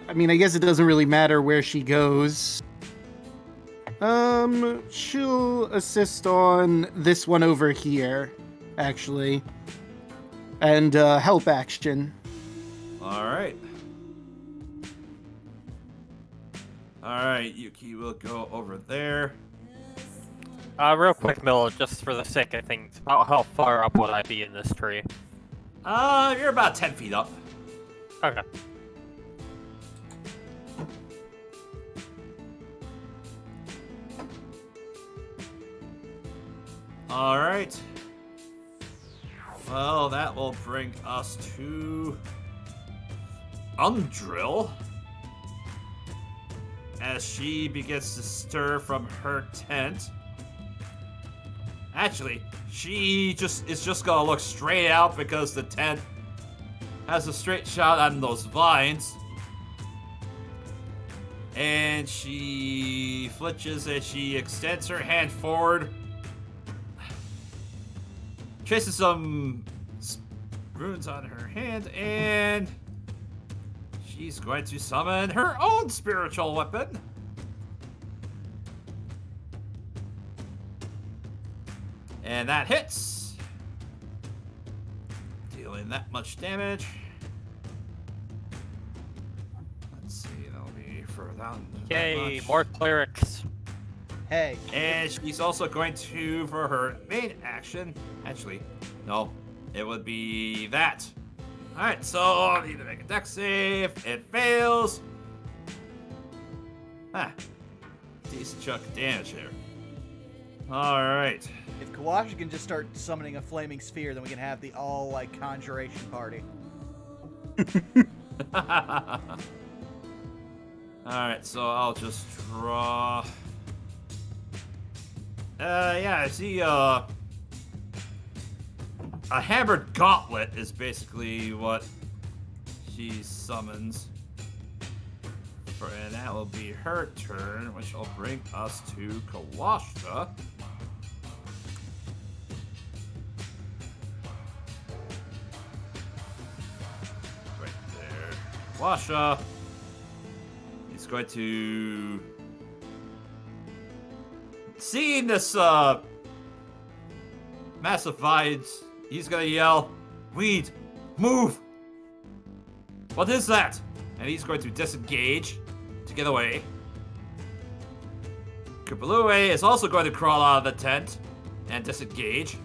I mean, I guess it doesn't really matter where she goes. She'll assist on this one over here, actually. And, help action. Alright. Alright, Yuki will go over there. Real quick, Miller, just for the sake of things, about how far up would I be in this tree? You're about 10 feet up. Okay. Alright. Well, that will bring us to Undrill. As she begins to stir from her tent. Actually, she is just gonna look straight out because the tent has a straight shot on those vines. And she flinches as she extends her hand forward. Traces some runes on her hand, and she's going to summon her own spiritual weapon. And that hits. Dealing that much damage. Let's see, that'll be further down. Yay, more clerics. Hey. And she's also going to, for her main action, actually, no, it would be that. Alright, so I need to make a dex save. It fails. Decent chunk of damage here. All right. If Kawashi can just start summoning a flaming sphere, then we can have the all like conjuration party. All right, so I'll just draw. Yeah, I see. A hammered gauntlet is basically what she summons. And that will be her turn, which will bring us to Kawashta. Right there. Kawashta. He's going to... Seeing this, massive vines, he's gonna yell, "Weed, move! What is that?" And he's going to disengage to get away. Kupalue is also going to crawl out of the tent and disengage.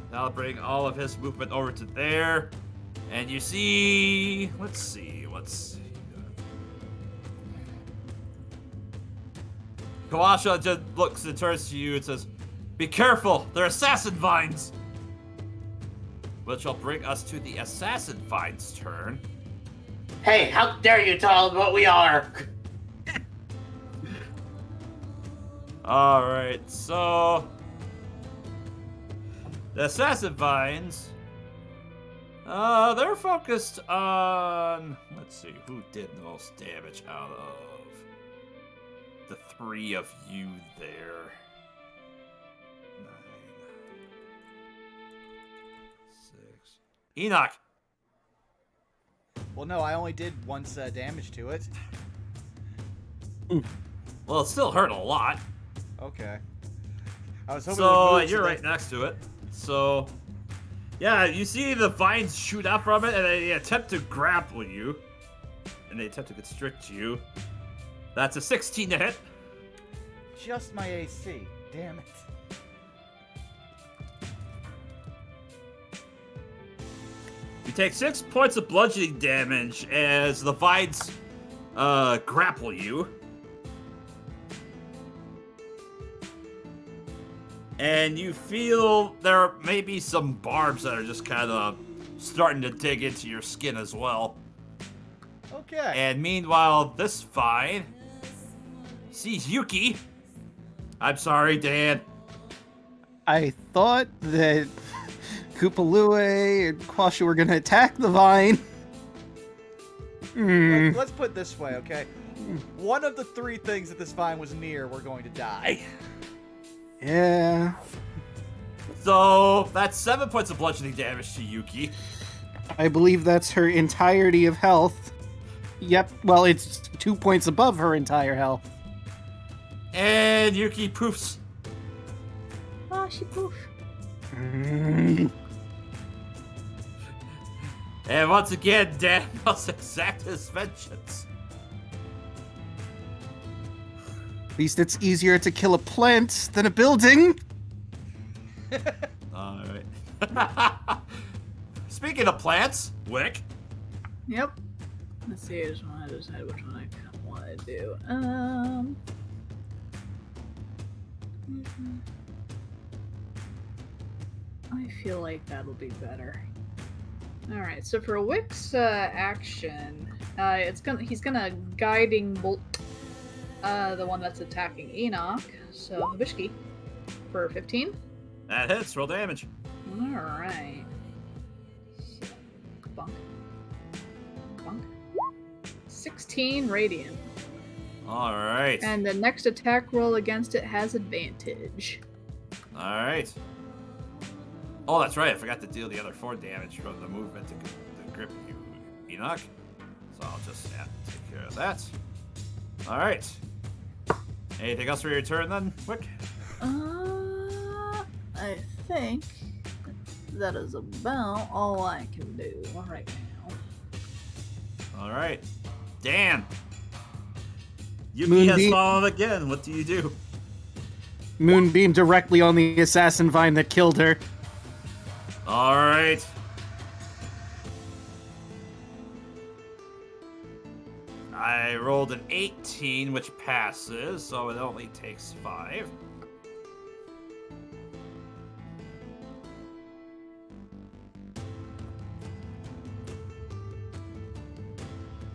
That'll bring all of his movement over to there. And you see... Let's see. Kawasha just looks and turns to you and says, "Be careful, they're assassin vines!" Which will bring us to the assassin vines turn. Hey, how dare you tell them what we are? Alright, so... The assassin vines... they're focused on... Let's see, who did the most damage out of the three of you there? 9, 6... Enoch! Well, no, I only did once damage to it. Well, it still hurt a lot. Okay. I was hoping. So you're right next to it. So, yeah, you see the vines shoot out from it, and they attempt to grapple you, and they attempt to constrict you. That's a 16 to hit. Just my AC. Damn it. You take 6 points of bludgeoning damage as the vines grapple you. And you feel there may be some barbs that are just kind of starting to dig into your skin as well. Okay. And meanwhile, this vine sees Yuki. I'm sorry, Dan. I thought that Kupalue and Kwasha were gonna attack the vine. Let's put it this way, okay? One of the 3 things that this vine was near were going to die. Yeah. So that's 7 points of bludgeoning damage to Yuki. I believe that's her entirety of health. Yep, well, it's 2 points above her entire health. And Yuki poofs. Oh, she poof. Mm. And once again, Dan must exact his vengeance. At least it's easier to kill a plant than a building. Alright. Speaking of plants, Wick. Yep. Let's see, I just want to decide which one I kind of want to do. I feel like that'll be better. Alright, so for Wick's action, he's gonna guiding bolt the one that's attacking Enoch, so Hibishki, for 15. That hits, roll damage. Alright. So, bunk. Bunk. 16 radiant. Alright. And the next attack roll against it has advantage. Alright. Oh, that's right. I forgot to deal the other 4 damage from the movement to grip you, Enoch. So I'll just take care of that. Alright. Anything else for your turn then, Wick? I think that is about all I can do right now. Alright. Dan! Yuki has Moonbeam. fallen again. What do you do? Moonbeam directly on the assassin vine that killed her. Alright. I rolled an 18, which passes, so it only takes 5.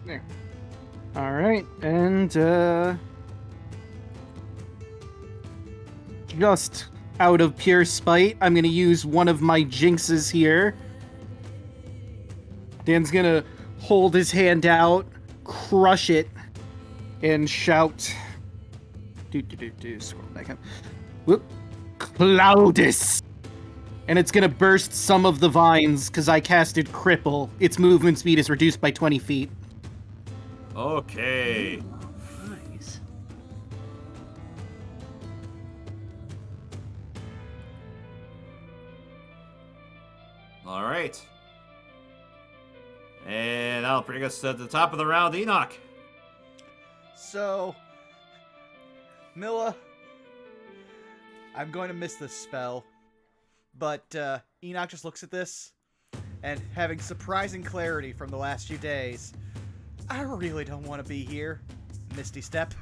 There. All right, and just out of pure spite, I'm gonna use one of my jinxes here. Dan's gonna hold his hand out, crush it, and shout. Scroll back up. Whoop. Cloudus! And it's gonna burst some of the vines because I casted Cripple. Its movement speed is reduced by 20 feet. Okay. Nice. All right. And that'll bring us to the top of the round, Enoch. So, Milla, I'm going to miss this spell, but Enoch just looks at this, and having surprising clarity from the last few days, I really don't want to be here. Misty Step.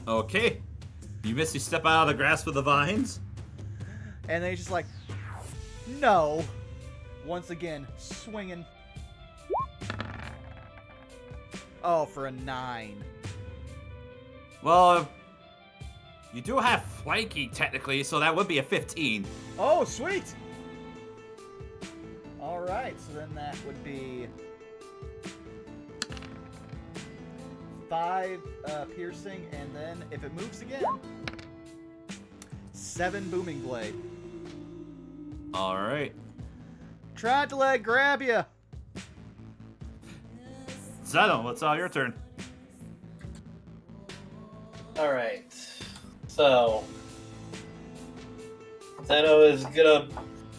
Okay. You Misty step out of the grasp of the vines? And then he's just like, no. Once again, swinging. Oh, for a 9. Well, you do have flanking technically, so that would be a 15. Oh, sweet! Alright, so then that would be 5 piercing, and then if it moves again, 7 booming blade. All right. Tried to let it grab you. Zeno, it's all your turn. Alright. So Zeno is gonna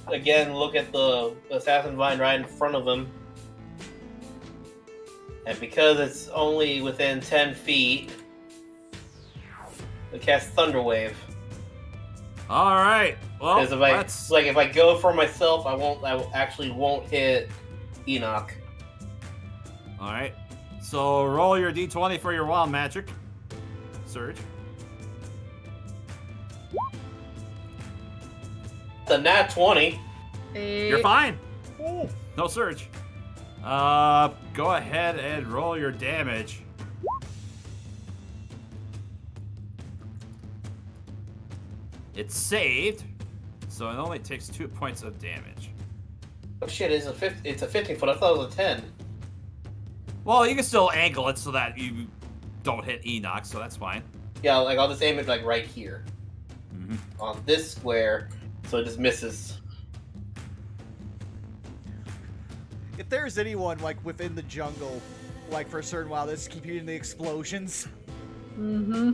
again look at the assassin vine right in front of him. And because it's only within 10 feet, it casts Thunder Wave. All right. Well, Because if I go for myself, I actually won't hit Enoch. All right. So roll your d20 for your wild magic. Surge. The nat 20. You're fine. Ooh. No surge. Go ahead and roll your damage. It's saved, so it only takes 2 points of damage. Oh shit! It's a 15 foot. I thought it was a 10. Well, you can still angle it so that you don't hit Enoch, so that's fine. Yeah, like I'll just aim it like right here Mm-hmm. on this square, so it just misses. If there's anyone, like, within the jungle, like, for a certain while, this keep hearing the explosions. Mm-hmm.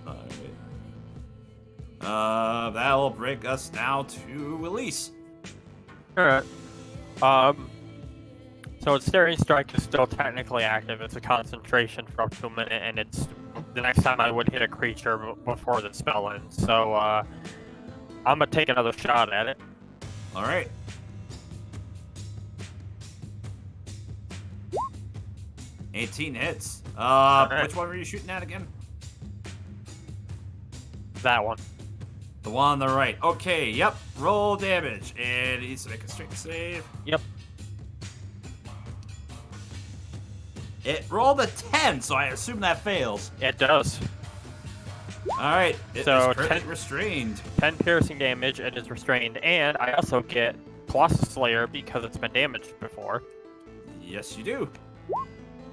Alright. That'll bring us now to Elise. Alright. So its Staring Strike is still technically active. It's a concentration for up to a minute, and it's the next time I would hit a creature before the spell ends. So, I'm gonna take another shot at it. Alright. $18 hits. Alright. Which one were you shooting at again? That one. The one on the right. Okay, yep. Roll damage. And he needs to make a strength save. Yep. It rolled a 10, so I assume that fails. It does. Alright, it So, is currently 10 restrained. 10 piercing damage, it is restrained, and I also get Colossus Slayer because it's been damaged before. Yes, you do.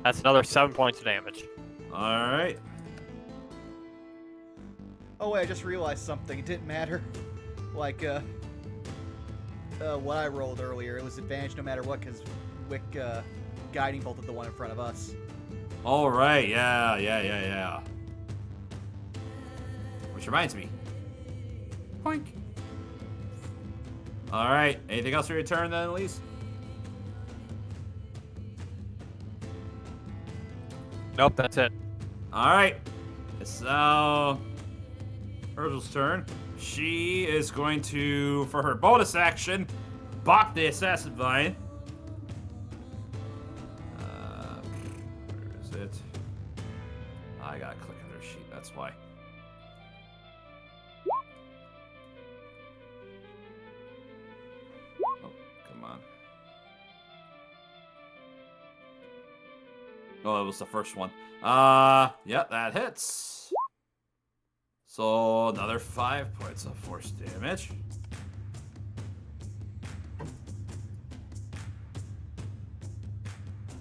That's another 7 points of damage. Alright. Oh, wait, I just realized something. It didn't matter. Like, what I rolled earlier, it was advantage no matter what, because Wick, guiding bolted the one in front of us. Alright, yeah. Which reminds me. Boink. Alright, anything else for your turn then, Elise? Nope, that's it. Alright. It's now Urgel's turn. She is going to, for her bonus action, balk the Assassin Vine. Where is it? I gotta click on her sheet, that's why. Oh, come on. Oh, it was the first one. Yeah, that hits. So another 5 points of force damage.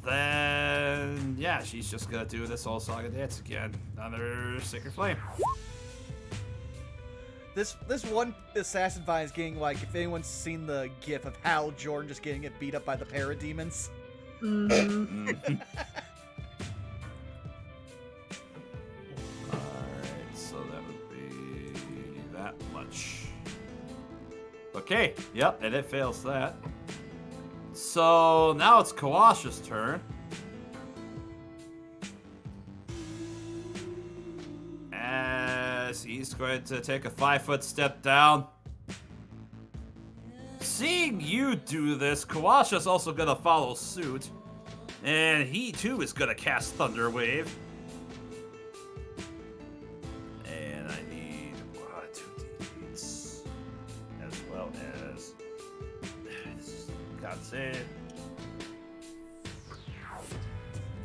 Then, yeah, she's just gonna do this All Saga dance again. Another Sacred Flame. This one assassin vine is getting like, if anyone's seen the gif of Hal Jordan just getting it beat up by the parademons. Mm-hmm. Alright, so that would be that much. Okay, yep, and it fails that. So now it's Kawash's turn. As he's going to take a 5-foot step down. Seeing you do this, Kawasha's also going to follow suit. And he too is going to cast Thunder Wave. And I need 2d8s as well as God save.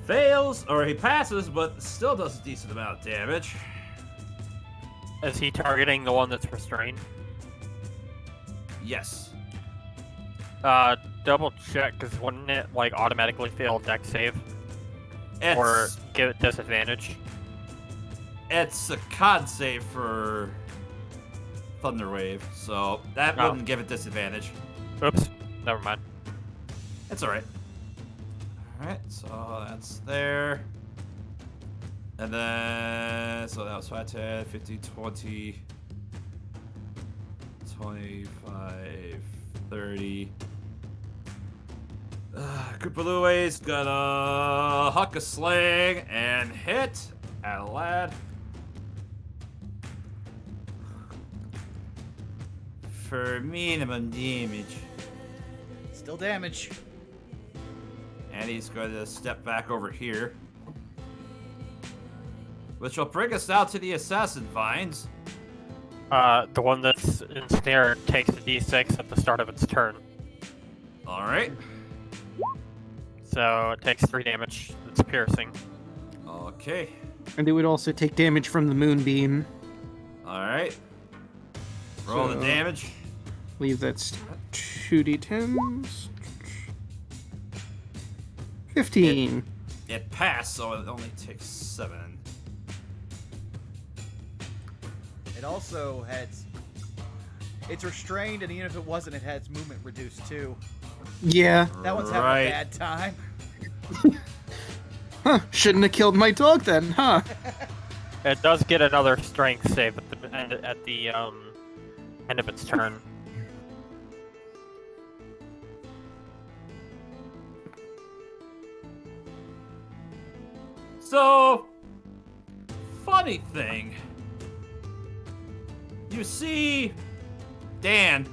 Fails, or he passes, but still does a decent amount of damage. Is he targeting the one that's restrained? Yes. Double check, because wouldn't it like automatically fail deck save It's, or give it disadvantage? it's a con save for Thunder Wave, so that Oh. wouldn't give it disadvantage. Oops, never mind. It's alright. Alright, so that's there. And then, so that was 5, 10, 15, 20, 25, 30. Kupalue's gonna huck a sling and hit at a lad. For minimum damage. Still damage. And he's going to step back over here. Which will bring us out to the Assassin Vines. The one that's ensnared takes a d6 at the start of its turn. Alright. So it takes 3 damage. It's piercing. Okay. And they would also take damage from the moonbeam. Alright. Roll the So- damage. I believe that's 2d10s. 15. It passed, so it only takes 7. It also has. It's restrained, and even if it wasn't, it had its movement reduced too. Yeah. That one's having Right. a bad time. Huh. Shouldn't have killed my dog then, huh? It does get another strength save at the end of its turn. So, funny thing. You see Dan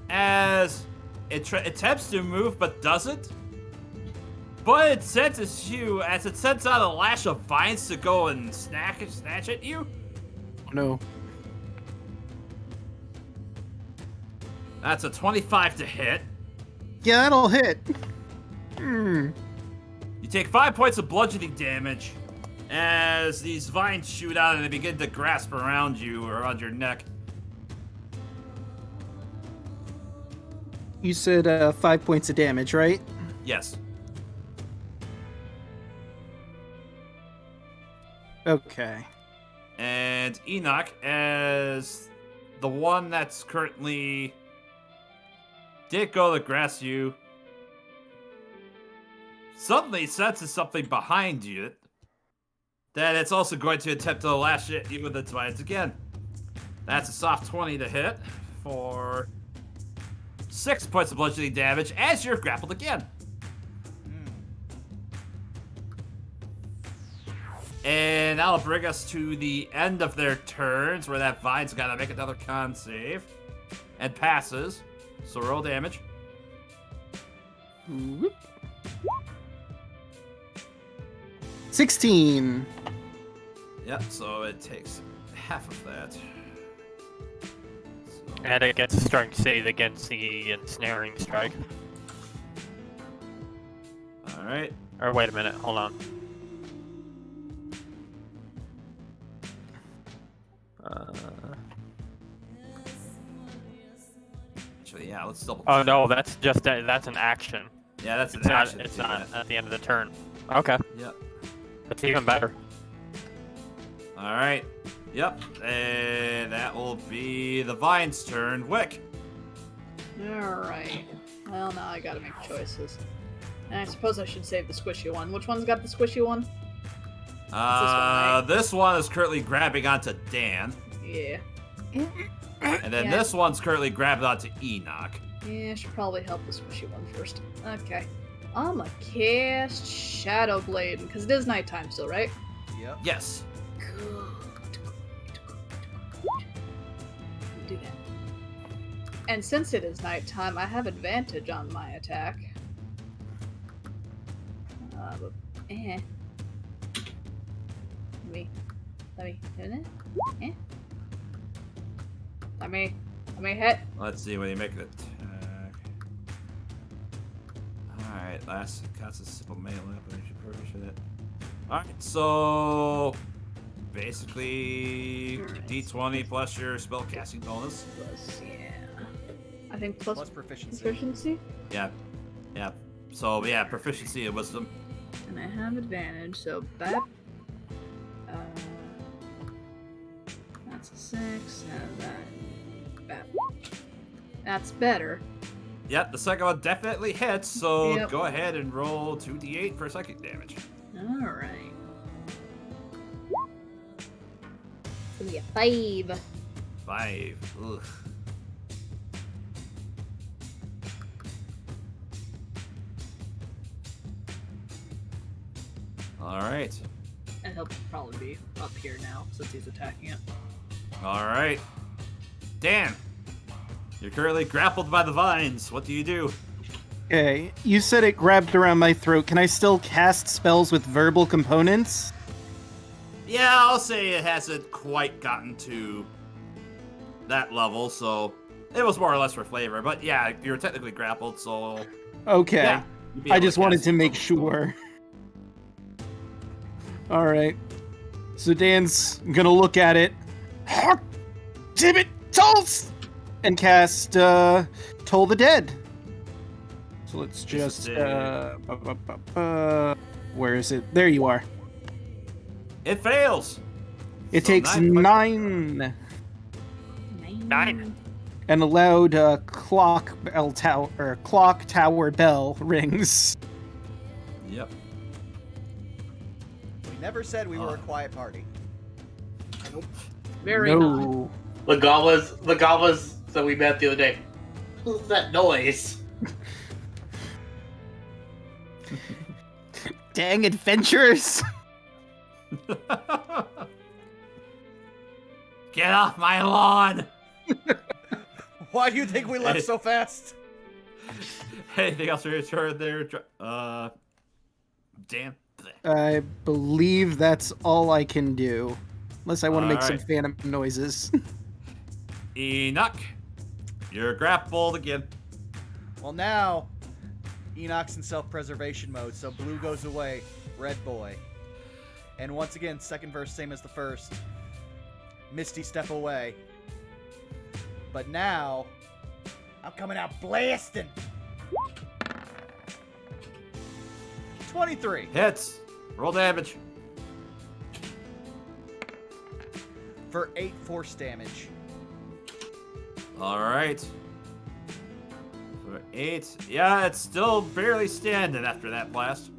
as it attempts to move but doesn't. But it senses you as it sends out a lash of vines to go and snatch at you. No. That's a 25 to hit. Yeah, that'll hit. Hmm. You take 5 points of bludgeoning damage as these vines shoot out and they begin to grasp around you or around your neck. You said 5 points of damage, right? Yes. Okay. And Enoch, as the one that's currently did go to grasp you, suddenly senses something behind you that it's also going to attempt to lash at you with its vines again. That's a soft 20 to hit for 6 points of bludgeoning damage as you're grappled again. And that'll bring us to the end of their turns, where that vine's gotta make another con save. And passes. So roll damage. Whoop. 16. Yep, so it takes half of that. So, And it gets a strength save against the ensnaring strike. alright. Or wait a minute, hold on. Yeah, let's double. Oh no, that's just that's an action. Yeah, that's an It's not. action. It's to do not that. at the end of the turn. Okay, Yep. that's even better. All right. Yep. And that will be the Vine's turn. Wick. Alright. Well, now I gotta make choices. And I suppose I should save the squishy one. Which one's got the squishy one? right? This one is currently grabbing onto Dan, Yeah. and then Yeah. this one's currently grabbed onto Enoch. Yeah, I should probably help the squishy one first. Okay. I'ma cast Shadow Blade, because it is nighttime still, right? Yep. Yes. Do that. And since it is nighttime, I have advantage on my attack. But, Let me do that. Let me hit. Let's see when you make an attack. Alright, last costs a simple melee weapon. You should purchase it. Alright, so basically Alright. D20 plus your spell casting bonus. Plus, yeah. I think plus Plus proficiency. proficiency. Yeah. Yeah. So yeah, proficiency and wisdom. And I have advantage, so BAP. That's a 6, and then BAP. That's better. Yep, the second one definitely hits, so Yep. go ahead and roll 2d8 for psychic damage. Alright. It's gonna be a 5. 5. Ugh. Alright. And he'll probably be up here now since he's attacking it. Alright. Dan, you're currently grappled by the vines. What do you do? Okay, you said it grabbed around my throat. Can I still cast spells with verbal components? Yeah, I'll say it hasn't quite gotten to that level, so it was more or less for flavor. But yeah, you're technically grappled, so Okay, yeah. you'd be I able just wanted cast to make verbal sure. Alright. So Dan's gonna look at it. Damn it, Tulls! And cast Toll the Dead. So let's just where is it? There you are. It fails. It So takes 9 9. and a loud clock tower bell rings. Yep. We never said we were a quiet party. Very not. No. The goblins that we met the other day. What's that noise? Dang adventurers! Get off my lawn! Why do you think we left so fast? Anything else for your turn there? Dan? I believe that's all I can do. Unless I want to make some Alright. phantom noises. Enoch, you're grappled again. Well, now Enoch's in self-preservation mode, so blue goes away, red boy. And once again, second verse same as the first. Misty step away. But now I'm coming out blasting. 23 Hits. Roll damage. for 8 force damage. Alright. For 8. Yeah, it's still barely standing after that blast.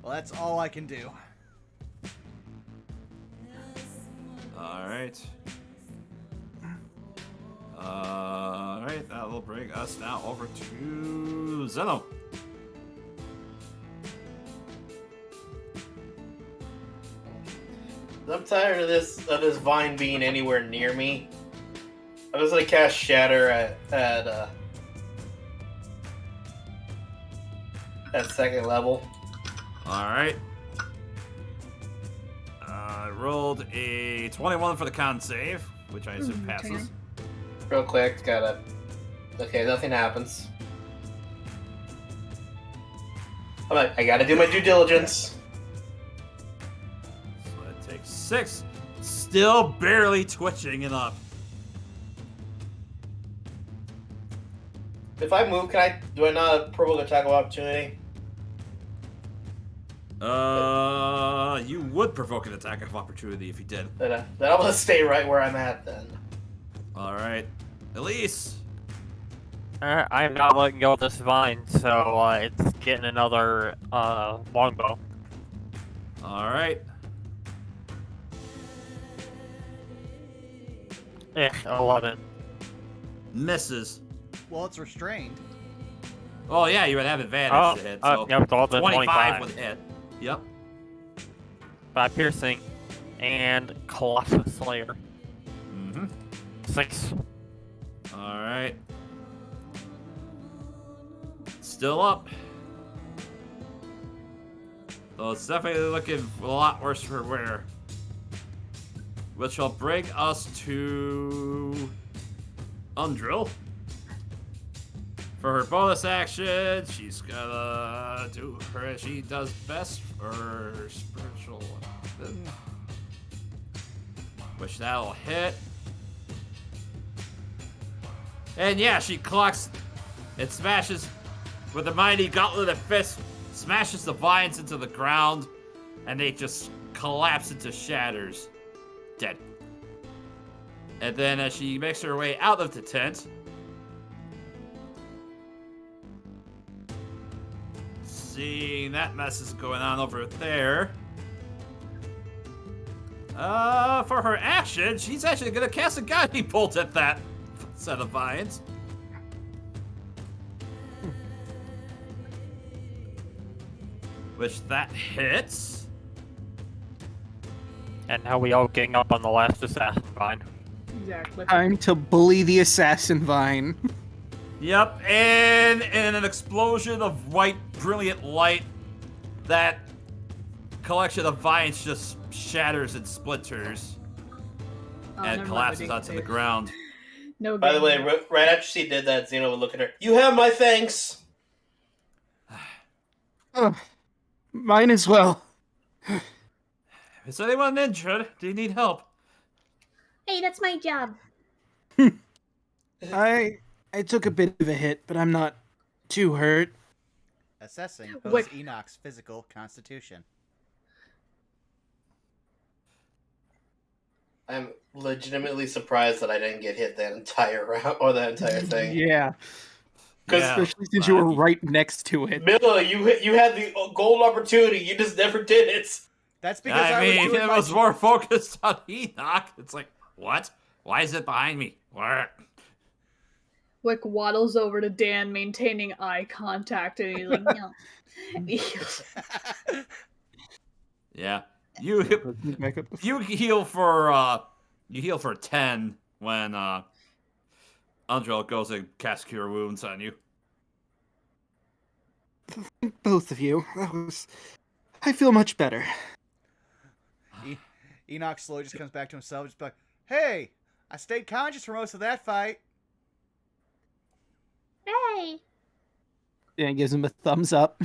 Well, that's all I can do. Alright. Alright, that will bring us now over to Zeno. I'm tired of this vine being anywhere near me. I'm just gonna cast Shatter at second level. Alright. I rolled a 21 for the con save, which I assume passes. okay. Real quick, gotta. Okay, nothing happens. I'm like, I gotta do my due diligence. So that takes 6. Still barely twitching it up. If I move, do I not provoke attack of opportunity? You would provoke an attack of opportunity if you did. Then I'm gonna stay right where I'm at then. All right, Elise. I'm not letting go of this vine, so it's getting another longbow. All right. 11. Misses. Well, it's restrained. Oh yeah, you would have advantage to hit. So yep, all the 25 would hit. Yep. 5 piercing, and Colossus Slayer. Mm-hmm. 6. All right. Still up. So it's definitely looking a lot worse for wear. Which will bring us to Undrill. For her bonus action, she's gonna do her. She does best for her spiritual weapon, which that'll hit. And yeah, she clocks. It smashes with a mighty gauntlet of fist, smashes the vines into the ground, and they just collapse into shatters, dead. And then as she makes her way out of the tent, seeing that mess is going on over there, for her action, she's actually gonna cast a guiding bolt at that set of vines. Which that hits. And now we all gang up on the last assassin vine. Exactly. Time to bully the assassin vine. Yep, and in an explosion of white, brilliant light, that collection of vines just shatters and splinters Oh, and never mind, collapses we didn't onto the save. ground. No. By the way, game. right after she did that, Xeno would look at her. You have my thanks. Mine as well. Is anyone injured? Do you need help? Hey, that's my job. I took a bit of a hit, but I'm not too hurt. Assessing Wait. both Enoch's physical constitution. I'm legitimately surprised that I didn't get hit that entire round or that entire thing. Yeah, Yeah, especially since you were Rocky. right next to it. Miller, you had the gold opportunity. You just never did it. That's because I was mean, doing it my was more focused on Enoch. It's like, what? Why is it behind me? What? Wick waddles over to Dan, maintaining eye contact, and he's like, "No." Yeah, you Back up. you heal for 10 when Andrel goes and casts Cure Wounds on you. Both of you. I feel much better. Enoch slowly just comes back to himself, just like, "Hey, I stayed conscious for most of that fight." Hey. And gives him a thumbs up.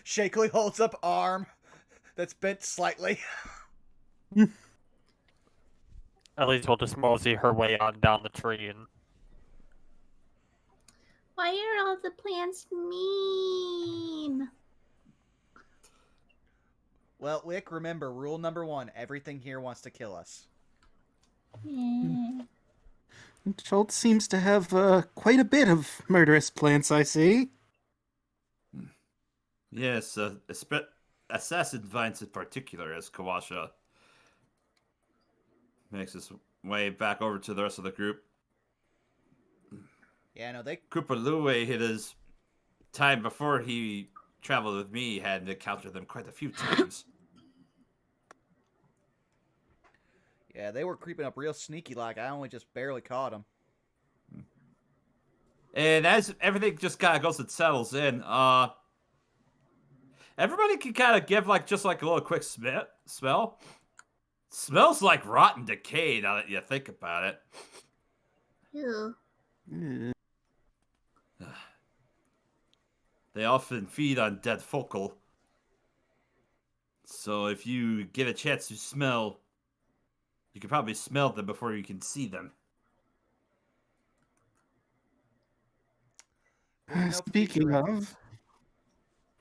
Shakily holds up arm that's bent slightly. At least we'll just mosey her way on down the tree and Why are all the plants mean? Well, Wick, remember, rule number 1, everything here wants to kill us. Chult seems to have quite a bit of murderous plants, I see. Yes, assassin vines in particular, as Kawasha makes his way back over to the rest of the group. Yeah, no, they... Kupalue hit his time before he traveled with me, had encountered them quite a few times. Yeah, they were creeping up real sneaky like. I only just barely caught them. And as everything just kind of goes and settles in, everybody can kind of give just a little quick smell. Smells like rotten decay now that you think about it. Ew. They often feed on dead focal. So if you get a chance to smell, you can probably smell them before you can see them. There's no Speaking future of, reference.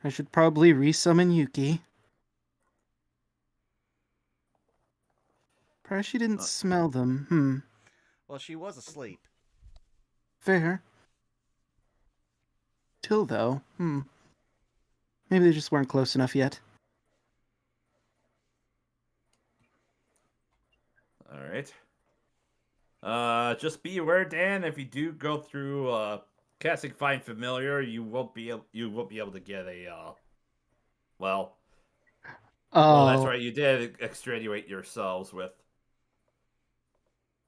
I should probably resummon Yuki. Perhaps she didn't smell them. Well, she was asleep. Fair. Till though, maybe they just weren't close enough yet. All right. Just be aware, Dan. If you do go through casting Find Familiar, you won't be able to get a well. Well, that's Oh, right. You did extenuate yourselves with.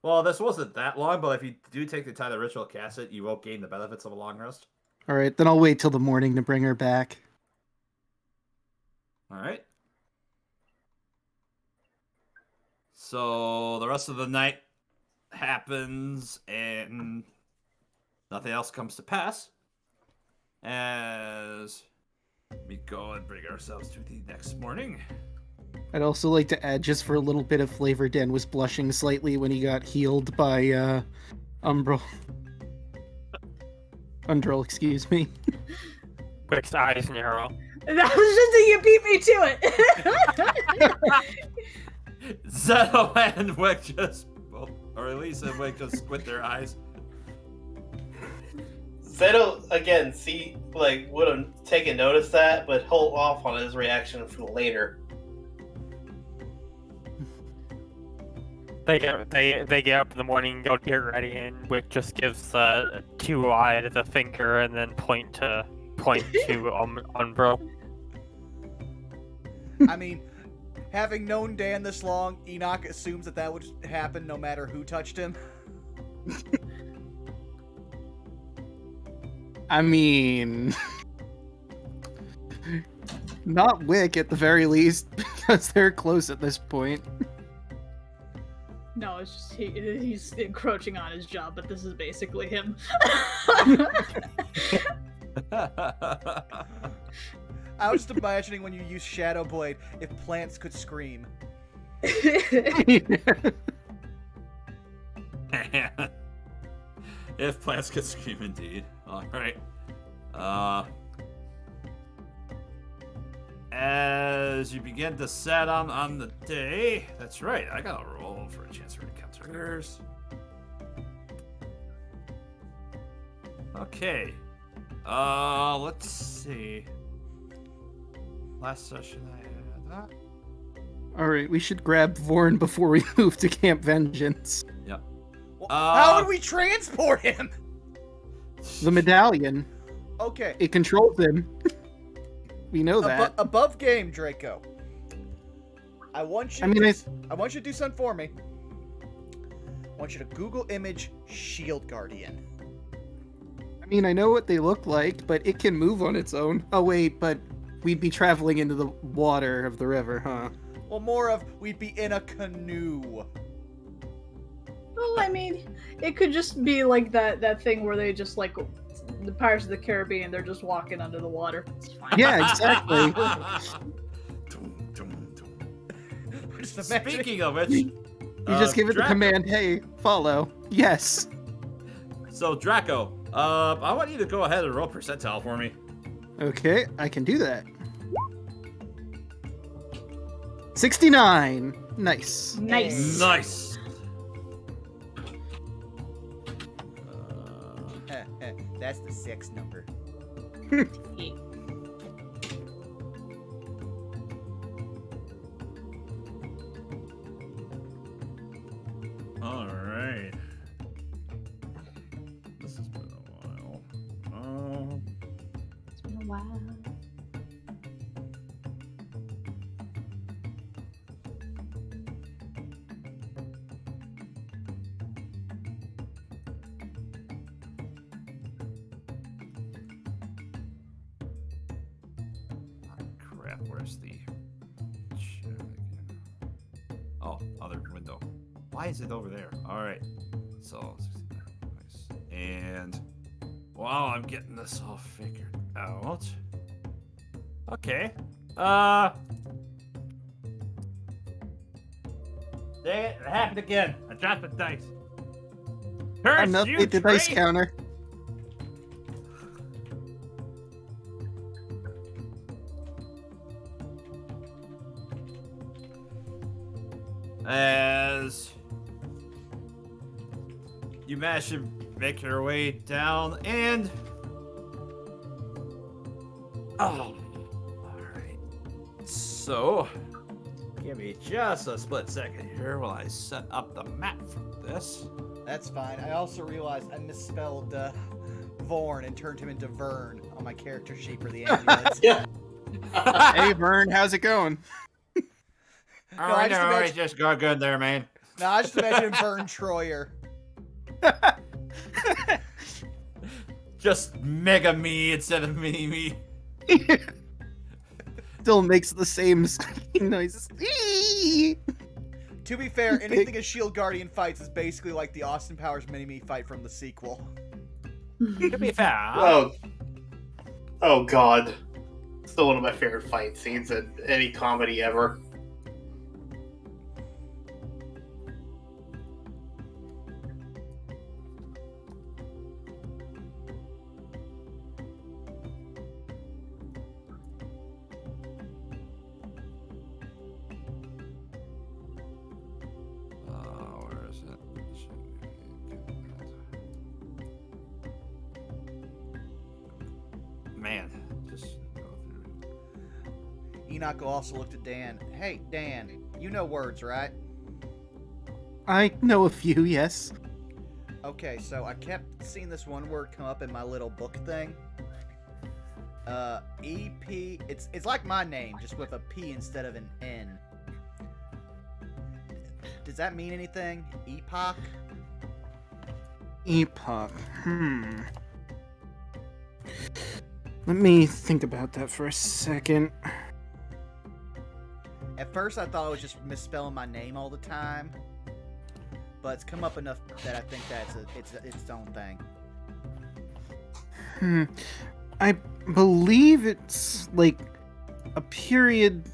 Well, this wasn't that long, but if you do take the time to ritual cast it, you won't gain the benefits of a long rest. all right. Then I'll wait till the morning to bring her back. All right. So the rest of the night happens, and nothing else comes to pass. As we go and bring ourselves to the next morning. I'd also like to add, just for a little bit of flavor, Dan was blushing slightly when he got healed by Umbrel. Undrel, excuse me. Wick's eyes narrow. That was just that you beat me to it. Zeto and Wick just, well, or Elisa and Wick just squint their eyes. Zeto again, would have taken notice that, but hold off on his reaction for later. They get up in the morning, go get ready, and Wick just gives two-eyed the finger and then point to Umbro. I mean, having known Dan this long, Enoch assumes that would happen no matter who touched him. I mean, not Wick at the very least, because they're close at this point. No, it's just he's encroaching on his job, but this is basically him. I was just imagining when you use Shadow Blade, if plants could scream. If plants could scream, indeed. All right. As you begin to set on the day, that's right. I gotta roll for a chance for encounters. Okay. Let's see. Last session I had that. All right, we should grab Vorn before we move to Camp Vengeance. Yep. Well, how would we transport him? The medallion. Okay. It controls him. We know that. Above game, Draco. I want you to do something for me. I want you to Google image Shield Guardian. I mean, I know what they look like, but it can move on its own. Oh wait, but we'd be traveling into the water of the river, huh? Well, more of we'd be in a canoe. Well, I mean, it could just be like that thing where they just like the Pirates of the Caribbean. They're just walking under the water. It's fine. Yeah, exactly. Speaking of which, You just give it the command, hey, follow. Yes. So, Draco, I want you to go ahead and roll percentile for me. Okay, I can do that. 69. Nice. Nice. Nice. That's the 6 number. All right. This has been a while. It's been a while. Crap, where's the chat again? Oh, other window. Why is it over there? All right. So, nice. And while I'm getting this all figured out. Okay. It happened again. I dropped the dice. Curse I'm not you, the dice traitor. counter. as you manage to make your way down and... Oh, alright. So, give me just a split second here while I set up the map for this. That's fine. I also realized I misspelled Vorn and turned him into Vern on my character sheet for the amulets. Yeah. Hey, Vern, how's it going? I just imagine- just got good there, man. No, I just imagine Vern Troyer. Just mega me instead of mini me. Still makes the same squeaking noises. To be fair, anything a Shield Guardian fights is basically like the Austin Powers Mini-Me fight from the sequel. To be fair, Oh god. Still one of my favorite fight scenes in any comedy ever. where is it? Man, just go through. Enoch also looked at Dan. Hey, Dan, you know words, right? I know a few, yes. Okay, so I kept seeing this one word come up in my little book thing. EP. It's like my name, just with a P instead of an N. Does that mean anything? Epoch? Epoch. Let me think about that for a second. At first, I thought I was just misspelling my name all the time, but it's come up enough that I think that's its own thing. I believe it's like a period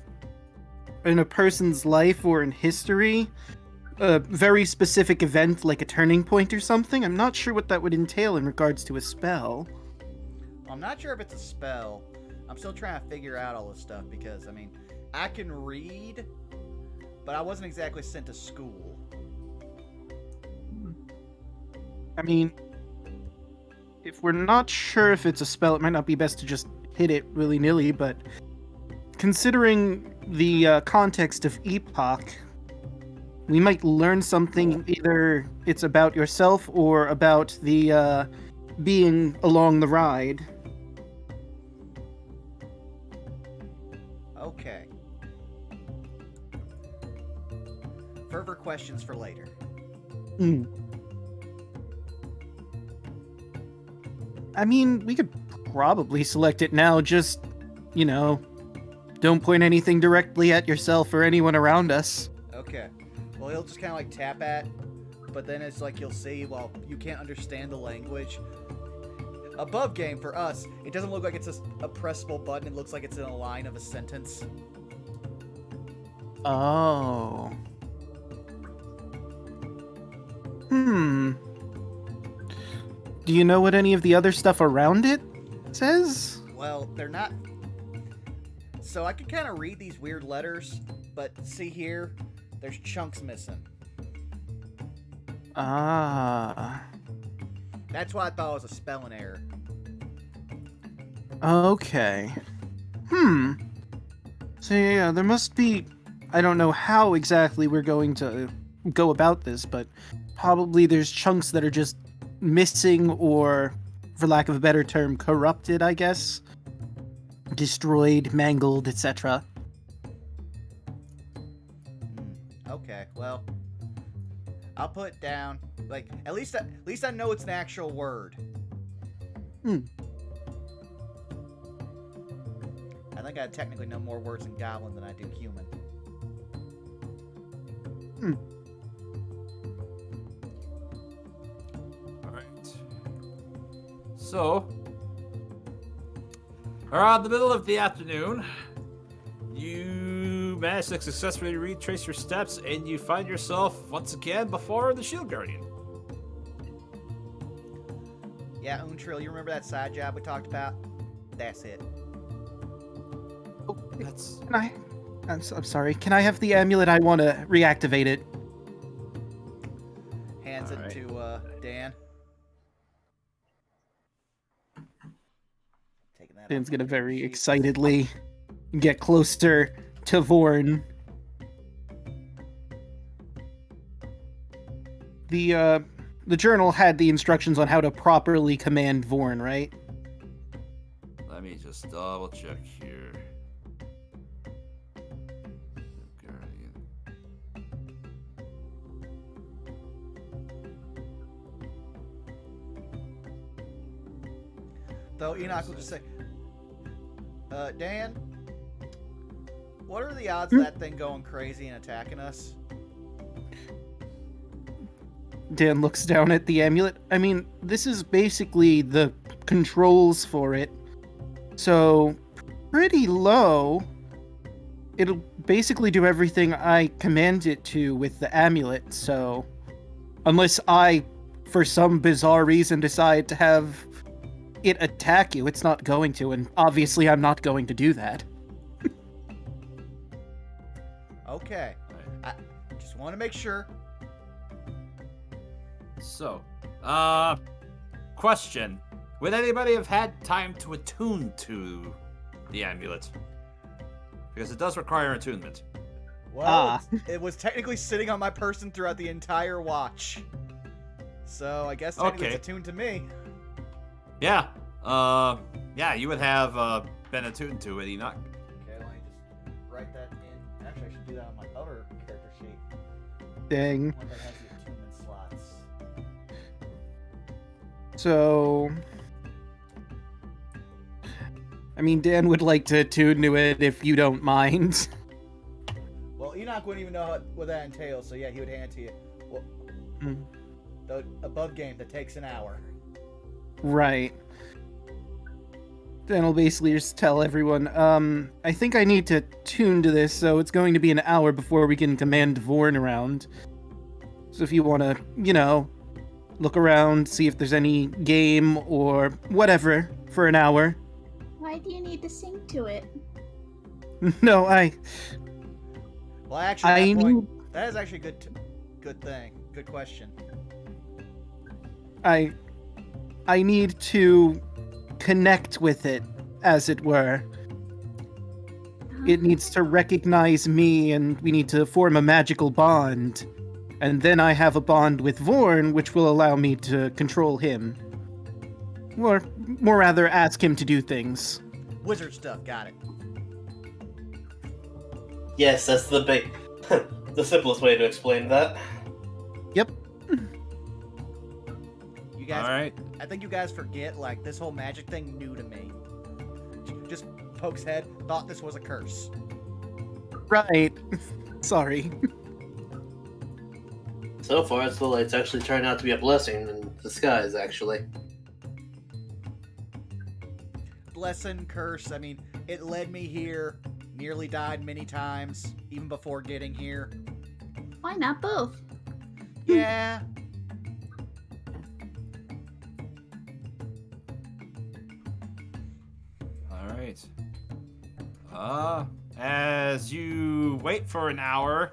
in a person's life or in history, a very specific event like a turning point or something. I'm not sure what that would entail in regards to a spell. I'm not sure if it's a spell. I'm still trying to figure out all this stuff because, I mean, I can read, but I wasn't exactly sent to school. I mean, if we're not sure if it's a spell, it might not be best to just hit it willy-nilly, but considering the context of Epoch, we might learn something. Either it's about yourself or about the being along the ride. Okay. Further questions for later. I mean, we could probably select it now, just, you know, don't point anything directly at yourself or anyone around us. Okay. Well, he'll just kind of like tap at, but then it's like you'll see, well, you can't understand the language. Above game, for us, it doesn't look like it's a pressable button, it looks like it's in a line of a sentence. Oh. Do you know what any of the other stuff around it says? Well, they're not... So I can kind of read these weird letters, but see here, there's chunks missing. Ah. That's why I thought it was a spelling error. Okay. So yeah, there must be... I don't know how exactly we're going to go about this, but probably there's chunks that are just missing or, for lack of a better term, corrupted, I guess. Destroyed, mangled, etc. Okay, well, I'll put it down. Like, at least I know it's an actual word. I think I technically know more words in Goblin than I do human. Alright. So, around the middle of the afternoon, you manage to successfully retrace your steps and you find yourself once again before the Shield Guardian. Yeah, Untrill, you remember that side job we talked about? That's it. That's... I'm sorry. Can I have the amulet? I want to reactivate it. man. Dan's gonna very Jesus. excitedly get closer to Vorn. The journal had the instructions on how to properly command Vorn, right? Let me just double check here. Guardian. Though Enoch will just say, Dan, what are the odds of that thing going crazy and attacking us? Dan looks down at the amulet. I mean, this is basically the controls for it. So, pretty low. It'll basically do everything I command it to with the amulet, so... Unless I, for some bizarre reason, decide to have it attack you, it's not going to, and obviously I'm not going to do that. Okay. I just want to make sure. So, question. Would anybody have had time to attune to the amulet? Because it does require attunement. Well, it was technically sitting on my person throughout the entire watch. So I guess technically Okay. it's attuned to me. Yeah. Yeah, you would have been attuned to it, Enoch. Okay, let me just write that in. Actually, I should do that on my other character sheet. Dang. One that has the attunement slots. So... I mean, Dan would like to attune to it if you don't mind. Well, Enoch wouldn't even know what that entails, so yeah, he would hand it to you. Well, Hmm. the above game that takes an hour. Right. Dan will basically just tell everyone, I think I need to tune to this, so it's going to be an hour before we can command Vorn around. So if you want to, look around, see if there's any game or whatever for an hour. Why do you need to sing to it? No, Well, actually, I at that point, knew- that is actually a good thing. Good question. I need to connect with it, as it were. It needs to recognize me, and we need to form a magical bond. And then I have a bond with Vorn, which will allow me to control him. Or, more rather, ask him to do things. Wizard stuff, got it. Yes, that's the big, the simplest way to explain that. Yep. You guys, Alright. I think you guys forget, like, this whole magic thing new to me. Just pokes head, thought this was a curse. Right. Sorry. So far, it's actually turned out to be a blessing in disguise, actually. Blessing, curse, I mean, it led me here, nearly died many times, even before getting here. Why not both? Yeah. Alright. As you wait for an hour,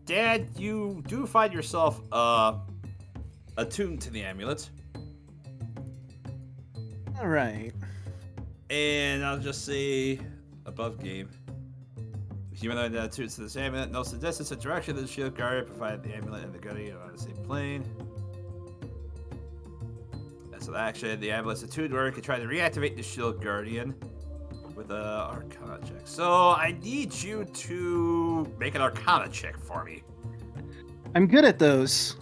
Dad, you do find yourself, attuned to the amulet. Alright. And I'll just say, above game. Human that attunes to this amulet knows the distance and direction of the Shield Guardian, provided the amulet and the Guardian are on the same plane. As an action, the amulet's attuned where it can try to reactivate the Shield Guardian with a Arcana check. So I need you to make an Arcana check for me. I'm good at those.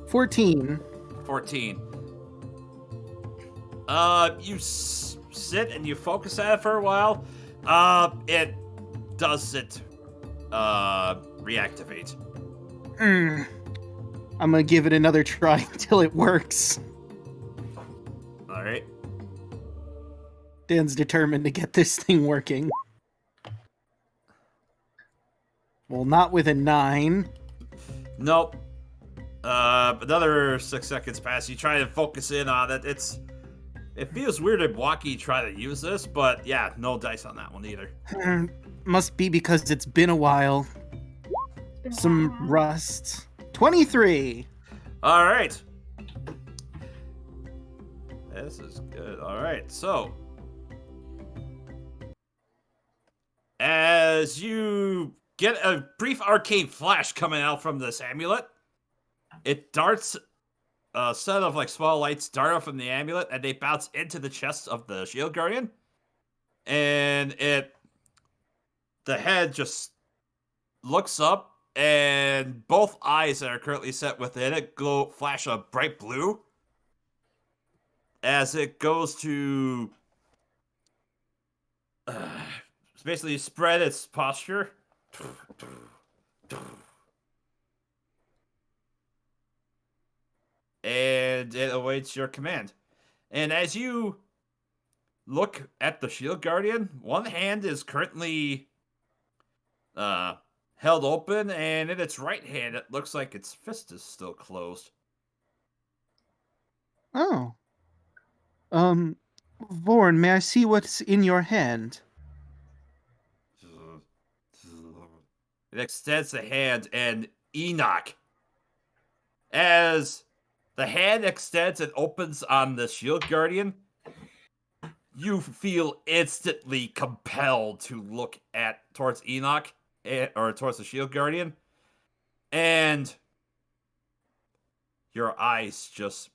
14. 14. You sit and you focus at it for a while. It doesn't, reactivate. I'm gonna give it another try until it works. Alright. Dan's determined to get this thing working. Well, not with a 9. Nope. Another 6 seconds pass. You try to focus in on it. It feels weird and wonky trying to use this, but yeah, no dice on that one either. Must be because it's been a while. It's been a Some while. rust. 23. Alright. This is good. All right, so as you get a brief arcane flash coming out from this amulet, it darts. A set of like small lights dart off from the amulet, and they bounce into the chest of the Shield Guardian, and the head just looks up, and both eyes that are currently set within it flash a bright blue as it goes to basically spread its posture. And it awaits your command. And as you look at the Shield Guardian, one hand is currently held open, and in its right hand, it looks like its fist is still closed. Oh. Vorn, may I see what's in your hand? It extends the hand, and Enoch, as the hand extends and opens on the Shield Guardian, you feel instantly compelled to look towards Enoch, or towards the Shield Guardian, and your eyes just,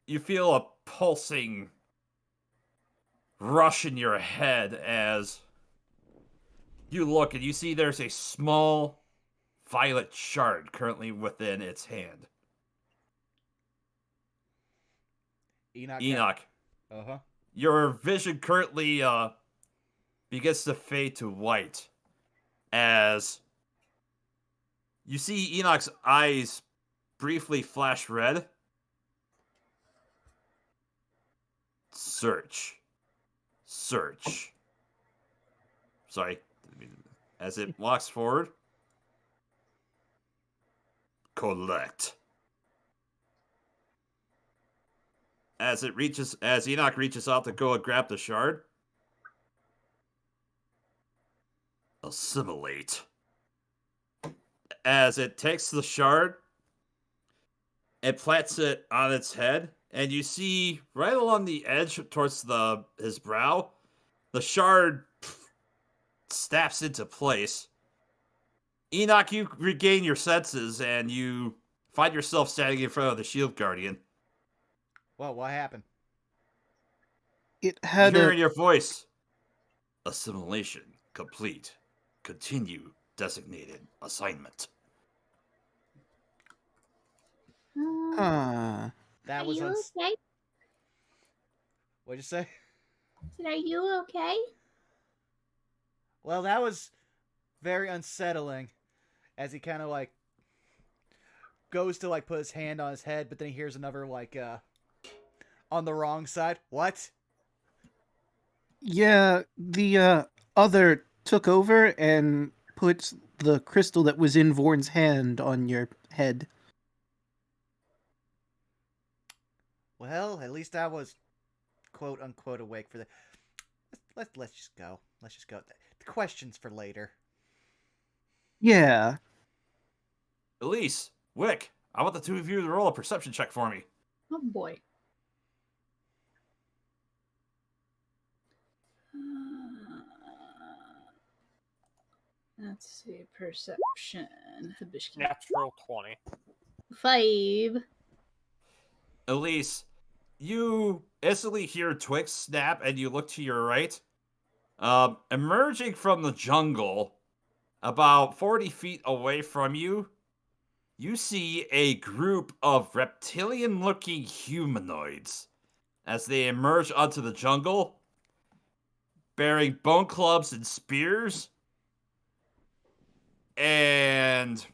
you feel a pulsing rush in your head as you look and you see there's a small violet shard currently within its hand. Enoch. Uh-huh. Your vision currently begins to fade to white as you see Enoch's eyes briefly flash red. Search. Sorry. As it walks forward. Collect. As Enoch reaches out to go and grab the shard. Assimilate. As it takes the shard, it plants it on its head, and you see right along the edge towards his brow, the shard snaps into place. Enoch, you regain your senses, and you find yourself standing in front of the Shield Guardian. Well, what happened? It had Hearing your voice. Assimilation complete. Continue designated assignment. That Are was you okay? What'd you say? Said, are you okay? Well, that was very unsettling as he kind of like goes to like put his hand on his head, but then he hears another like on the wrong side. What? Yeah, the other took over and put the crystal that was in Vorn's hand on your head. Well, at least I was quote unquote awake for the. Let's just go. Let's just go. The questions for later. Yeah. Elise, Wick, I want the two of you to roll a perception check for me. Oh boy. Let's see, perception. The Bishki. Natural 20. 5. Elise, you instantly hear twigs snap and you look to your right. Emerging from the jungle, about 40 feet away from you, you see a group of reptilian-looking humanoids as they emerge onto the jungle, bearing bone clubs and spears. And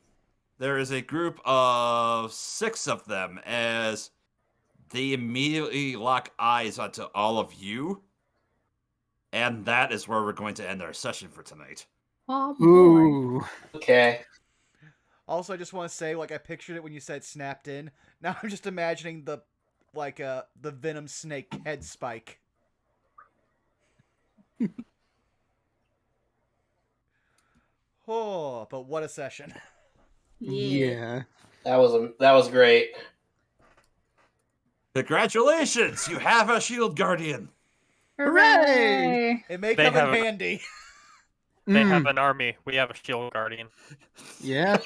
there is a group of 6 of them as they immediately lock eyes onto all of you. And that is where we're going to end our session for tonight. Oh boy. Ooh. Okay. Also, I just want to say, like, I pictured it when you said snapped in. Now I'm just imagining the venom snake head spike. Oh, but what a session. Yeah. That was great. Congratulations! You have a Shield Guardian! Hooray! It may They come in have a- handy. They have Mm, an army. We have a Shield Guardian. yeah,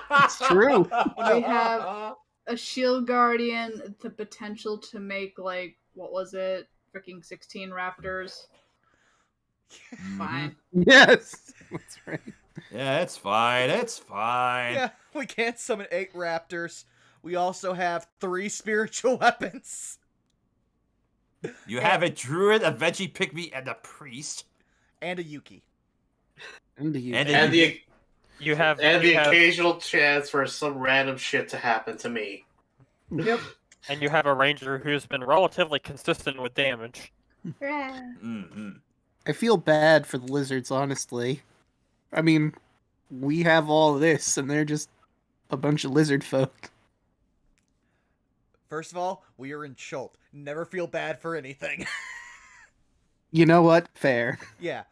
it's true. We have a Shield Guardian, the potential to make, like, what was it? Freaking 16 Raptors. Fine. Yes, that's right. Yeah, it's fine. It's fine. Yeah, we can't summon 8 raptors. We also have 3 spiritual weapons. You have a druid, a veggie pygmy, and a priest. And a Yuki. And you. And the You have occasional chance for some random shit to happen to me. Yep. and you have a ranger who's been relatively consistent with damage. Hooray. Mm-hmm. I feel bad for the lizards, honestly. I mean, we have all this, and they're just a bunch of lizard folk. First of all, we are in Chult. Never feel bad for anything. You know what? Fair. Yeah.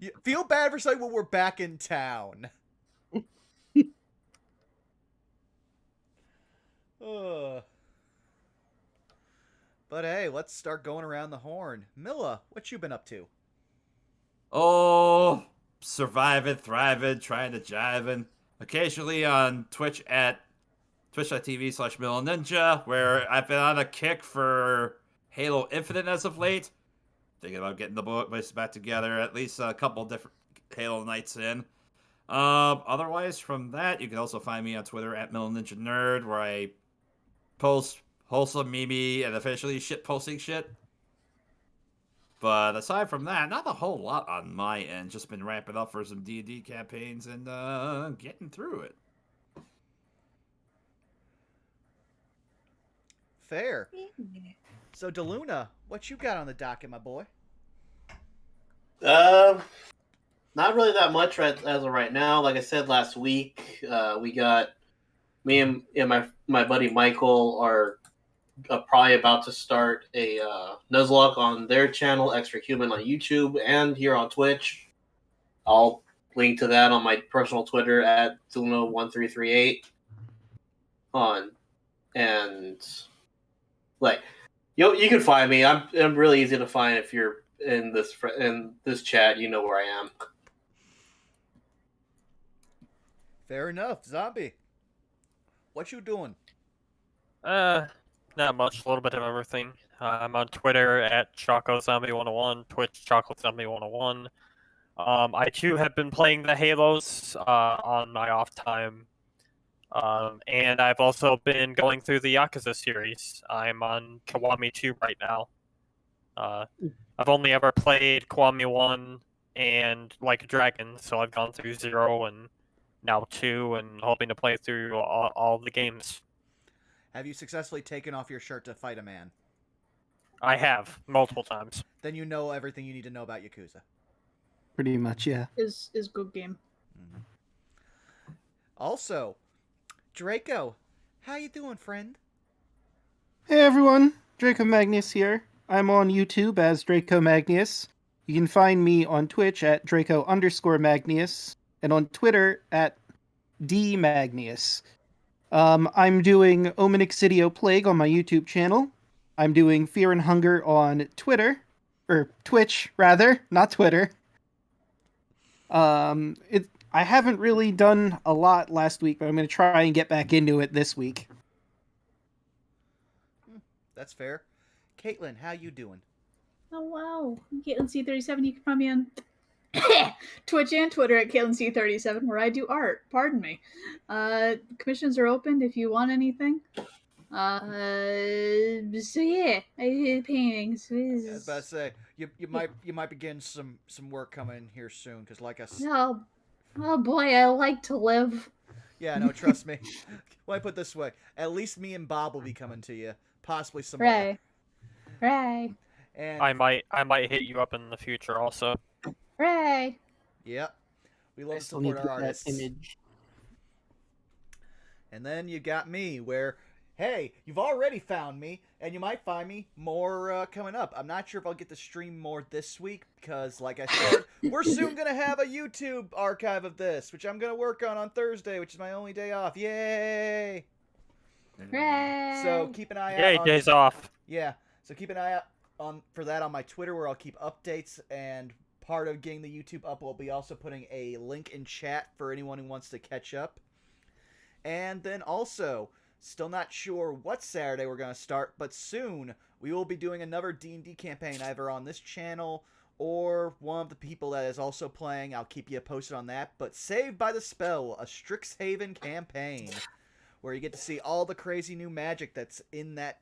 You feel bad for something when we're back in town. Ugh. But hey, let's start going around the horn. Milla, what you been up to? Oh, surviving, thriving, trying to jiving. Occasionally on Twitch at twitch.tv/MillaNinja, where I've been on a kick for Halo Infinite as of late. Thinking about getting the boys back together, at least a couple different Halo nights in. Otherwise, from that, you can also find me on Twitter at MillaNinjaNerd, where I post wholesome meme and officially shit posting shit. But aside from that, not a whole lot on my end. Just been ramping up for some D&D campaigns and getting through it. Fair. So, DeLuna, what you got on the docket, my boy? Not really that much as of right now. Like I said last week, we got me and my buddy Michael are probably about to start a Nuzlocke on their channel, Extra Human on YouTube and here on Twitch. I'll link to that on my personal Twitter at Zuno1338. And like you can find me. I'm really easy to find if you're in this chat. You know where I am. Fair enough. Zombie, what you doing? Not much. A little bit of everything. I'm on Twitter at ChocoZombie101, Twitch ChocoZombie101. I too have been playing the Halos on my off time. And I've also been going through the Yakuza series. I'm on Kiwami 2 right now. I've only ever played Kiwami 1 and Like a Dragon, so I've gone through 0 and now 2 and hoping to play through all the games. Have you successfully taken off your shirt to fight a man? I have, multiple times. Then you know everything you need to know about Yakuza. Pretty much, yeah. Is good game. Mm-hmm. Also, Draco, how you doing, friend? Hey everyone, Draco Magnus here. I'm on YouTube as Draco Magnus. You can find me on Twitch at Draco_Magnus and on Twitter at DMagnus. I'm doing Omen Excidio Plague on my YouTube channel. I'm doing Fear and Hunger on Twitter, or Twitch rather, not Twitter. I haven't really done a lot last week, but I'm going to try and get back into it this week. That's fair. Caitlin, how you doing? Oh wow, I'm Caitlin C37. You can find me on Twitch and Twitter at Caitlin C37, where I do art. Pardon me. Commissions are opened if you want anything. So yeah, I do paintings. Yeah, I was about to say you might begin some work coming here soon because like I said. Oh boy, I like to live. Yeah, no, trust me. Let me put it this way: at least me and Bob will be coming to you, possibly some more. Right. And I might hit you up in the future also. Right. yep, we I love to still need support to our put that artists. image. And then you got me, where, hey, you've already found me, and you might find me more coming up. I'm not sure if I'll get to stream more this week, because, like I said, we're soon going to have a YouTube archive of this, which I'm going to work on Thursday, which is my only day off. Yay! Right. So keep an eye Yay, out. days off. Yeah, so keep an eye out for that on my Twitter, where I'll keep updates, and part of getting the YouTube up will be also putting a link in chat for anyone who wants to catch up. And then also, still not sure what Saturday we're going to start, but soon we will be doing another D&D campaign either on this channel or one of the people that is also playing. I'll keep you posted on that. But Saved by the Spell, a Strixhaven campaign, where you get to see all the crazy new magic that's in that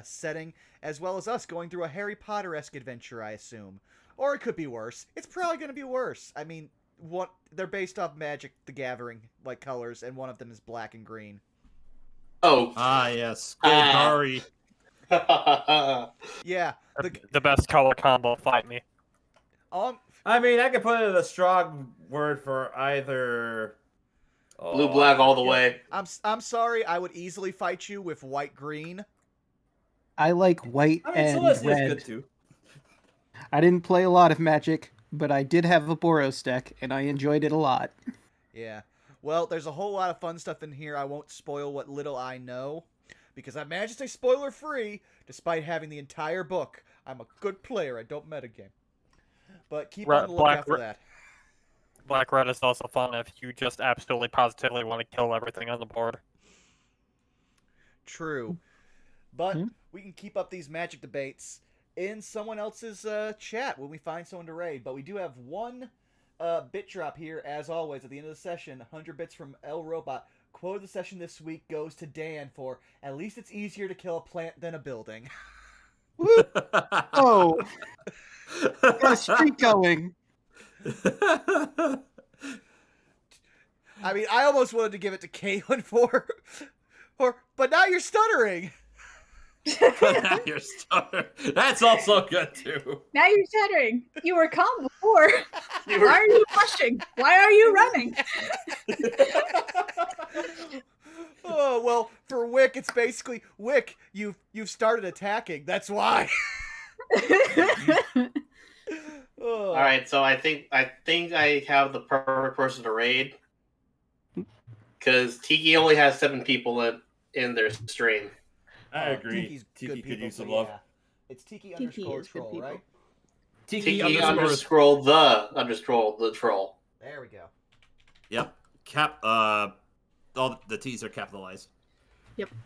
setting, as well as us going through a Harry Potter-esque adventure, I assume. Or it could be worse. It's probably going to be worse. I mean, they're based off Magic the Gathering, like colors, and one of them is black and green. Oh. Ah, yes. Golgari. Yeah. The best color combo, fight me. I mean, I could put it in a strong word for either... Blue black all the way. I'm sorry, I would easily fight you with white green. I like white I mean, and Celestia's red. good too. I didn't play a lot of Magic, but I did have a Boros deck, and I enjoyed it a lot. Yeah. Well, there's a whole lot of fun stuff in here. I won't spoil what little I know, because I managed to stay spoiler-free, despite having the entire book. I'm a good player. I don't metagame. But keep on the lookout for that. Black red is also fun if you just absolutely positively want to kill everything on the board. True. But we can keep up these Magic debates in someone else's chat when we find someone to raid. But we do have one bit drop here, as always, at the end of the session. 100 bits from El Robot. Quote of the session this week goes to Dan for, "At least it's easier to kill a plant than a building." Oh! Got a streak going! I mean, I almost wanted to give it to Caitlin but now you're stuttering! But now you're stuttering. That's also good too. Now you're stuttering. You were calm before. Why are you rushing? Why are you running? Oh, well, for Wick, it's basically, Wick, you've started attacking. That's why. Oh. All right, so I think I have the perfect person to raid, because Tiki only has 7 people in their stream. I agree. Tiki's Tiki good could people, use some so love. yeah. It's Tiki Tiki underscore is good troll, people. right? Tiki underscore the troll. There we go. Yep. All the T's are capitalized. Yep. Okay,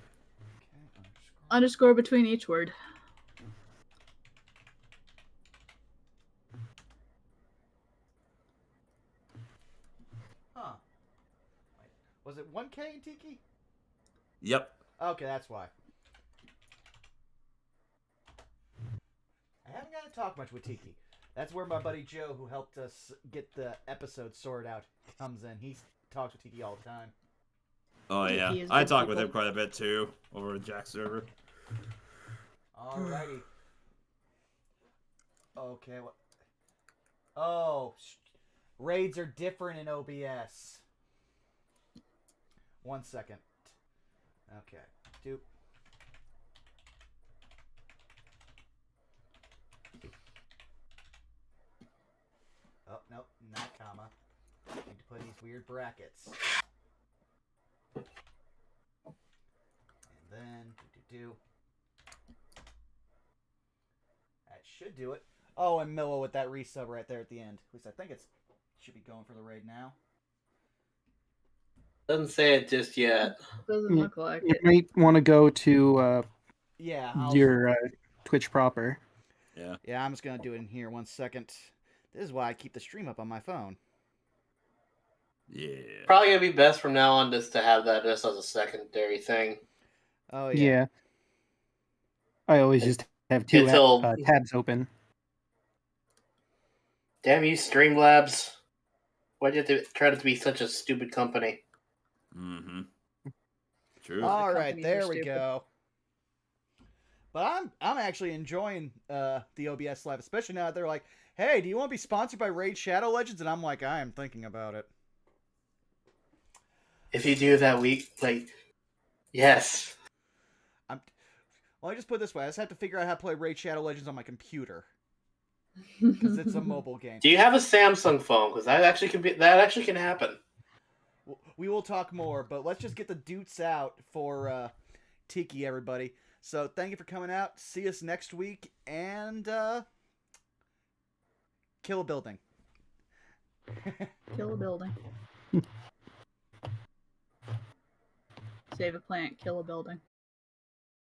Underscore between each word. Huh. Wait, was it 1K in Tiki? Yep. Okay, that's why. I haven't got to talk much with Tiki. That's where my buddy Joe, who helped us get the episode sorted out, comes in. He talks with Tiki all the time. Oh Tiki yeah, is I good talk with people. him quite a bit too over at Jack's server. Alrighty. Okay, what? Oh, raids are different in OBS. 1 second. Okay. 2. Oh, nope, not comma. Need to put these weird brackets. And then, that should do it. Oh, and Milla with that resub right there at the end. At least I think it should be going for the raid now. Doesn't say it just yet. Doesn't look like You it. might want to go to Yeah, your Twitch proper. Yeah, I'm just gonna do it in here. 1 second. This is why I keep the stream up on my phone. Yeah. Probably gonna be best from now on just to have that just as a secondary thing. Oh Yeah. I always just have 2 Until- tabs open. Damn you, Streamlabs! Why'd you have to try to be such a stupid company? Mm-hmm. True. All The right, companies are there we stupid. go. But I'm actually enjoying the OBS live, especially now that they're like, "Hey, do you want to be sponsored by Raid Shadow Legends?" And I'm like, I am thinking about it. If you do that, yes. Well, I just put it this way: I just have to figure out how to play Raid Shadow Legends on my computer because it's a mobile game. Do you have a Samsung phone? Because that actually can happen. We will talk more, but let's just get the doots out for Tiki, everybody. So thank you for coming out. See us next week, and kill a building. Kill a building. Save a plant, kill a building.